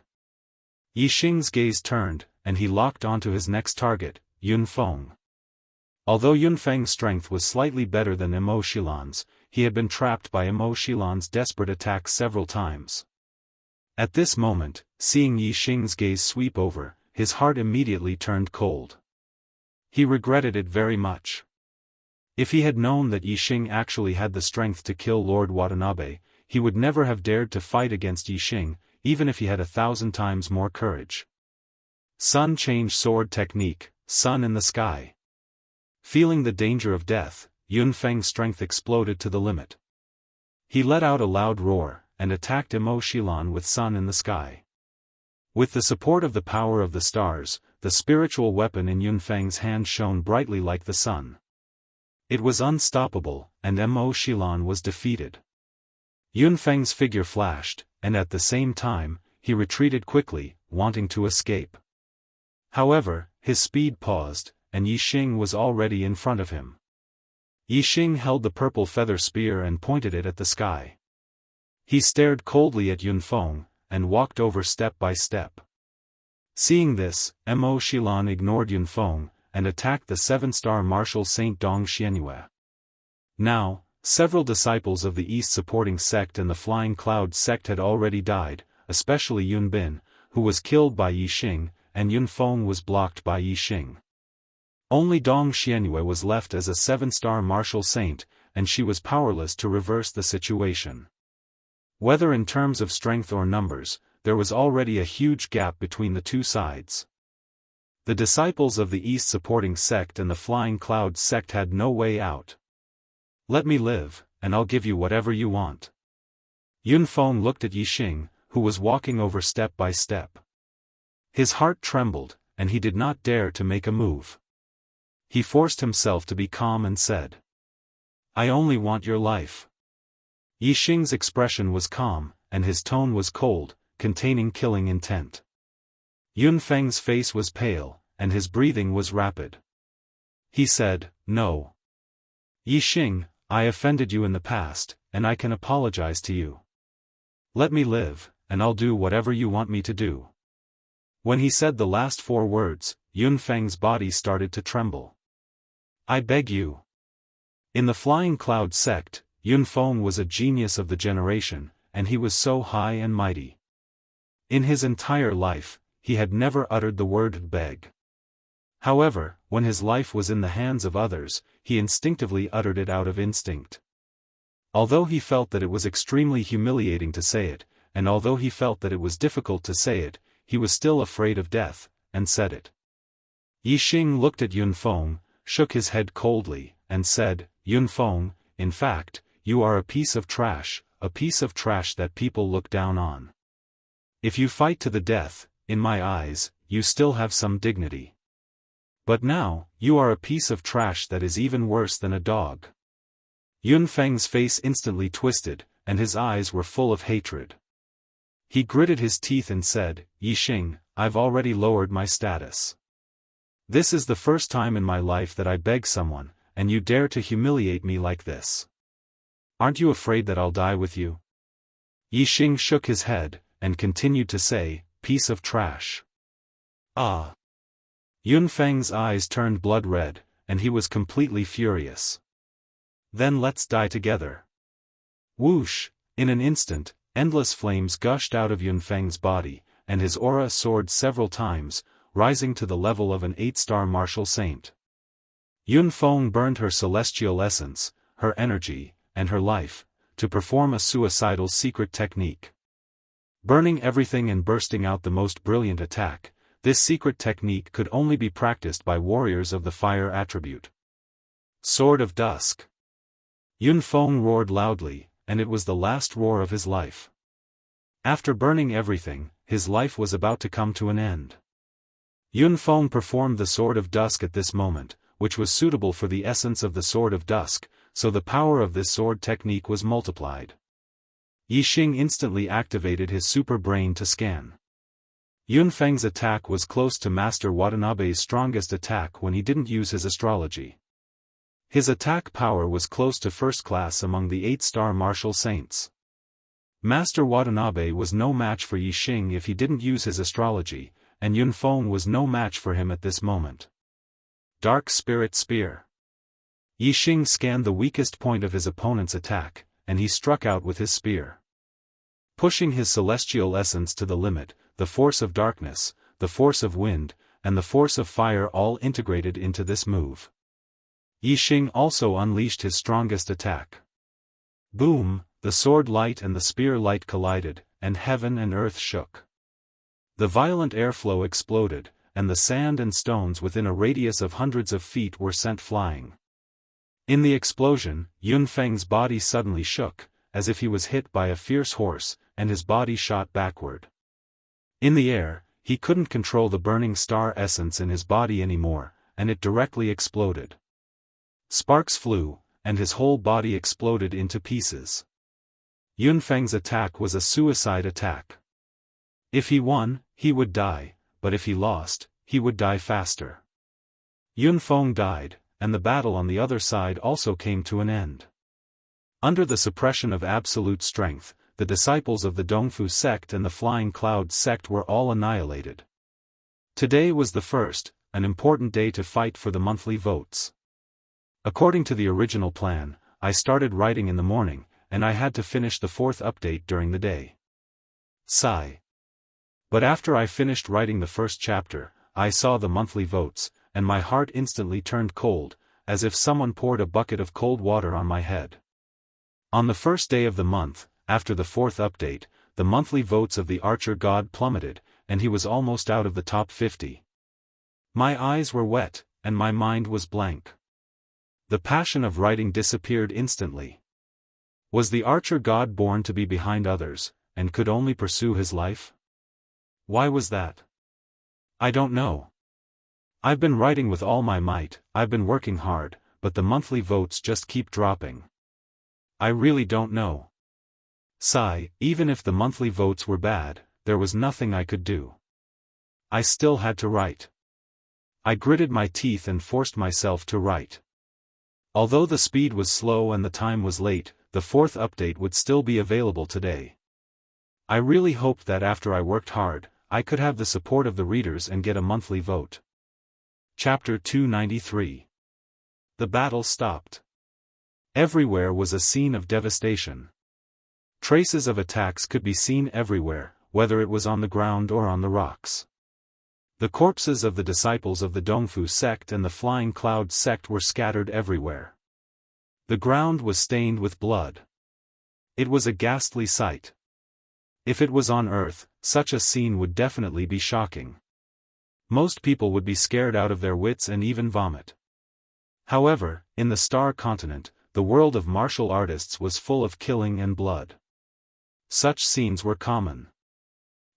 Yixing's gaze turned, and he locked onto his next target, Yunfeng. Although Yunfeng's strength was slightly better than Mo Xilan's, he had been trapped by Mo Xilan's desperate attacks several times. At this moment, seeing Yixing's gaze sweep over, his heart immediately turned cold. He regretted it very much. If he had known that Yixing actually had the strength to kill Lord Watanabe, he would never have dared to fight against Yixing, even if he had 1,000 times more courage. Sun Change Sword Technique, Sun in the Sky. Feeling the danger of death, Yunfeng's strength exploded to the limit. He let out a loud roar, and attacked Mo Xilan with Sun in the Sky. With the support of the power of the stars, the spiritual weapon in Yunfeng's hand shone brightly like the sun. It was unstoppable, and Mo Xilan was defeated. Yunfeng's figure flashed, and at the same time, he retreated quickly, wanting to escape. However, his speed paused, and Yixing was already in front of him. Yixing held the purple feather spear and pointed it at the sky. He stared coldly at Yunfeng, and walked over step by step. Seeing this, Mo Xilan ignored Yunfeng, and attacked the 7-star martial Saint Dong Xianyue. Now, several disciples of the East Supporting Sect and the Flying Cloud Sect had already died, especially Yun Bin, who was killed by Yixing, and Yunfeng was blocked by Yixing. Only Dong Xianyue was left as a 7-star martial saint, and she was powerless to reverse the situation. Whether in terms of strength or numbers, there was already a huge gap between the two sides. The disciples of the East Supporting Sect and the Flying Cloud Sect had no way out. "Let me live, and I'll give you whatever you want." Yunfeng looked at Yixing, who was walking over step by step. His heart trembled, and he did not dare to make a move. He forced himself to be calm and said, "I only want your life." Yixing's expression was calm, and his tone was cold, containing killing intent. Yunfeng's face was pale, and his breathing was rapid. He said, "No. Yixing, I offended you in the past, and I can apologize to you. Let me live, and I'll do whatever you want me to do." When he said the last 4 words, Yunfeng's body started to tremble. "I beg you." In the Flying Cloud Sect, Yunfeng was a genius of the generation, and he was so high and mighty. In his entire life, he had never uttered the word beg. However, when his life was in the hands of others, he instinctively uttered it out of instinct. Although he felt that it was extremely humiliating to say it, and although he felt that it was difficult to say it, he was still afraid of death, and said it. Yixing looked at Yunfeng, shook his head coldly, and said, "Yunfeng, in fact, you are a piece of trash that people look down on. If you fight to the death, in my eyes, you still have some dignity. But now, you are a piece of trash that is even worse than a dog." Yunfeng's face instantly twisted, and his eyes were full of hatred. He gritted his teeth and said, "Yixing, I've already lowered my status. This is the first time in my life that I beg someone, and you dare to humiliate me like this. Aren't you afraid that I'll die with you?" Yixing shook his head, and continued to say, "Piece of trash." "Ah." Yunfeng's eyes turned blood red, and he was completely furious. "Then let's die together." Whoosh! In an instant, endless flames gushed out of Yunfeng's body, and his aura soared several times, rising to the level of an 8-star martial saint. Yunfeng burned her celestial essence, her energy, and her life, to perform a suicidal secret technique. Burning everything and bursting out the most brilliant attack, this secret technique could only be practiced by warriors of the fire attribute. Sword of Dusk. Yunfeng roared loudly, and it was the last roar of his life. After burning everything, his life was about to come to an end. Yunfeng performed the Sword of Dusk at this moment, which was suitable for the essence of the Sword of Dusk, so the power of this sword technique was multiplied. Yixing instantly activated his super brain to scan. Yunfeng's attack was close to Master Watanabe's strongest attack when he didn't use his astrology. His attack power was close to first class among the 8-star martial saints. Master Watanabe was no match for Yixing if he didn't use his astrology, and Yunfeng was no match for him at this moment. Dark Spirit Spear. Yixing scanned the weakest point of his opponent's attack, and he struck out with his spear. Pushing his celestial essence to the limit, the force of darkness, the force of wind, and the force of fire all integrated into this move. Yixing also unleashed his strongest attack. Boom! The sword light and the spear light collided, and heaven and earth shook. The violent airflow exploded, and the sand and stones within a radius of hundreds of feet were sent flying. In the explosion, Yunfeng's body suddenly shook, as if he was hit by a fierce horse, and his body shot backward. In the air, he couldn't control the burning star essence in his body anymore, and it directly exploded. Sparks flew, and his whole body exploded into pieces. Yunfeng's attack was a suicide attack. If he won, he would die, but if he lost, he would die faster. Yunfeng died, and the battle on the other side also came to an end. Under the suppression of absolute strength, the disciples of the Dongfu sect and the Flying Cloud sect were all annihilated. Today was the first, an important day to fight for the monthly votes. According to the original plan, I started writing in the morning, and I had to finish the 4th update during the day. Sigh. But after I finished writing the first chapter, I saw the monthly votes, and my heart instantly turned cold, as if someone poured a bucket of cold water on my head. On the first day of the month, after the 4th update, the monthly votes of the Archer God plummeted, and he was almost out of the top 50. My eyes were wet, and my mind was blank. The passion of writing disappeared instantly. Was the Archer God born to be behind others, and could only pursue his life? Why was that? I don't know. I've been writing with all my might, I've been working hard, but the monthly votes just keep dropping. I really don't know. Sigh, even if the monthly votes were bad, there was nothing I could do. I still had to write. I gritted my teeth and forced myself to write. Although the speed was slow and the time was late, the 4th update would still be available today. I really hoped that after I worked hard, I could have the support of the readers and get a monthly vote. Chapter 293. The battle stopped. Everywhere was a scene of devastation. Traces of attacks could be seen everywhere, whether it was on the ground or on the rocks. The corpses of the disciples of the Dongfu sect and the Flying Cloud sect were scattered everywhere. The ground was stained with blood. It was a ghastly sight. If it was on Earth, such a scene would definitely be shocking. Most people would be scared out of their wits and even vomit. However, in the Star Continent, the world of martial artists was full of killing and blood. Such scenes were common.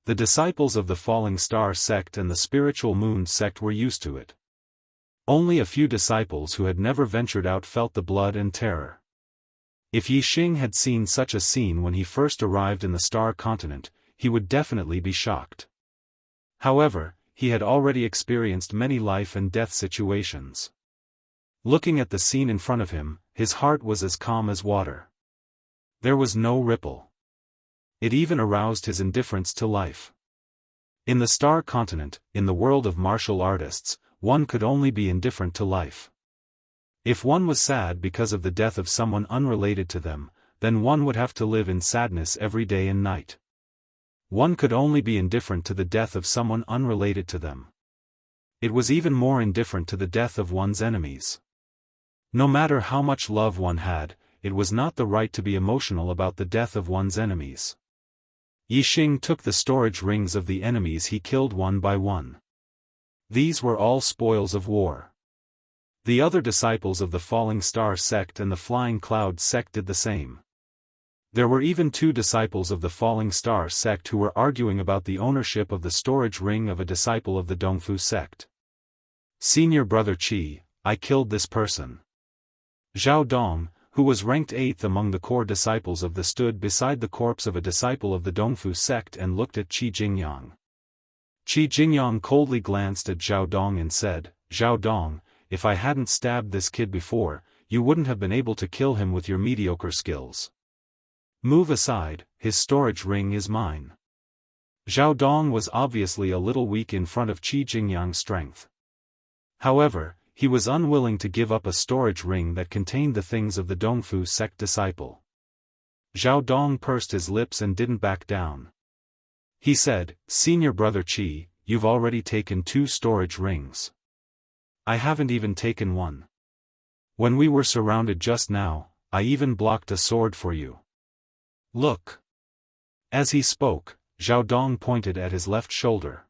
The disciples of the Falling Star sect and the Spiritual Moon sect were used to it. Only a few disciples who had never ventured out felt the blood and terror. If Yi Xing had seen such a scene when he first arrived in the Star Continent, he would definitely be shocked. However, he had already experienced many life and death situations. Looking at the scene in front of him, his heart was as calm as water. There was no ripple. It even aroused his indifference to life. In the Star Continent, in the world of martial artists, one could only be indifferent to life. If one was sad because of the death of someone unrelated to them, then one would have to live in sadness every day and night. One could only be indifferent to the death of someone unrelated to them. It was even more indifferent to the death of one's enemies. No matter how much love one had, it was not the right to be emotional about the death of one's enemies. Yi Xing took the storage rings of the enemies he killed one by one. These were all spoils of war. The other disciples of the Falling Star sect and the Flying Cloud sect did the same. There were even 2 disciples of the Falling Star sect who were arguing about the ownership of the storage ring of a disciple of the Dongfu sect. Senior brother Qi, I killed this person. Zhao Dong, who was ranked 8th among the core disciples of the stood beside the corpse of a disciple of the Dongfu sect and looked at Qi Jingyang. Qi Jingyang coldly glanced at Zhao Dong and said, Zhao Dong, if I hadn't stabbed this kid before, you wouldn't have been able to kill him with your mediocre skills. Move aside, his storage ring is mine. Zhao Dong was obviously a little weak in front of Qi Jingyang's strength. However, he was unwilling to give up a storage ring that contained the things of the Dongfu sect disciple. Zhao Dong pursed his lips and didn't back down. He said, Senior brother Qi, you've already taken 2 storage rings. I haven't even taken one. When we were surrounded just now, I even blocked a sword for you. Look. As he spoke, Zhao Dong pointed at his left shoulder.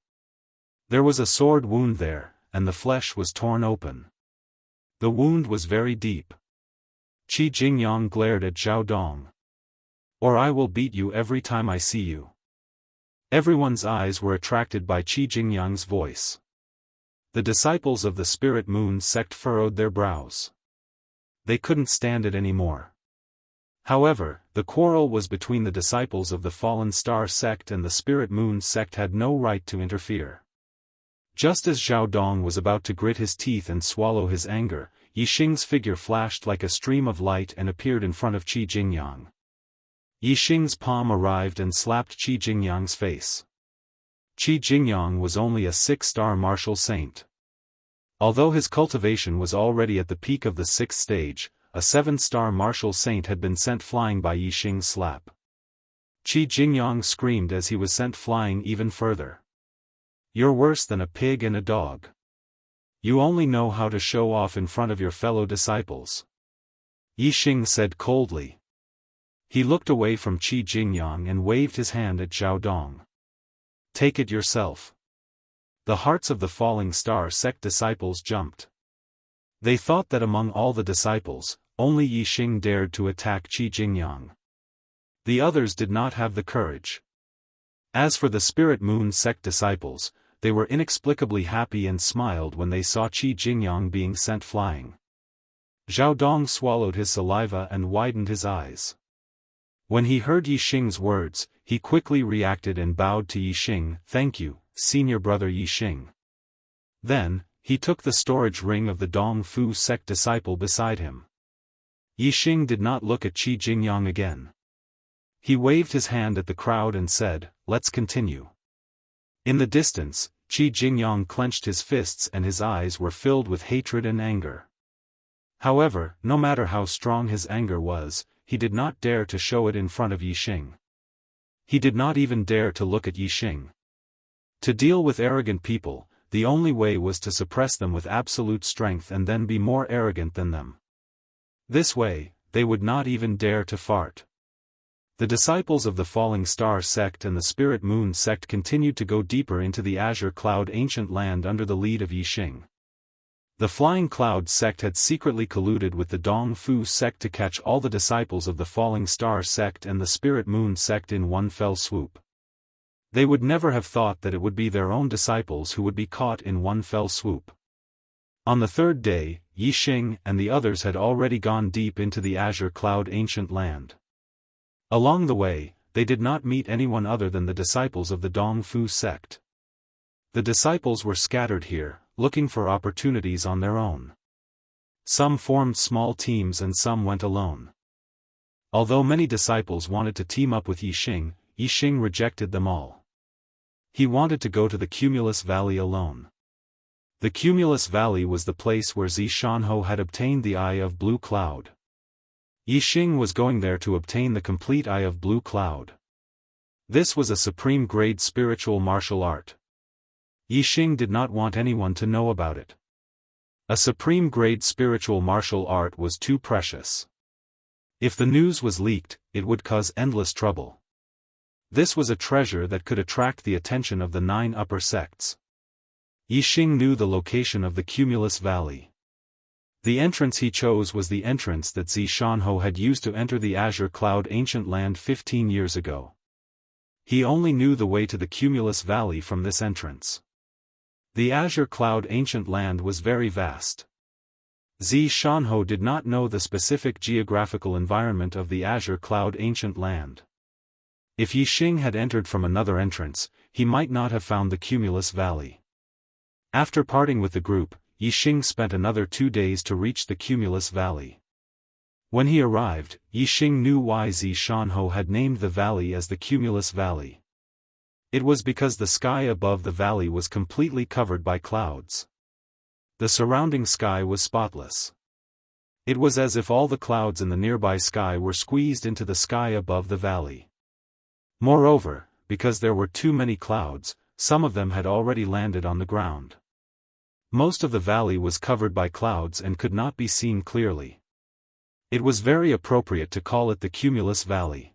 There was a sword wound there, and the flesh was torn open. The wound was very deep. Qi Jingyang glared at Zhao Dong. Or I will beat you every time I see you. Everyone's eyes were attracted by Qi Jingyang's voice. The disciples of the Spirit Moon sect furrowed their brows. They couldn't stand it anymore. However, the quarrel was between the disciples of the Fallen Star sect, and the Spirit Moon sect had no right to interfere. Just as Zhao Dong was about to grit his teeth and swallow his anger, Yixing's figure flashed like a stream of light and appeared in front of Qi Jingyang. Yixing's palm arrived and slapped Qi Jingyang's face. Qi Jingyang was only a 6-star martial saint. Although his cultivation was already at the peak of the 6th stage, a 7-star martial saint had been sent flying by Yixing's slap. Qi Jingyang screamed as he was sent flying even further. "You're worse than a pig and a dog. You only know how to show off in front of your fellow disciples," Yixing said coldly. He looked away from Qi Jingyang and waved his hand at Zhao Dong. "Take it yourself." The hearts of the Falling Star sect disciples jumped. They thought that among all the disciples, only Yixing dared to attack Qi Jingyang. The others did not have the courage. As for the Spirit Moon sect disciples, they were inexplicably happy and smiled when they saw Qi Jingyang being sent flying. Zhao Dong swallowed his saliva and widened his eyes. When he heard Yixing's words, he quickly reacted and bowed to Yixing. "Thank you, senior brother Yixing." Then, he took the storage ring of the Dong Fu sect disciple beside him. Yixing did not look at Qi Jingyang again. He waved his hand at the crowd and said, "Let's continue." In the distance, Qi Jingyang clenched his fists and his eyes were filled with hatred and anger. However, no matter how strong his anger was, he did not dare to show it in front of Yixing. He did not even dare to look at Yixing. To deal with arrogant people, the only way was to suppress them with absolute strength and then be more arrogant than them. This way, they would not even dare to fart. The disciples of the Falling Star sect and the Spirit Moon sect continued to go deeper into the Azure Cloud Ancient Land under the lead of Yixing. The Flying Cloud sect had secretly colluded with the Dong Fu sect to catch all the disciples of the Falling Star sect and the Spirit Moon sect in one fell swoop. They would never have thought that it would be their own disciples who would be caught in one fell swoop. On the third day, Yixing and the others had already gone deep into the Azure Cloud Ancient Land. Along the way, they did not meet anyone other than the disciples of the Dong Fu sect. The disciples were scattered here, looking for opportunities on their own. Some formed small teams and some went alone. Although many disciples wanted to team up with Yixing, Yixing rejected them all. He wanted to go to the Cumulus Valley alone. The Cumulus Valley was the place where Xiaofan had obtained the Eye of Blue Cloud. Yixing was going there to obtain the complete Eye of Blue Cloud. This was a supreme-grade spiritual martial art. Yixing did not want anyone to know about it. A supreme-grade spiritual martial art was too precious. If the news was leaked, it would cause endless trouble. This was a treasure that could attract the attention of the 9 upper sects. Yixing knew the location of the Cumulus Valley. The entrance he chose was the entrance that Xiaofan had used to enter the Azure Cloud Ancient Land 15 years ago. He only knew the way to the Cumulus Valley from this entrance. The Azure Cloud Ancient Land was very vast. Xiaofan did not know the specific geographical environment of the Azure Cloud Ancient Land. If Yixing had entered from another entrance, he might not have found the Cumulus Valley. After parting with the group, Yixing spent another 2 days to reach the Cumulus Valley. When he arrived, Yixing knew why Xiaofan had named the valley as the Cumulus Valley. It was because the sky above the valley was completely covered by clouds. The surrounding sky was spotless. It was as if all the clouds in the nearby sky were squeezed into the sky above the valley. Moreover, because there were too many clouds, some of them had already landed on the ground. Most of the valley was covered by clouds and could not be seen clearly. It was very appropriate to call it the Cumulus Valley.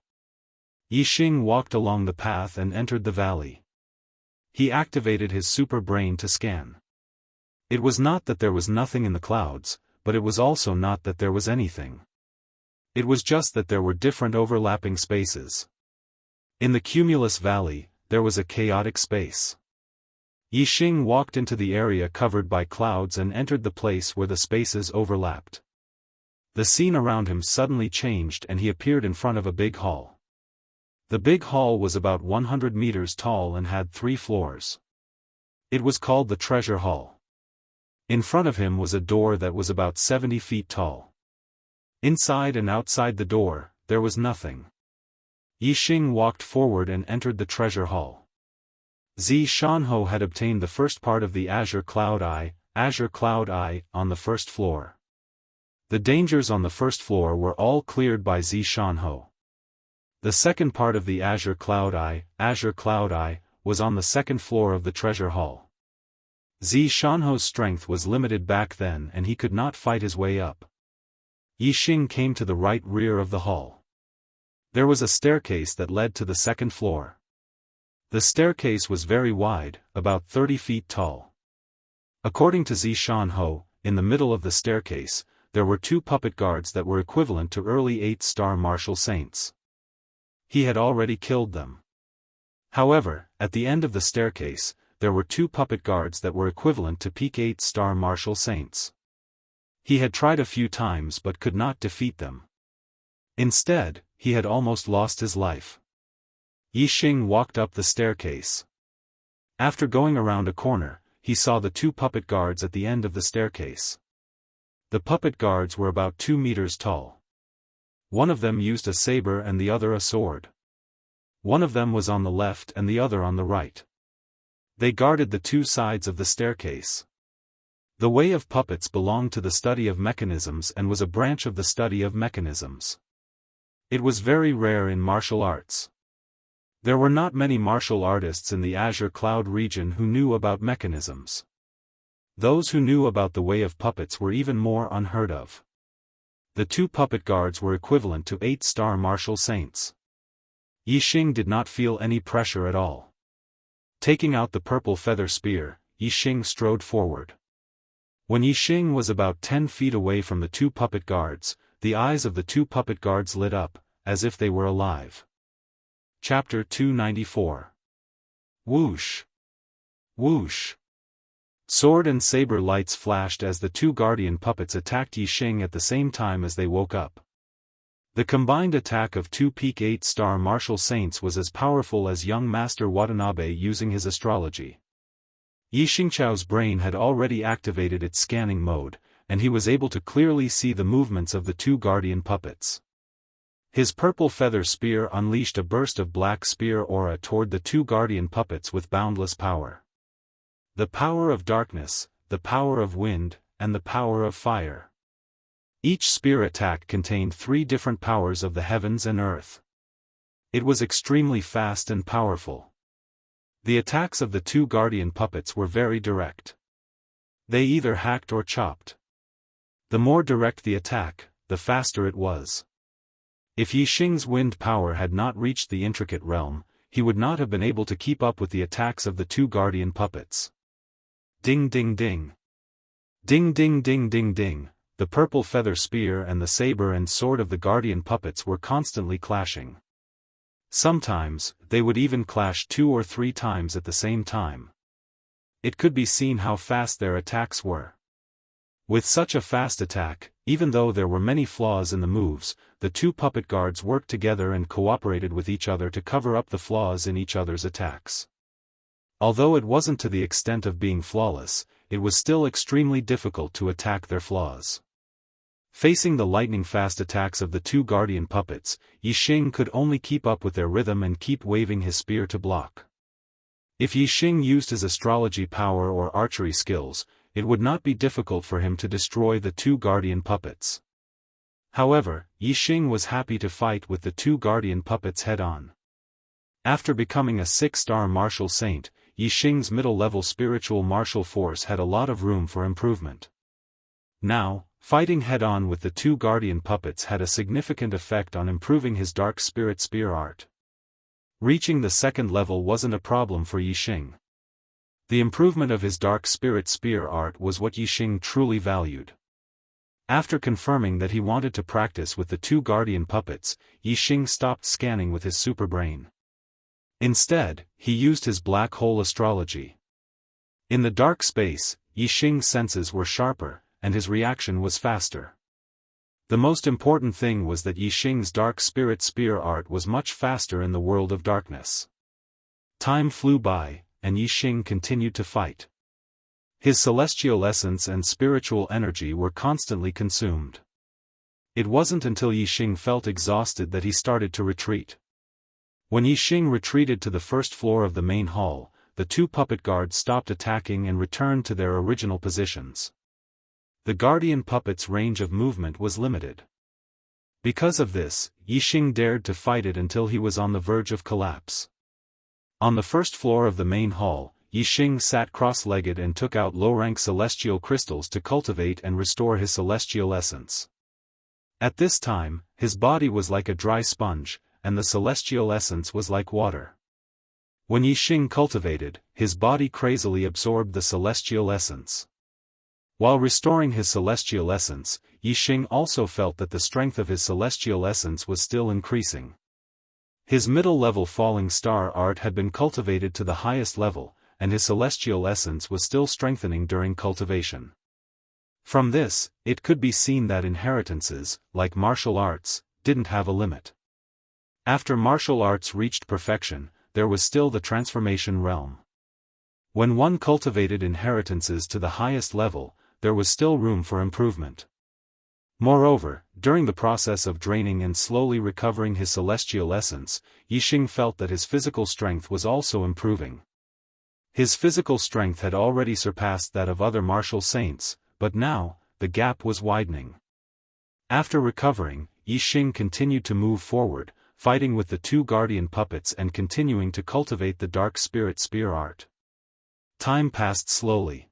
Yixing walked along the path and entered the valley. He activated his super brain to scan. It was not that there was nothing in the clouds, but it was also not that there was anything. It was just that there were different overlapping spaces. In the Cumulus Valley, there was a chaotic space. Yixing walked into the area covered by clouds and entered the place where the spaces overlapped. The scene around him suddenly changed and he appeared in front of a big hall. The big hall was about 100 meters tall and had 3 floors. It was called the Treasure Hall. In front of him was a door that was about 70 feet tall. Inside and outside the door, there was nothing. Yixing walked forward and entered the Treasure Hall. Xiaofan had obtained the first part of the Azure Cloud Eye, on the first floor. The dangers on the first floor were all cleared by Xiaofan. The second part of the Azure Cloud Eye, was on the second floor of the Treasure Hall. Xiaofan's strength was limited back then and he could not fight his way up. Yixing came to the right rear of the hall. There was a staircase that led to the second floor. The staircase was very wide, about 30 feet tall. According to Xiaofan, in the middle of the staircase, there were 2 puppet guards that were equivalent to early 8-star martial saints. He had already killed them. However, at the end of the staircase, there were 2 puppet guards that were equivalent to peak 8-star martial saints. He had tried a few times but could not defeat them. Instead, he had almost lost his life. Yixing walked up the staircase. After going around a corner, he saw the 2 puppet guards at the end of the staircase. The puppet guards were about 2 meters tall. One of them used a saber and the other a sword. One of them was on the left and the other on the right. They guarded the 2 sides of the staircase. The way of puppets belonged to the study of mechanisms and was a branch of the study of mechanisms. It was very rare in martial arts. There were not many martial artists in the Azure Cloud region who knew about mechanisms. Those who knew about the way of puppets were even more unheard of. The 2 puppet guards were equivalent to 8-star martial saints. Yixing did not feel any pressure at all. Taking out the purple feather spear, Yixing strode forward. When Yixing was about 10 feet away from the 2 puppet guards, the eyes of the 2 puppet guards lit up, as if they were alive. Chapter 294. Whoosh! Whoosh! Sword and saber lights flashed as the 2 guardian puppets attacked Yixing at the same time as they woke up. The combined attack of 2 peak 8-star martial saints was as powerful as young Master Watanabe using his astrology. Yixingchao's brain had already activated its scanning mode, and he was able to clearly see the movements of the 2 guardian puppets. His purple feather spear unleashed a burst of black spear aura toward the 2 guardian puppets with boundless power. The power of darkness, the power of wind, and the power of fire. Each spear attack contained 3 different powers of the heavens and earth. It was extremely fast and powerful. The attacks of the 2 guardian puppets were very direct. They either hacked or chopped. The more direct the attack, the faster it was. If Yixing's wind power had not reached the intricate realm, he would not have been able to keep up with the attacks of the 2 guardian puppets. Ding ding ding. Ding ding ding ding ding, the purple feather spear and the saber and sword of the guardian puppets were constantly clashing. Sometimes, they would even clash 2 or 3 times at the same time. It could be seen how fast their attacks were. With such a fast attack, even though there were many flaws in the moves, the 2 puppet guards worked together and cooperated with each other to cover up the flaws in each other's attacks. Although it wasn't to the extent of being flawless, it was still extremely difficult to attack their flaws. Facing the lightning-fast attacks of the 2 guardian puppets, Yixing could only keep up with their rhythm and keep waving his spear to block. If Yixing used his astrology power or archery skills, it would not be difficult for him to destroy the 2 guardian puppets. However, Yixing was happy to fight with the 2 guardian puppets head-on. After becoming a 6-star martial saint, Yixing's middle-level spiritual martial force had a lot of room for improvement. Now, fighting head-on with the 2 guardian puppets had a significant effect on improving his dark spirit spear art. Reaching the 2nd level wasn't a problem for Yixing. The improvement of his dark spirit spear art was what Yixing truly valued. After confirming that he wanted to practice with the 2 guardian puppets, Yixing stopped scanning with his superbrain. Instead, he used his black hole astrology. In the dark space, Yixing's senses were sharper, and his reaction was faster. The most important thing was that Yixing's dark spirit spear art was much faster in the world of darkness. Time flew by, and Yixing continued to fight. His celestial essence and spiritual energy were constantly consumed. It wasn't until Yixing felt exhausted that he started to retreat. When Yixing retreated to the first floor of the main hall, the two puppet guards stopped attacking and returned to their original positions. The guardian puppet's range of movement was limited. Because of this, Yixing dared to fight it until he was on the verge of collapse. On the first floor of the main hall, Yixing sat cross-legged and took out low-rank celestial crystals to cultivate and restore his celestial essence. At this time, his body was like a dry sponge, and the celestial essence was like water. When Yixing cultivated, his body crazily absorbed the celestial essence. While restoring his celestial essence, Yixing also felt that the strength of his celestial essence was still increasing. His middle-level falling star art had been cultivated to the highest level, and his celestial essence was still strengthening during cultivation. From this, it could be seen that inheritances, like martial arts, didn't have a limit. After martial arts reached perfection, there was still the transformation realm. When one cultivated inheritances to the highest level, there was still room for improvement. Moreover, during the process of draining and slowly recovering his celestial essence, Yixing felt that his physical strength was also improving. His physical strength had already surpassed that of other martial saints, but now, the gap was widening. After recovering, Yixing continued to move forward, fighting with the two guardian puppets and continuing to cultivate the dark spirit spear art. Time passed slowly.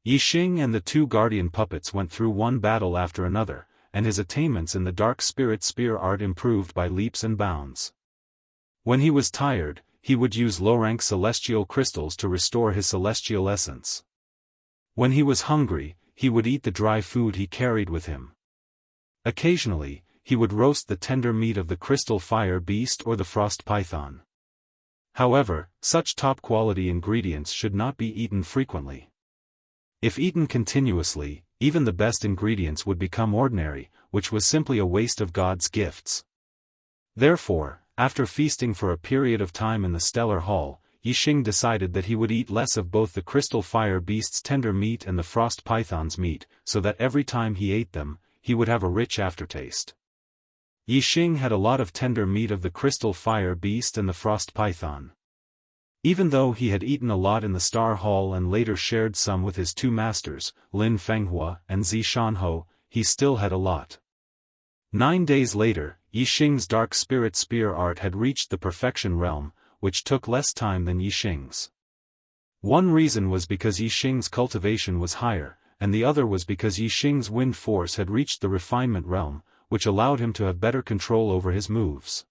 Yixing and the two guardian puppets went through one battle after another, and his attainments in the dark spirit spear art improved by leaps and bounds. When he was tired, he would use low-rank celestial crystals to restore his celestial essence. When he was hungry, he would eat the dry food he carried with him. Occasionally, he would roast the tender meat of the crystal fire beast or the frost python. However, such top-quality ingredients should not be eaten frequently. If eaten continuously, even the best ingredients would become ordinary, which was simply a waste of God's gifts. Therefore, after feasting for a period of time in the stellar hall, Yixing decided that he would eat less of both the crystal fire beast's tender meat and the frost python's meat, so that every time he ate them, he would have a rich aftertaste. Yixing had a lot of tender meat of the crystal fire beast and the frost python. Even though he had eaten a lot in the Star Hall and later shared some with his two masters, Lin Fenghua and Zi Shanho, he still had a lot. 9 days later, Yixing's dark spirit spear art had reached the perfection realm, which took less time than Yixing's. One reason was because Yixing's cultivation was higher, and the other was because Yixing's wind force had reached the refinement realm, which allowed him to have better control over his moves.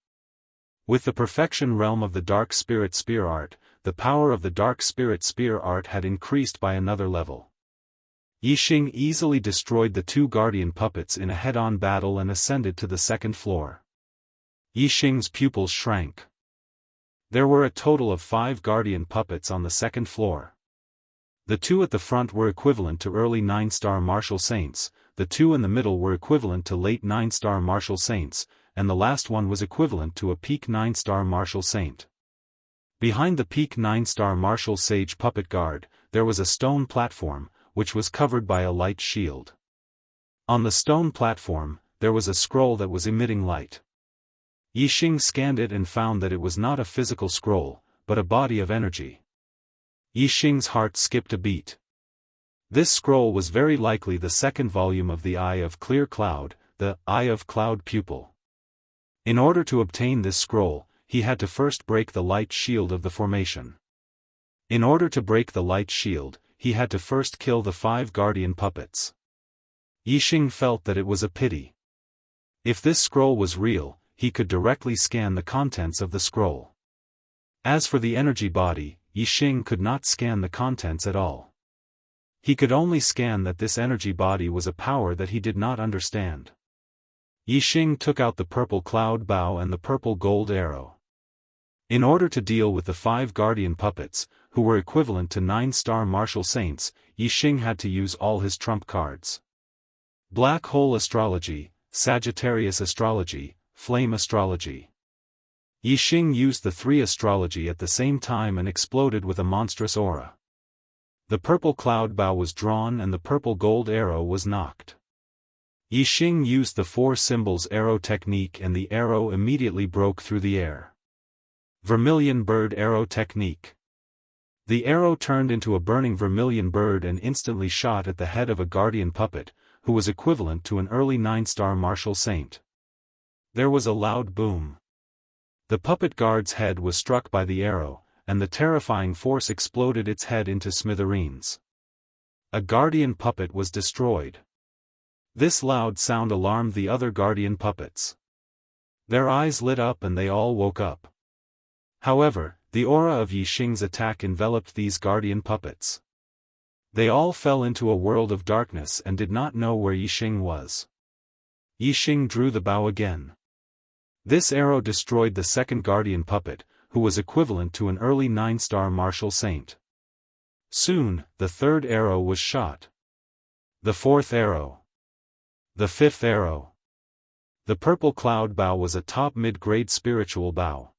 With the perfection realm of the dark spirit spear art, the power of the dark spirit spear art had increased by another level. Yixing easily destroyed the two guardian puppets in a head-on battle and ascended to the second floor. Yixing's pupils shrank. There were a total of 5 guardian puppets on the second floor. The 2 at the front were equivalent to early 9-star martial saints, the 2 in the middle were equivalent to late 9-star martial saints, and the last one was equivalent to a peak 9-star martial saint. Behind the peak 9-star martial sage puppet guard, there was a stone platform, which was covered by a light shield. On the stone platform, there was a scroll that was emitting light. Yixing scanned it and found that it was not a physical scroll, but a body of energy. Yixing's heart skipped a beat. This scroll was very likely the second volume of the Eye of Clear Cloud, the Eye of Cloud Pupil. In order to obtain this scroll, he had to first break the light shield of the formation. In order to break the light shield, he had to first kill the 5 guardian puppets. Yixing felt that it was a pity. If this scroll was real, he could directly scan the contents of the scroll. As for the energy body, Yixing could not scan the contents at all. He could only scan that this energy body was a power that he did not understand. Yixing took out the purple cloud bow and the purple gold arrow. In order to deal with the 5 guardian puppets, who were equivalent to 9-star martial saints, Yixing had to use all his trump cards. Black hole astrology, Sagittarius astrology, flame astrology. Yixing used the three astrology at the same time and exploded with a monstrous aura. The purple cloud bow was drawn and the purple gold arrow was knocked. Yixing used the four symbols arrow technique and the arrow immediately broke through the air. Vermilion bird arrow technique. The arrow turned into a burning vermilion bird and instantly shot at the head of a guardian puppet, who was equivalent to an early 9-star martial saint. There was a loud boom. The puppet guard's head was struck by the arrow, and the terrifying force exploded its head into smithereens. A guardian puppet was destroyed. This loud sound alarmed the other guardian puppets. Their eyes lit up and they all woke up. However, the aura of Yixing's attack enveloped these guardian puppets. They all fell into a world of darkness and did not know where Yixing was. Yixing drew the bow again. This arrow destroyed the second guardian puppet, who was equivalent to an early 9-star martial saint. Soon, the third arrow was shot. The fourth arrow. The fifth arrow. The purple cloud bow was a top mid-grade spiritual bow.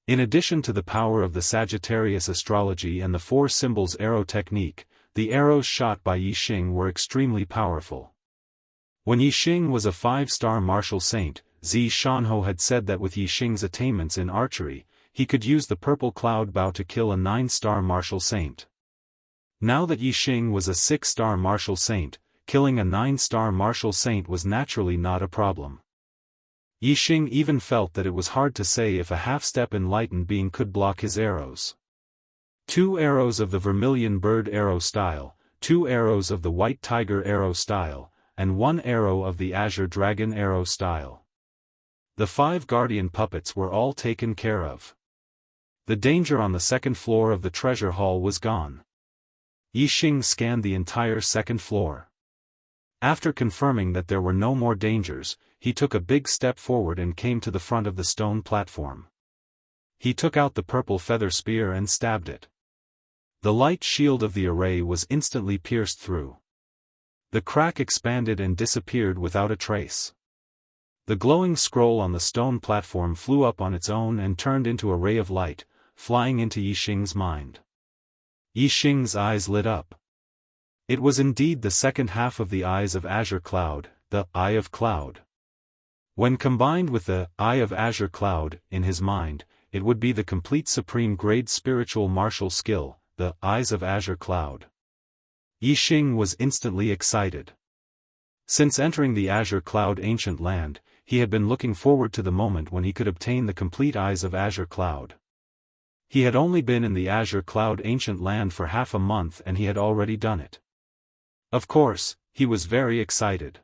In addition to the power of the Sagittarius astrology and the four symbols arrow technique, the arrows shot by Yixing were extremely powerful. When Yixing was a 5-star martial saint, Zi Shanho had said that with Yixing's attainments in archery, he could use the purple cloud bow to kill a 9-star martial saint. Now that Yixing was a 6-star martial saint, killing a 9-star martial saint was naturally not a problem. Yixing even felt that it was hard to say if a half-step enlightened being could block his arrows. 2 arrows of the vermilion bird arrow style, 2 arrows of the white tiger arrow style, and 1 arrow of the azure dragon arrow style. The 5 guardian puppets were all taken care of. The danger on the second floor of the treasure hall was gone. Yixing scanned the entire second floor. After confirming that there were no more dangers, he took a big step forward and came to the front of the stone platform. He took out the purple feather spear and stabbed it. The light shield of the array was instantly pierced through. The crack expanded and disappeared without a trace. The glowing scroll on the stone platform flew up on its own and turned into a ray of light, flying into Yixing's mind. Yixing's eyes lit up. It was indeed the second half of the Eyes of Azure Cloud, the Eye of Cloud. When combined with the Eye of Azure Cloud, in his mind, it would be the complete supreme grade spiritual martial skill, the Eyes of Azure Cloud. Yixing was instantly excited. Since entering the Azure Cloud ancient land, he had been looking forward to the moment when he could obtain the complete Eyes of Azure Cloud. He had only been in the Azure Cloud ancient land for half a month and he had already done it. Of course, he was very excited.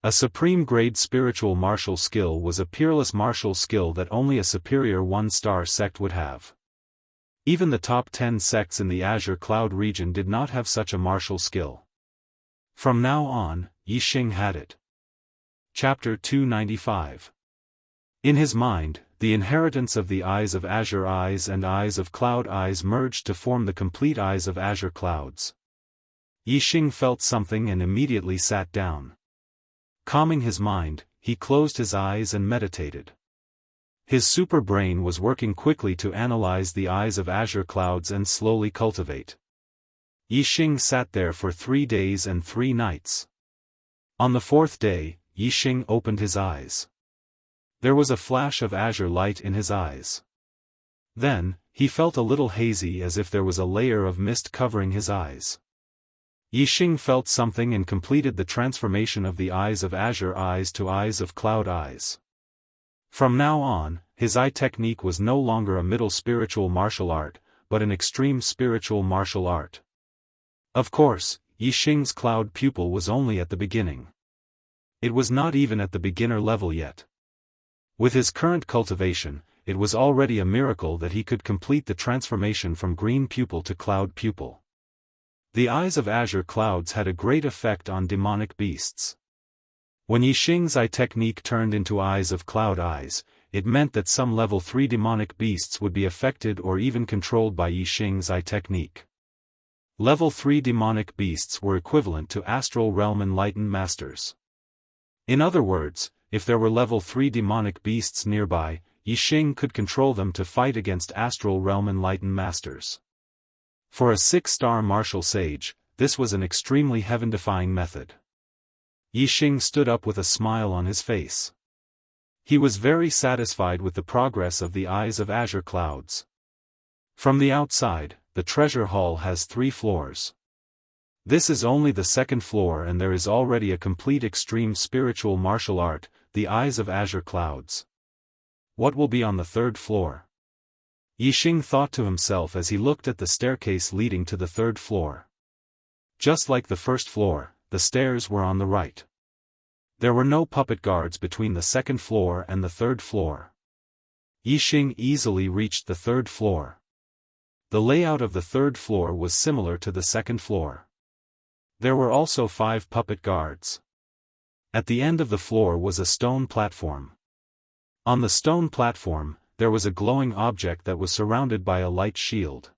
A supreme grade spiritual martial skill was a peerless martial skill that only a superior 1-star sect would have. Even the top 10 sects in the Azure Cloud region did not have such a martial skill. From now on, Yixing had it. Chapter 295. In his mind, the inheritance of the Eyes of Azure Eyes and Eyes of Cloud Eyes merged to form the complete Eyes of Azure Clouds. Yixing felt something and immediately sat down. Calming his mind, he closed his eyes and meditated. His super brain was working quickly to analyze the Eyes of Azure Clouds and slowly cultivate. Yixing sat there for 3 days and 3 nights. On the 4th day, Yixing opened his eyes. There was a flash of azure light in his eyes. Then, he felt a little hazy as if there was a layer of mist covering his eyes. Yixing felt something and completed the transformation of the Eyes of Azure Eyes to Eyes of Cloud Eyes. From now on, his eye technique was no longer a middle spiritual martial art, but an extreme spiritual martial art. Of course, Yixing's cloud pupil was only at the beginning. It was not even at the beginner level yet. With his current cultivation, it was already a miracle that he could complete the transformation from green pupil to cloud pupil. The Eyes of Azure Clouds had a great effect on demonic beasts. When Yixing's eye technique turned into Eyes of Cloud Eyes, it meant that some level 3 demonic beasts would be affected or even controlled by Yixing's eye technique. Level 3 demonic beasts were equivalent to astral realm enlightened masters. In other words, if there were level 3 demonic beasts nearby, Yixing could control them to fight against astral realm enlightened masters. For a 6-star martial sage, this was an extremely heaven-defying method. Yixing stood up with a smile on his face. He was very satisfied with the progress of the Eyes of Azure Clouds. From the outside, the treasure hall has 3 floors. This is only the 2nd floor and there is already a complete extreme spiritual martial art, the Eyes of Azure Clouds. What will be on the 3rd floor? Yixing thought to himself as he looked at the staircase leading to the 3rd floor. Just like the 1st floor, the stairs were on the right. There were no puppet guards between the 2nd floor and the 3rd floor. Yixing easily reached the 3rd floor. The layout of the 3rd floor was similar to the 2nd floor. There were also 5 puppet guards. At the end of the floor was a stone platform. On the stone platform, there was a glowing object that was surrounded by a light shield.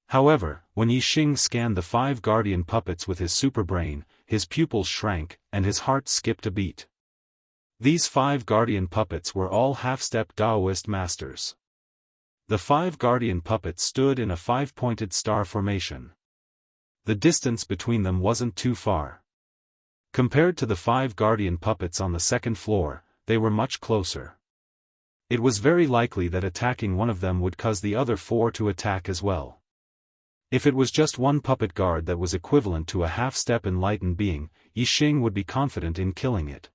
However, when Yixing scanned the 5 guardian puppets with his superbrain, his pupils shrank, and his heart skipped a beat. These 5 guardian puppets were all half-step Taoist masters. The 5 guardian puppets stood in a 5-pointed star formation. The distance between them wasn't too far. Compared to the 5 guardian puppets on the 2nd floor, they were much closer. It was very likely that attacking one of them would cause the other 4 to attack as well. If it was just one puppet guard that was equivalent to a half-step enlightened being, Yixing would be confident in killing it.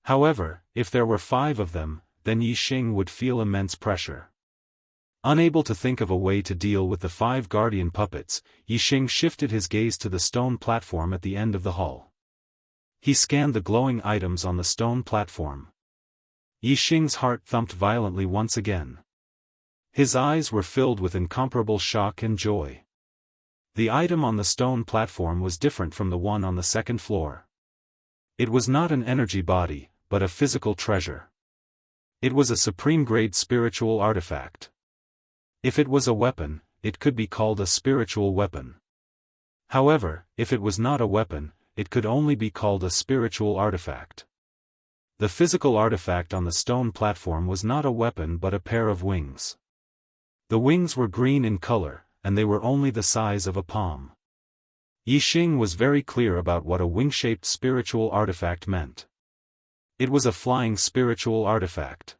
However, if there were 5 of them, then Yixing would feel immense pressure. Unable to think of a way to deal with the 5 guardian puppets, Yixing shifted his gaze to the stone platform at the end of the hall. He scanned the glowing items on the stone platform. Yixing's heart thumped violently once again. His eyes were filled with incomparable shock and joy. The item on the stone platform was different from the one on the 2nd floor. It was not an energy body, but a physical treasure. It was a supreme-grade spiritual artifact. If it was a weapon, it could be called a spiritual weapon. However, if it was not a weapon, it could only be called a spiritual artifact. The physical artifact on the stone platform was not a weapon but a pair of wings. The wings were green in color, and they were only the size of a palm. Yixing was very clear about what a wing-shaped spiritual artifact meant. It was a flying spiritual artifact.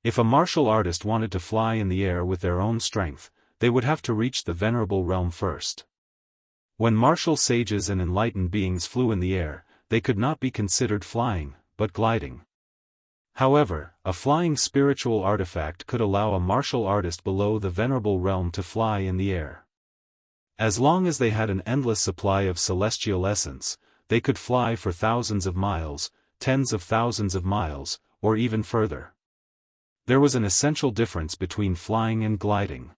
If a martial artist wanted to fly in the air with their own strength, they would have to reach the venerable realm first. When martial sages and enlightened beings flew in the air, they could not be considered flying, but gliding. However, a flying spiritual artifact could allow a martial artist below the venerable realm to fly in the air. As long as they had an endless supply of celestial essence, they could fly for thousands of miles, tens of thousands of miles, or even further. There was an essential difference between flying and gliding.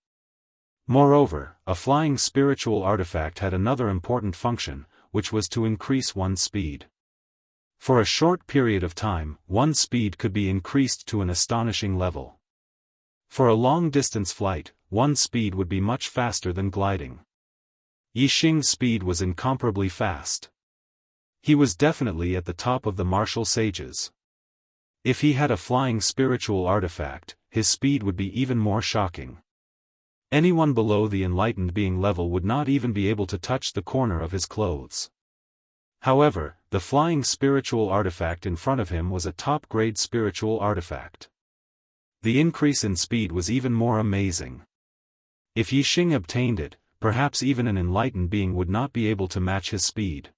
Moreover, a flying spiritual artifact had another important function, which was to increase one's speed. For a short period of time, one's speed could be increased to an astonishing level. For a long-distance flight, one's speed would be much faster than gliding. Yixing's speed was incomparably fast. He was definitely at the top of the martial sages. If he had a flying spiritual artifact, his speed would be even more shocking. Anyone below the enlightened being level would not even be able to touch the corner of his clothes. However, the flying spiritual artifact in front of him was a top-grade spiritual artifact. The increase in speed was even more amazing. If Yixing obtained it, perhaps even an enlightened being would not be able to match his speed.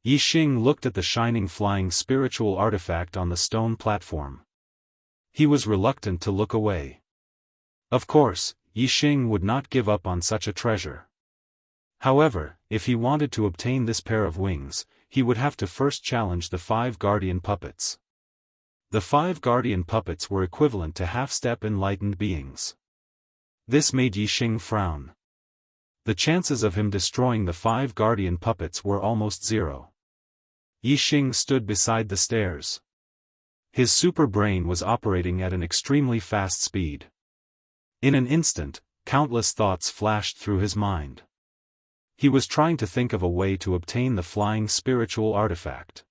Yixing looked at the shining flying spiritual artifact on the stone platform. He was reluctant to look away. Of course, Yixing would not give up on such a treasure. However, if he wanted to obtain this pair of wings, he would have to first challenge the 5 guardian puppets. The 5 guardian puppets were equivalent to half-step enlightened beings. This made Yixing frown. The chances of him destroying the 5 guardian puppets were almost zero. Yixing stood beside the stairs. His super brain was operating at an extremely fast speed. In an instant, countless thoughts flashed through his mind. He was trying to think of a way to obtain the flying spiritual artifact.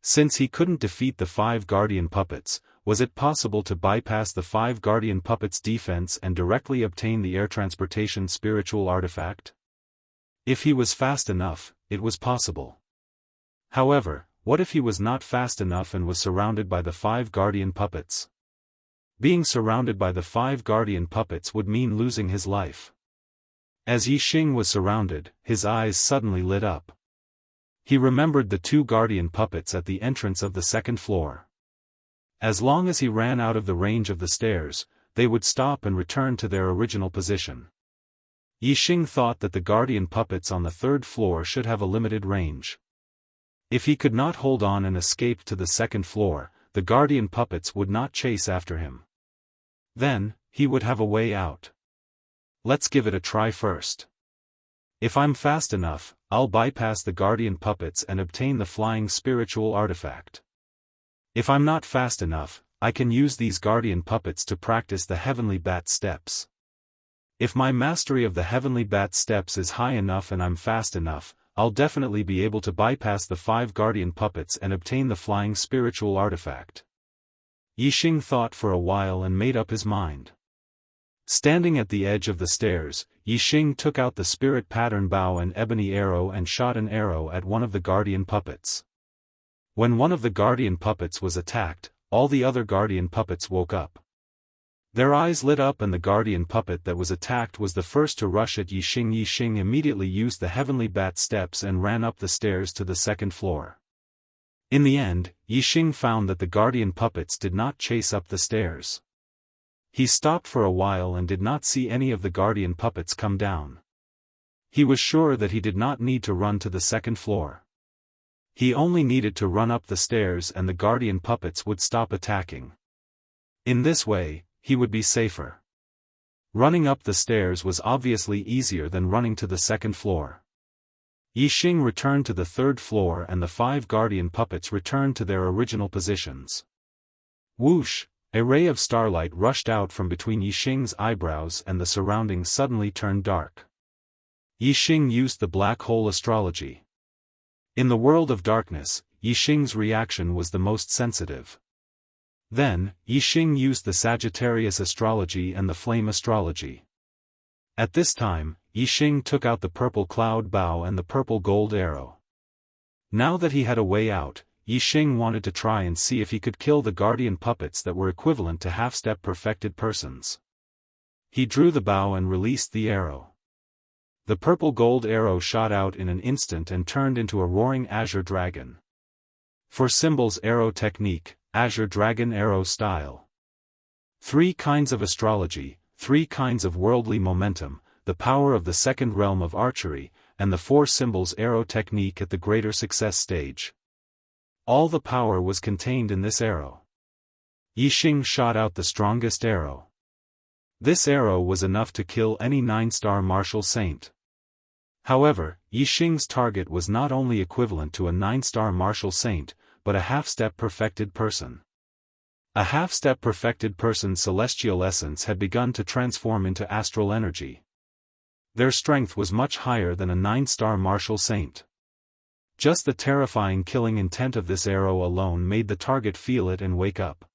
Since he couldn't defeat the 5 guardian puppets, was it possible to bypass the 5 guardian puppets' defense and directly obtain the air transportation spiritual artifact? If he was fast enough, it was possible. However, what if he was not fast enough and was surrounded by the 5 guardian puppets? Being surrounded by the 5 guardian puppets would mean losing his life. As Yixing was surrounded, his eyes suddenly lit up. He remembered the 2 guardian puppets at the entrance of the 2nd floor. As long as he ran out of the range of the stairs, they would stop and return to their original position. Yixing thought that the guardian puppets on the 3rd floor should have a limited range. If he could not hold on and escape to the 2nd floor, the guardian puppets would not chase after him. Then, he would have a way out. Let's give it a try first. If I'm fast enough, I'll bypass the guardian puppets and obtain the flying spiritual artifact. If I'm not fast enough, I can use these guardian puppets to practice the heavenly bat steps. If my mastery of the heavenly bat steps is high enough and I'm fast enough, I'll definitely be able to bypass the 5 guardian puppets and obtain the flying spiritual artifact. Yixing thought for a while and made up his mind. Standing at the edge of the stairs, Yixing took out the spirit pattern bow and ebony arrow and shot an arrow at one of the guardian puppets. When one of the guardian puppets was attacked, all the other guardian puppets woke up. Their eyes lit up and the guardian puppet that was attacked was the first to rush at Yixing. Yixing immediately used the heavenly bat steps and ran up the stairs to the 2nd floor. In the end, Yixing found that the guardian puppets did not chase up the stairs. He stopped for a while and did not see any of the guardian puppets come down. He was sure that he did not need to run to the 2nd floor. He only needed to run up the stairs and the guardian puppets would stop attacking. In this way, he would be safer. Running up the stairs was obviously easier than running to the 2nd floor. Yixing returned to the 3rd floor and the 5 guardian puppets returned to their original positions. Whoosh! A ray of starlight rushed out from between Yixing's eyebrows and the surroundings suddenly turned dark. Yixing used the black hole astrology. In the world of darkness, Yixing's reaction was the most sensitive. Then, Yixing used the Sagittarius astrology and the flame astrology. At this time, Yixing took out the purple cloud bow and the purple gold arrow. Now that he had a way out, Yixing wanted to try and see if he could kill the guardian puppets that were equivalent to half-step perfected persons. He drew the bow and released the arrow. The purple gold arrow shot out in an instant and turned into a roaring azure dragon. For symbols arrow technique, azure dragon arrow style. 3 kinds of astrology, 3 kinds of worldly momentum, the power of the 2nd realm of archery, and the 4 symbols arrow technique at the greater success stage. All the power was contained in this arrow. Yixing shot out the strongest arrow. This arrow was enough to kill any 9-star martial saint. However, Yixing's target was not only equivalent to a 9-star martial saint, but a half-step perfected person. A half-step perfected person's celestial essence had begun to transform into astral energy. Their strength was much higher than a 9-star martial saint. Just the terrifying killing intent of this arrow alone made the target feel it and wake up.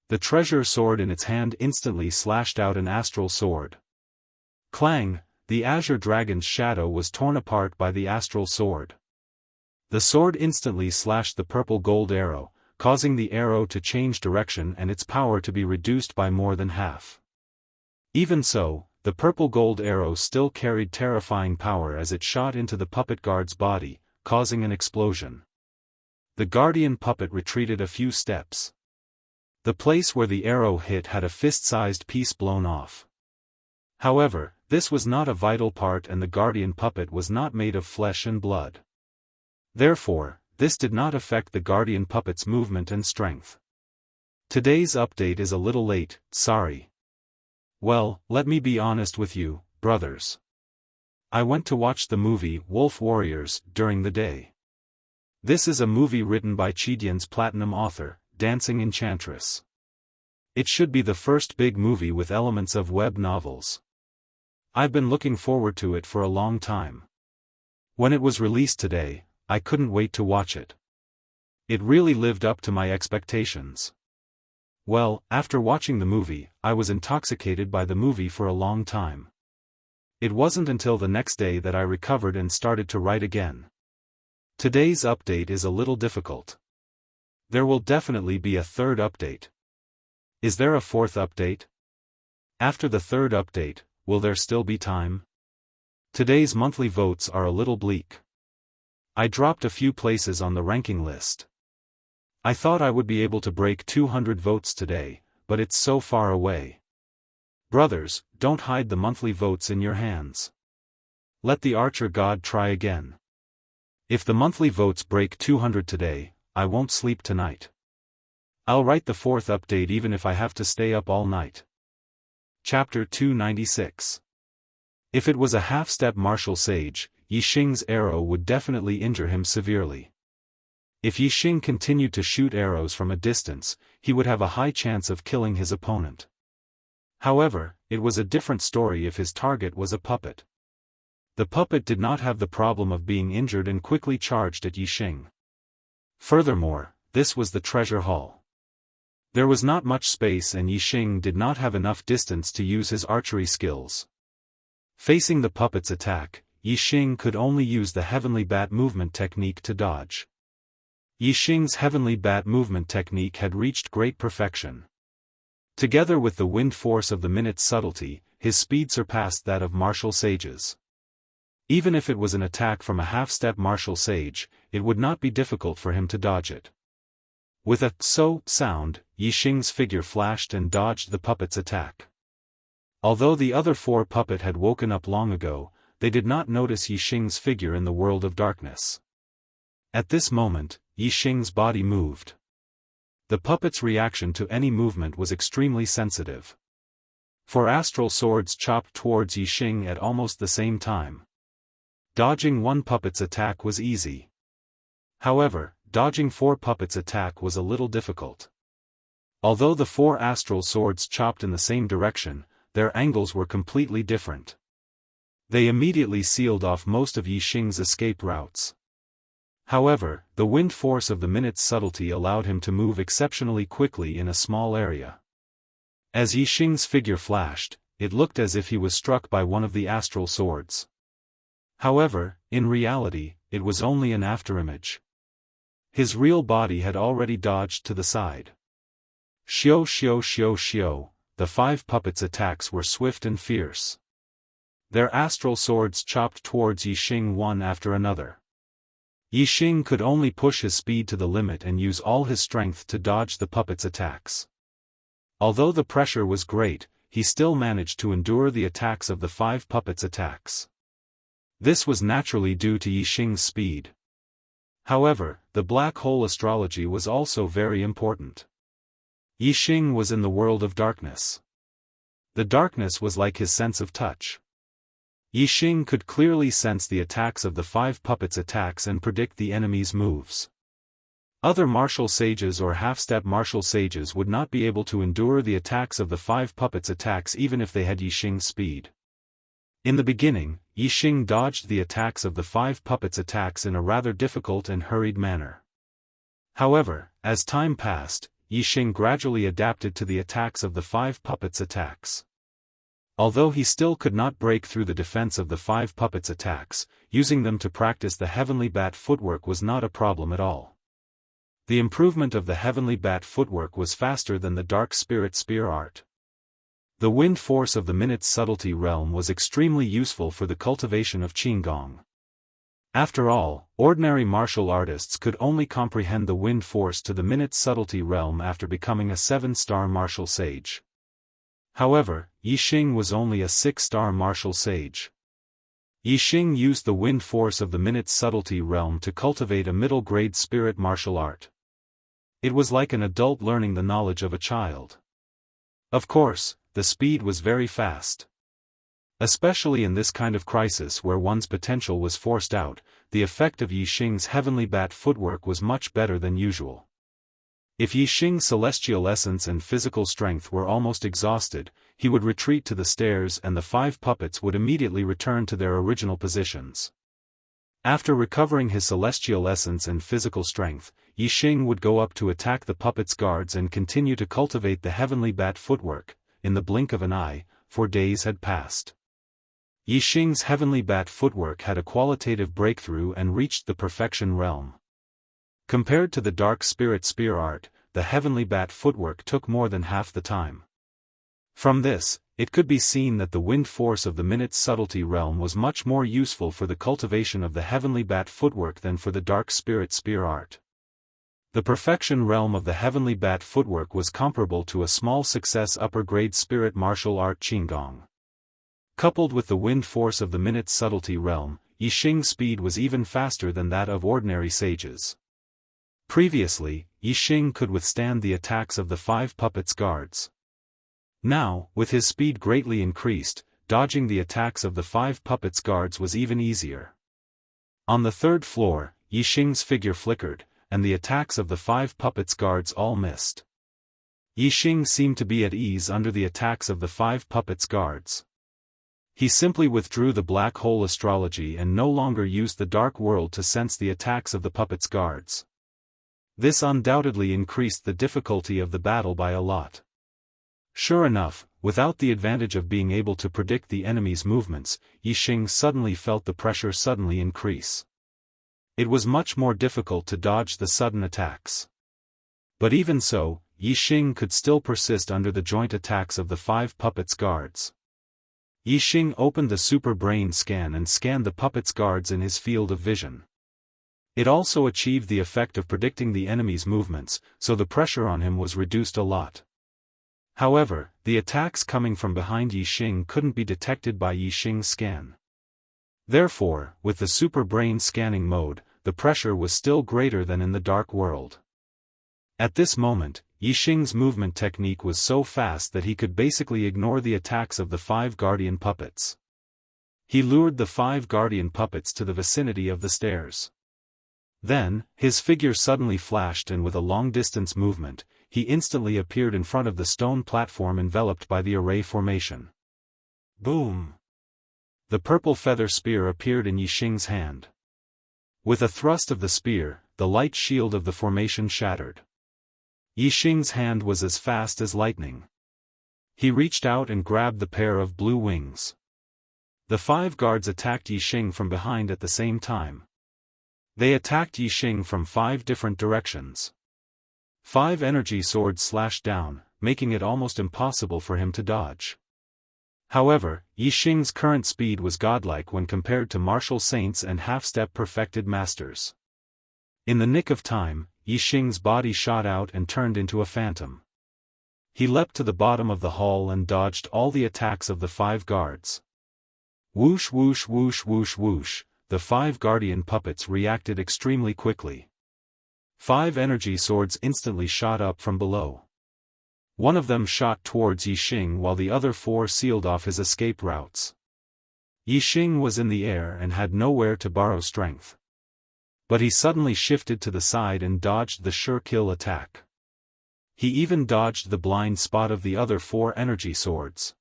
The treasure sword in its hand instantly slashed out an astral sword. Clang! The azure dragon's shadow was torn apart by the astral sword. The sword instantly slashed the purple gold arrow, causing the arrow to change direction and its power to be reduced by more than half. Even so, the purple gold arrow still carried terrifying power as it shot into the puppet guard's body, causing an explosion. The guardian puppet retreated a few steps. The place where the arrow hit had a fist-sized piece blown off. However, this was not a vital part and the guardian puppet was not made of flesh and blood. Therefore, this did not affect the guardian puppet's movement and strength. Today's update is a little late, sorry. Well, let me be honest with you, brothers. I went to watch the movie Wolf Warriors during the day. This is a movie written by Chidian's platinum author, Dancing Enchantress. It should be the first big movie with elements of web novels. I've been looking forward to it for a long time. When it was released today, I couldn't wait to watch it. It really lived up to my expectations. Well, after watching the movie, I was intoxicated by the movie for a long time. It wasn't until the next day that I recovered and started to write again. Today's update is a little difficult. There will definitely be a third update. Is there a fourth update? After the third update, will there still be time? Today's monthly votes are a little bleak. I dropped a few places on the ranking list. I thought I would be able to break 200 votes today, but it's so far away. Brothers, don't hide the monthly votes in your hands. Let the Archer God try again. If the monthly votes break 200 today, I won't sleep tonight. I'll write the fourth update even if I have to stay up all night. Chapter 296. If it was a half-step martial sage, Yixing's arrow would definitely injure him severely. If Yixing continued to shoot arrows from a distance, he would have a high chance of killing his opponent. However, it was a different story if his target was a puppet. The puppet did not have the problem of being injured and quickly charged at Yixing. Furthermore, this was the treasure hall. There was not much space and Yixing did not have enough distance to use his archery skills. Facing the puppet's attack, Yixing could only use the heavenly bat movement technique to dodge. Yixing's heavenly bat movement technique had reached great perfection. Together with the wind force of the minute's subtlety, his speed surpassed that of martial sages. Even if it was an attack from a half-step martial sage, it would not be difficult for him to dodge it. With a "so" sound, Yixing's figure flashed and dodged the puppet's attack. Although the other four puppet had woken up long ago, they did not notice Yixing's figure in the world of darkness. At this moment, Yixing's body moved. The puppet's reaction to any movement was extremely sensitive. Four astral swords chopped towards Yixing at almost the same time. Dodging one puppet's attack was easy. However, dodging four puppets' attack was a little difficult. Although the four astral swords chopped in the same direction, their angles were completely different. They immediately sealed off most of Yixing's escape routes. However, the wind force of the minute's subtlety allowed him to move exceptionally quickly in a small area. As Yixing's figure flashed, it looked as if he was struck by one of the astral swords. However, in reality, it was only an afterimage. His real body had already dodged to the side. Xiao xiao xiao xiao, the five puppets' attacks were swift and fierce. Their astral swords chopped towards Yixing one after another. Yixing could only push his speed to the limit and use all his strength to dodge the puppets' attacks. Although the pressure was great, he still managed to endure the attacks of the five puppets' attacks. This was naturally due to Yixing's speed. However, the black hole astrology was also very important. Yixing was in the world of darkness. The darkness was like his sense of touch. Yixing could clearly sense the attacks of the five puppets' attacks and predict the enemy's moves. Other martial sages or half-step martial sages would not be able to endure the attacks of the five puppets' attacks even if they had Yixing's speed. In the beginning, Yixing dodged the attacks of the five puppets' attacks in a rather difficult and hurried manner. However, as time passed, Yixing gradually adapted to the attacks of the five puppets' attacks. Although he still could not break through the defense of the five puppets' attacks, using them to practice the heavenly bat footwork was not a problem at all. The improvement of the heavenly bat footwork was faster than the dark spirit spear art. The wind force of the minute's subtlety realm was extremely useful for the cultivation of Qigong. After all, ordinary martial artists could only comprehend the wind force to the minute's subtlety realm after becoming a 7-star martial sage. However, Yixing was only a 6-star martial sage. Yixing used the wind force of the minute's subtlety realm to cultivate a middle-grade spirit martial art. It was like an adult learning the knowledge of a child. Of course, the speed was very fast. Especially in this kind of crisis where one's potential was forced out, the effect of Yixing's heavenly bat footwork was much better than usual. If Yixing's celestial essence and physical strength were almost exhausted, he would retreat to the stairs and the five puppets would immediately return to their original positions. After recovering his celestial essence and physical strength, Yixing would go up to attack the puppet's guards and continue to cultivate the heavenly bat footwork. In the blink of an eye, 4 days had passed. Yixing's heavenly bat footwork had a qualitative breakthrough and reached the perfection realm. Compared to the dark spirit spear art, the heavenly bat footwork took more than half the time. From this, it could be seen that the wind force of the minute's subtlety realm was much more useful for the cultivation of the heavenly bat footwork than for the dark spirit spear art. The perfection realm of the heavenly bat footwork was comparable to a small success upper-grade spirit martial art qigong. Coupled with the wind force of the minute's subtlety realm, Yixing's speed was even faster than that of ordinary sages. Previously, Yixing could withstand the attacks of the 5 puppets' guards. Now, with his speed greatly increased, dodging the attacks of the 5 puppets' guards was even easier. On the 3rd floor, Yixing's figure flickered, and the attacks of the 5 puppets' guards all missed. Yixing seemed to be at ease under the attacks of the 5 puppets' guards. He simply withdrew the black hole astrology and no longer used the dark world to sense the attacks of the puppets' guards. This undoubtedly increased the difficulty of the battle by a lot. Sure enough, without the advantage of being able to predict the enemy's movements, Yixing suddenly felt the pressure suddenly increase. It was much more difficult to dodge the sudden attacks. But even so, Yixing could still persist under the joint attacks of the 5 puppets' guards. Yixing opened the super brain scan and scanned the puppets' guards in his field of vision. It also achieved the effect of predicting the enemy's movements, so the pressure on him was reduced a lot. However, the attacks coming from behind Yixing couldn't be detected by Yixing's scan. Therefore, with the super brain scanning mode, the pressure was still greater than in the dark world. At this moment, Yixing's movement technique was so fast that he could basically ignore the attacks of the 5 guardian puppets. He lured the 5 guardian puppets to the vicinity of the stairs. Then, his figure suddenly flashed and with a long-distance movement, he instantly appeared in front of the stone platform enveloped by the array formation. Boom! The purple feather spear appeared in Yixing's hand. With a thrust of the spear, the light shield of the formation shattered. Yixing's hand was as fast as lightning. He reached out and grabbed the pair of blue wings. The 5 guards attacked Yixing from behind at the same time. They attacked Yixing from 5 different directions. 5 energy swords slashed down, making it almost impossible for him to dodge. However, Yixing's current speed was godlike when compared to martial saints and half-step perfected masters. In the nick of time, Yixing's body shot out and turned into a phantom. He leapt to the bottom of the hall and dodged all the attacks of the 5 guards. Whoosh whoosh whoosh whoosh whoosh, the 5 guardian puppets reacted extremely quickly. 5 energy swords instantly shot up from below. One of them shot towards Yixing while the other 4 sealed off his escape routes. Yixing was in the air and had nowhere to borrow strength. But he suddenly shifted to the side and dodged the sure kill attack. He even dodged the blind spot of the other 4 energy swords.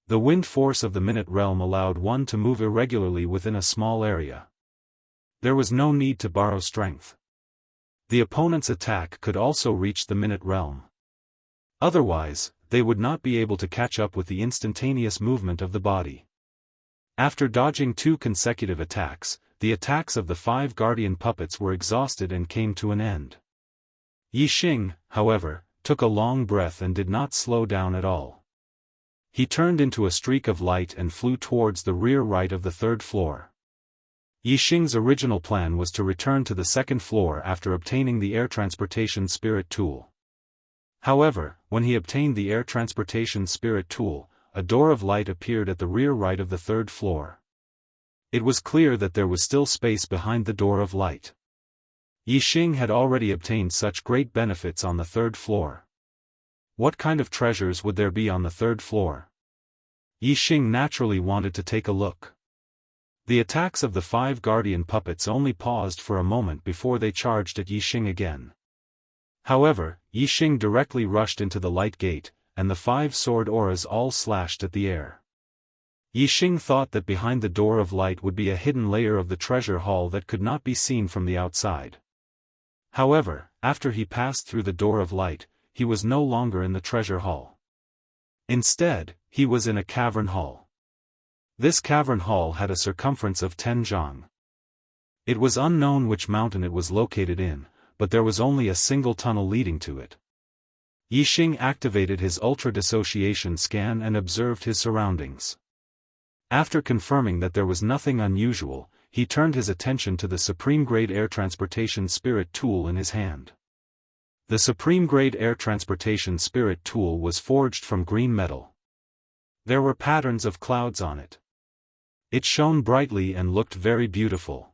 The wind force of the minute realm allowed one to move irregularly within a small area. There was no need to borrow strength. The opponent's attack could also reach the minute realm. Otherwise, they would not be able to catch up with the instantaneous movement of the body. After dodging 2 consecutive attacks, the attacks of the 5 guardian puppets were exhausted and came to an end. Yixing, however, took a long breath and did not slow down at all. He turned into a streak of light and flew towards the rear right of the 3rd floor. Yixing's original plan was to return to the 2nd floor after obtaining the air transportation spirit tool. However, when he obtained the air transportation spirit tool, a door of light appeared at the rear right of the 3rd floor. It was clear that there was still space behind the door of light. Yixing had already obtained such great benefits on the 3rd floor. What kind of treasures would there be on the 3rd floor? Yixing naturally wanted to take a look. The attacks of the 5 guardian puppets only paused for a moment before they charged at Yixing again. However, Yixing directly rushed into the light gate, and the 5 sword auras all slashed at the air. Yixing thought that behind the door of light would be a hidden layer of the treasure hall that could not be seen from the outside. However, after he passed through the door of light, he was no longer in the treasure hall. Instead, he was in a cavern hall. This cavern hall had a circumference of 10 zhang. It was unknown which mountain it was located in, but there was only a single tunnel leading to it. Yixing activated his ultra-dissociation scan and observed his surroundings. After confirming that there was nothing unusual, he turned his attention to the supreme-grade air transportation spirit tool in his hand. The supreme-grade air transportation spirit tool was forged from green metal. There were patterns of clouds on it. It shone brightly and looked very beautiful.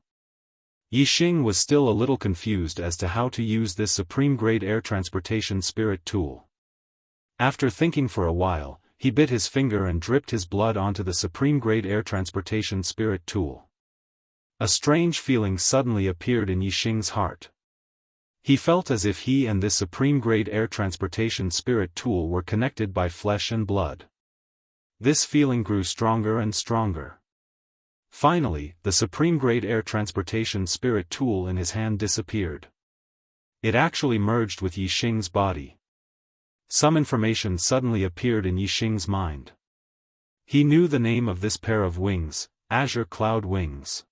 Yixing was still a little confused as to how to use this supreme-grade air transportation spirit tool. After thinking for a while, he bit his finger and dripped his blood onto the supreme-grade air transportation spirit tool. A strange feeling suddenly appeared in Yixing's heart. He felt as if he and this supreme-grade air transportation spirit tool were connected by flesh and blood. This feeling grew stronger and stronger. Finally, the supreme-grade air transportation spirit tool in his hand disappeared. It actually merged with Yixing's body. Some information suddenly appeared in Yixing's mind. He knew the name of this pair of wings, azure cloud wings.